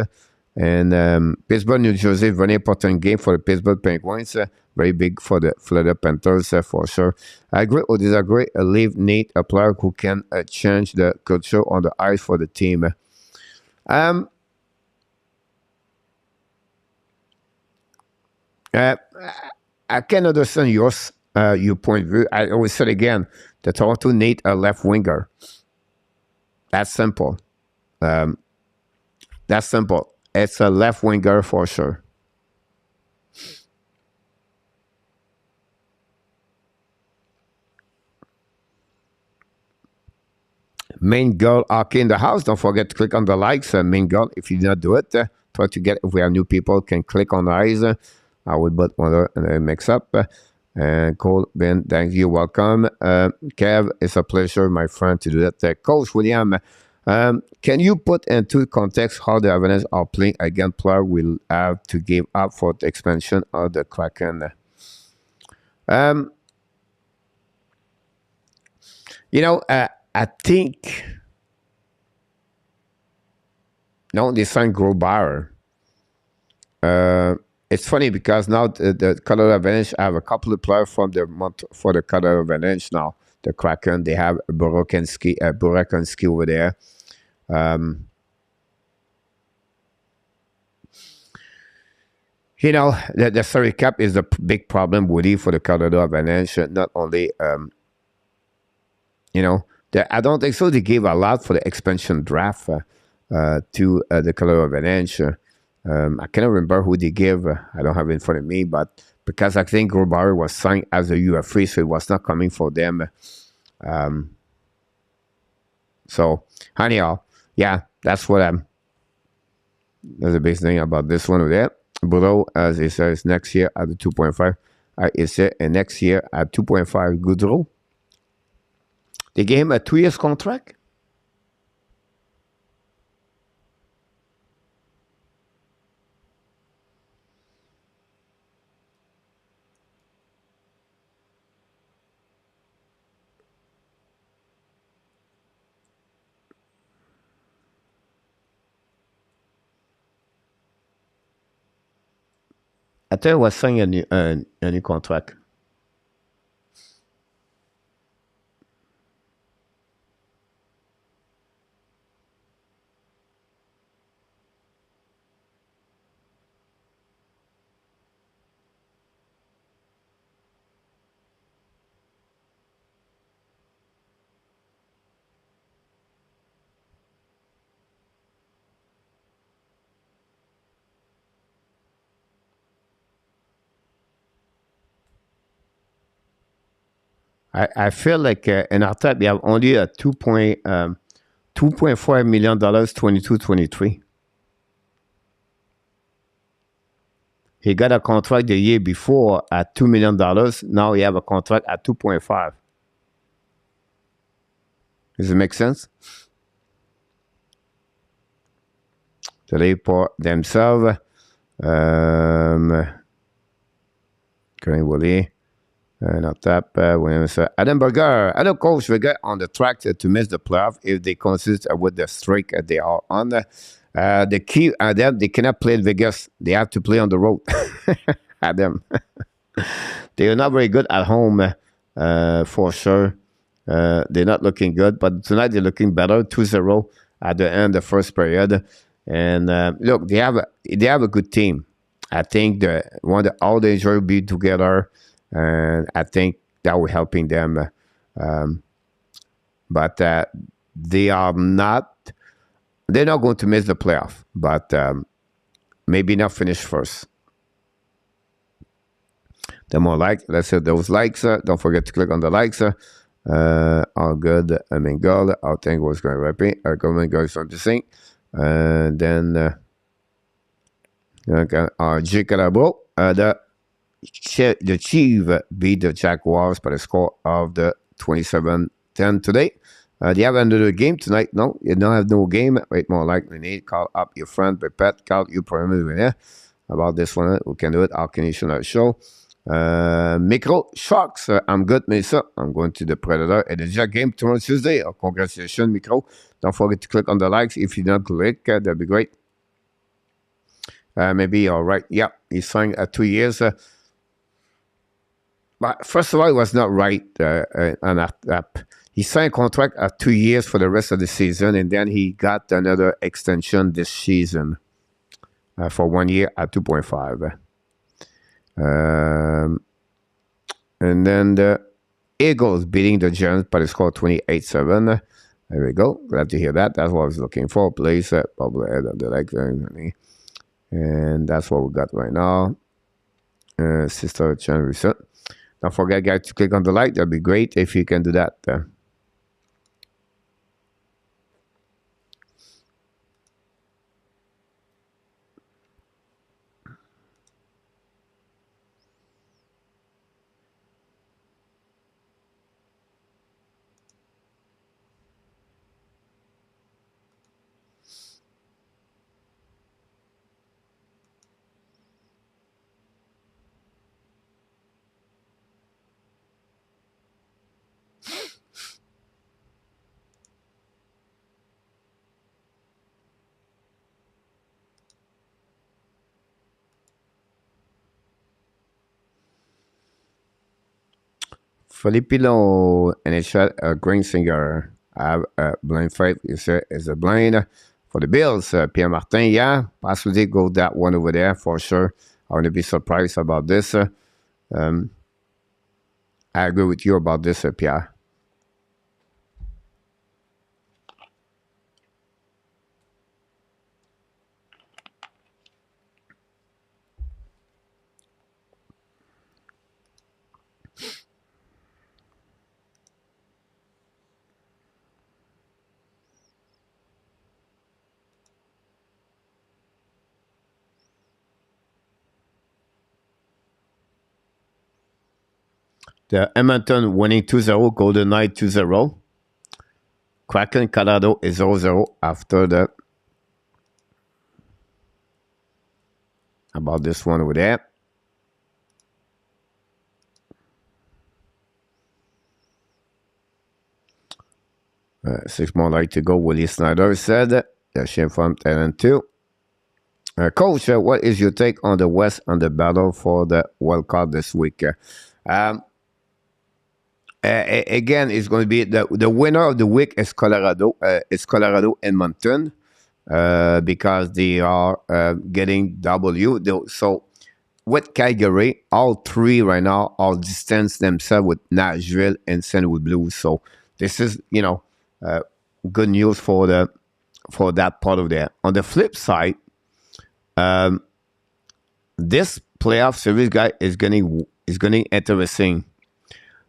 And Pittsburgh, New Jersey, very important game for the Pittsburgh Penguins. Very big for the Florida Panthers, for sure. I agree or disagree. Leave Nate, a player who can change the culture on the ice for the team. I can understand your point of view. I always said again, the Toronto need a left winger. That's simple. That's simple. It's a left winger for sure. Main Girl Hockey in the house. Don't forget to click on the likes. Main Girl, if you did not do it, try to get, if we have new people, can click on the eyes. I would put one mix up. And Cole, Ben, thank you. Welcome. Kev, it's a pleasure, my friend, to do that. Coach William, can you put into context how the Avalanche are playing against player will have to give up for the expansion of the Kraken? I think they signed Grobauer. It's funny because now the Colorado Avalanche have a couple of players for the Colorado Avalanche now. The Kraken, they have Burakovsky over there. You know, the salary cap is a big problem, Woody, for the Colorado Avalanche. Not only, you know, I don't think so. They gave a lot for the expansion draft to the Colorado Avalanche. I cannot remember who they gave. I don't have it in front of me, but because I think Grubauer was signed as a UFA, so it was not coming for them. So, anyhow, yeah, that's what that's the big thing about this one over there. Below, as it says, next year at the 2.5. It said next year at 2.5 Goudreau. They gave him a 2 years contract. I thought he was signing a new contract. I feel like in our type, we have only a $2.4 million 22-23. He got a contract the year before at $2 million. Now he have a contract at 2.5. Does it make sense? So they pour themselves. Willie. Not that Adam Burger, Adam Coach will get on the track to miss the playoff if they consist with the streak they are on. The key Adam, they cannot play in Vegas. They have to play on the road. Adam. They are not very good at home for sure. They're not looking good, but tonight they're looking better. 2-0 at the end of the first period. And look, they have a good team. I think all the injuries will be together. And I think that will helping them. But they're not going to miss the playoff, but maybe not finish first. The more likes, let's say those likes. Don't forget to click on the likes. All good. I mean, goal. I think was going to repeat. Government goes from the sink. And then J. Calabro, the Chiefs beat the Jaguars by the score of the 27-10 today. Do you have another game tonight? No, you don't have no game. Wait, more likely need call up your friend, Pet, call you probably about this one. We can do it. Our Canadian show. Micro Sharks. I'm good, Melissa. I'm going to the Predator. And the Jack game tomorrow Tuesday. Congratulations, Micro. Don't forget to click on the likes. If you don't click, that'd be great. Maybe all right. Yeah, he signed 2 years. But first of all, it was not right. He signed a contract at 2 years for the rest of the season, and then he got another extension this season for 1 year at 2.5. And then the Eagles beating the Giants by the score 28-7. There we go. Glad to hear that. That's what I was looking for. Place probably head of the leg. And that's what we got right now. Sister Chan Reset. Don't forget, guys, to click on the like. That'd be great if you can do that. Filipino NHL Green Singer. I have a blind fight. Is a blind for the Bills. Pierre Martin, yeah. Possibly go that one over there for sure. I wouldn't be surprised about this. I agree with you about this, Pierre. The Edmonton winning 2-0, Golden Knight 2-0. Kraken, Colorado is 0-0 after that. About this one over there. 6 more like to go. Willie Snyder said, the shame from 10 and 2. Coach, what is your take on the West and the battle for the wild card this week? Again, it's going to be the winner of the week is Colorado. It's Colorado Edmonton because they are getting W. So with Calgary, all three right now all distance themselves with Nashville and St. Louis Blues. So this is good news for that part of there. On the flip side, this playoff series guy is getting interesting.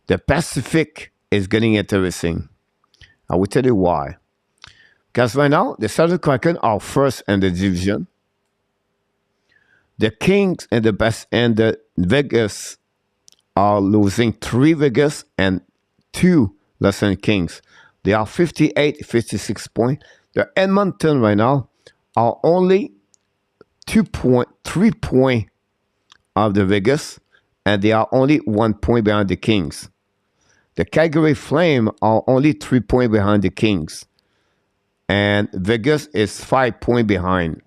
The Pacific is getting interesting. I will tell you why. Because right now, the Seattle Kraken are first in the division. The Kings and the Vegas are losing 3 Vegas and 2 Los Angeles Kings. They are 58, 56 points. The Edmonton right now are only 3 points of the Vegas, and they are only 1 point behind the Kings. The Calgary Flame are only 3 points behind the Kings. And Vegas is 5 points behind.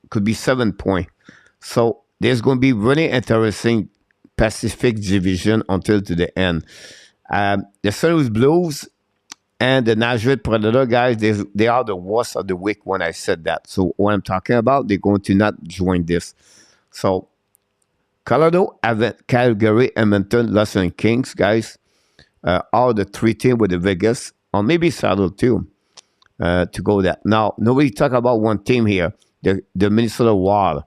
Could be 7 points. So there's going to be really interesting Pacific division until to the end. The St. Louis Blues and the Nashville Predator guys, they are the worst of the week when I said that. So what I'm talking about, they're going to not join this. So Colorado, Calgary, Edmonton, Los Angeles Kings, guys, are the 3 teams with the Vegas, or maybe Seattle too, to go there. Now, nobody talk about one team here, the Minnesota Wild.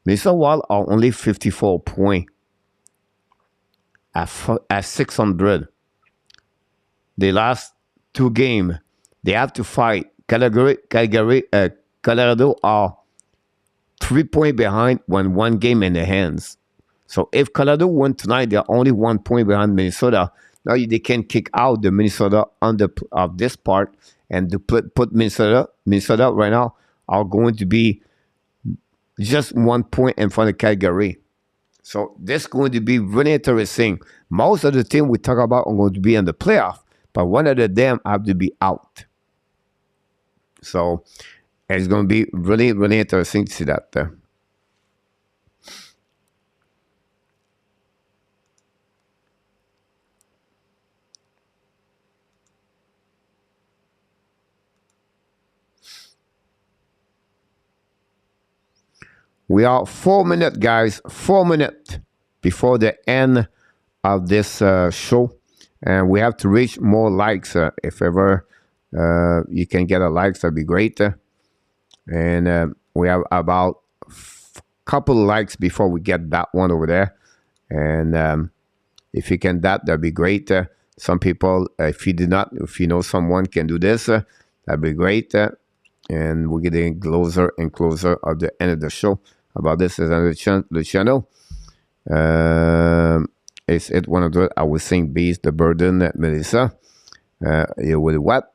Minnesota Wild are only 54 points at 600. They last 2 games. They have to fight. Colorado are 3 points behind when 1 game in their hands. So if Colorado win tonight, they're only 1 point behind Minnesota. Now they can kick out the Minnesota of this part and to put Minnesota right now are going to be just 1 point in front of Calgary. So this is going to be really interesting. Most of the teams we talk about are going to be in the playoff, but one of them have to be out. So it's going to be really, really interesting to see that. We are 4 minutes, guys. 4 minutes before the end of this show. And we have to reach more likes. If ever you can get a like, that'd be great. And we have about a couple likes before we get that one over there. And if you can that'd be great. Some people, if you know someone can do this, that'd be great. And we're getting closer and closer of the end of the show. About this is Luciano. Is it one of the, I was saying, beast, the burden, Melissa. You will what?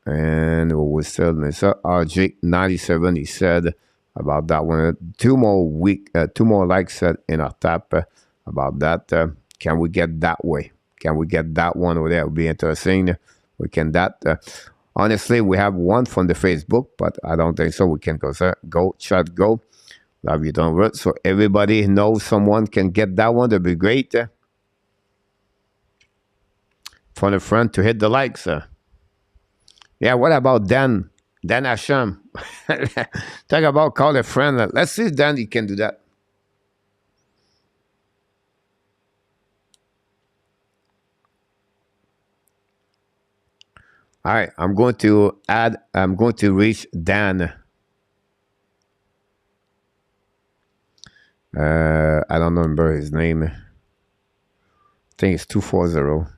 And we will still, Melissa. RJ97, he said about that one. 2 more likes said in our tap about that. Can we get that way? Can we get that one over there? It would be interesting. We can that. Honestly, we have one from the Facebook, but I don't think so. We can go, sir. Go, chat, go. Love you, don't worry. So everybody knows someone can get that one. That'd be great. From the front to hit the likes. Yeah, what about Dan? Dan Asham. Talk about call a friend. Let's see if Dan, he can do that. All right, I'm going to reach Dan. I don't remember his name. I think it's 240.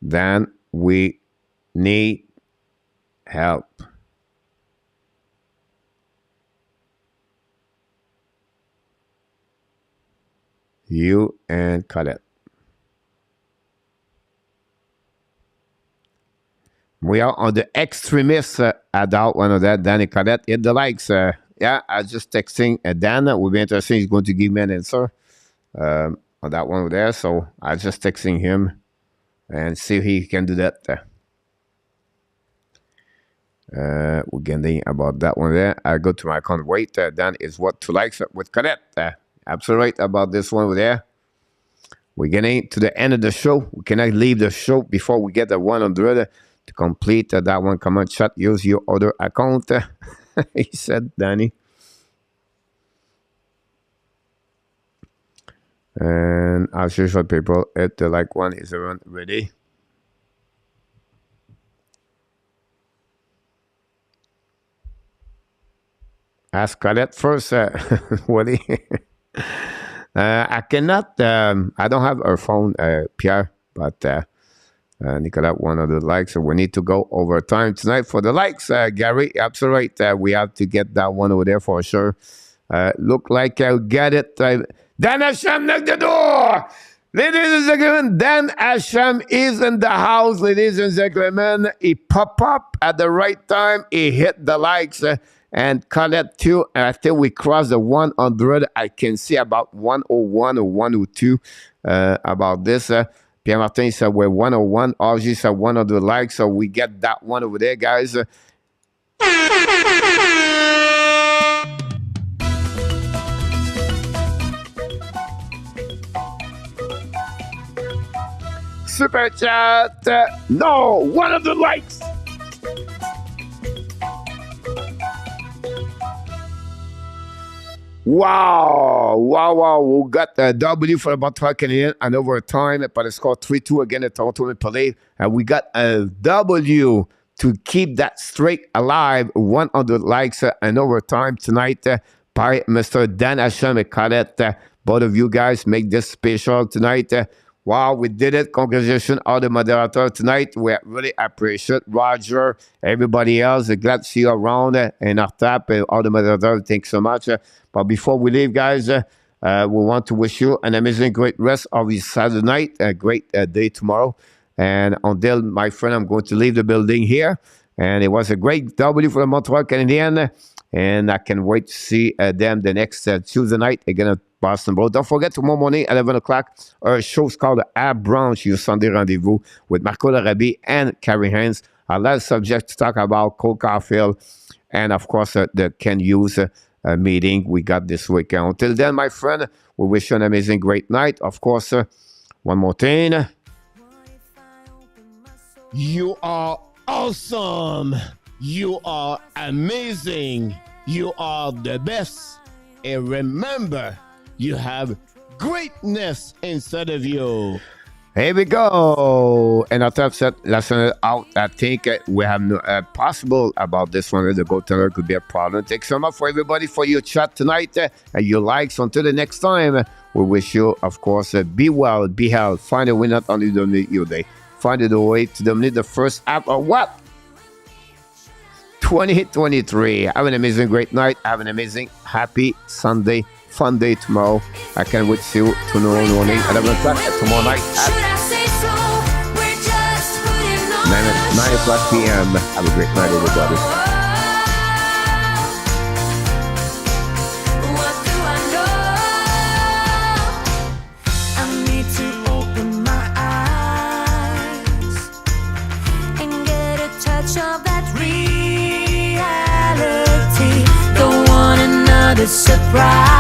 Dan, we need help. You and Colette. We are on the extremist adult one of that. Danny Colette, hit the likes. Yeah, I just texting Dan. Will be interesting. He's going to give me an answer on that one over there. So I just texting him and see if he can do that. We're getting about that one there. I go to my account. Wait, Dan is what to likes with Colette. Absolutely right about this one over there. We're getting to the end of the show. We cannot leave the show before we get the 100 to complete that one. Come on, chat. Use your other account. He said, Danny. And as usual, people, hit the like one. Is everyone ready? Ask Colette first, Woody. I cannot, I don't have her phone, Pierre, but Nicolas, one of the likes, so we need to go over time tonight for the likes. Gary, absolutely right. We have to get that one over there for sure. Look like I'll get it. Dan Asham, knock the door! Ladies and gentlemen, Dan Asham is in the house, ladies and gentlemen. He pop up at the right time. He hit the likes. And Colette too, I think we crossed the 100. I can see about 101 or 102 about this. Pierre Martin said we're 101. RG said 100 likes, so we get that one over there, guys. Super chat. No, 100 likes. Wow. We got a W for the Montreal Canadiens and overtime, but it's scored 3-2 again at Toronto Maple Leafs. And we got a W to keep that streak alive. 100 likes and overtime tonight by Mr. Dan Asham and Colette. Both of you guys make this special tonight. Wow, we did it. Congratulations, all the moderators tonight. We really appreciate Roger, everybody else. Glad to see you around and our tap, all the moderators. Thanks so much. But before we leave, guys, we want to wish you an amazing, great rest of this Saturday night, a great day tomorrow. And until, my friend, I'm going to leave the building here. And it was a great W for the Montreal Canadiens. And I can wait to see them the next Tuesday night again at Boston, bro. Don't forget, tomorrow morning, 11 o'clock, our show's called Ab Branch, your Sunday rendezvous with Marco Larabi and Carrie Haynes. A lot of subjects to talk about, Cole Caulfield, and of course, the Can Use meeting we got this weekend. Until then, my friend, we wish you an amazing, great night. Of course, one more thing. You are awesome. You are amazing. You are the best. And remember, you have greatness inside of you. Here we go. And after I've said lesson out, I think we have no possible about this one. The goaltender could be a problem. Thanks so much for everybody for your chat tonight and your likes. Until the next time, we wish you, of course, be well, be healthy. Find a way not only to dominate your day, find a way to dominate the first app of what? 2023. Have an amazing, great night. Have an amazing, happy Sunday, fun day tomorrow. I can't wait to see you tomorrow morning, 11 o'clock, tomorrow night at 9 o'clock p.m. Have a great night, everybody. I need to open my eyes and get a touch of that reality. Don't want another surprise.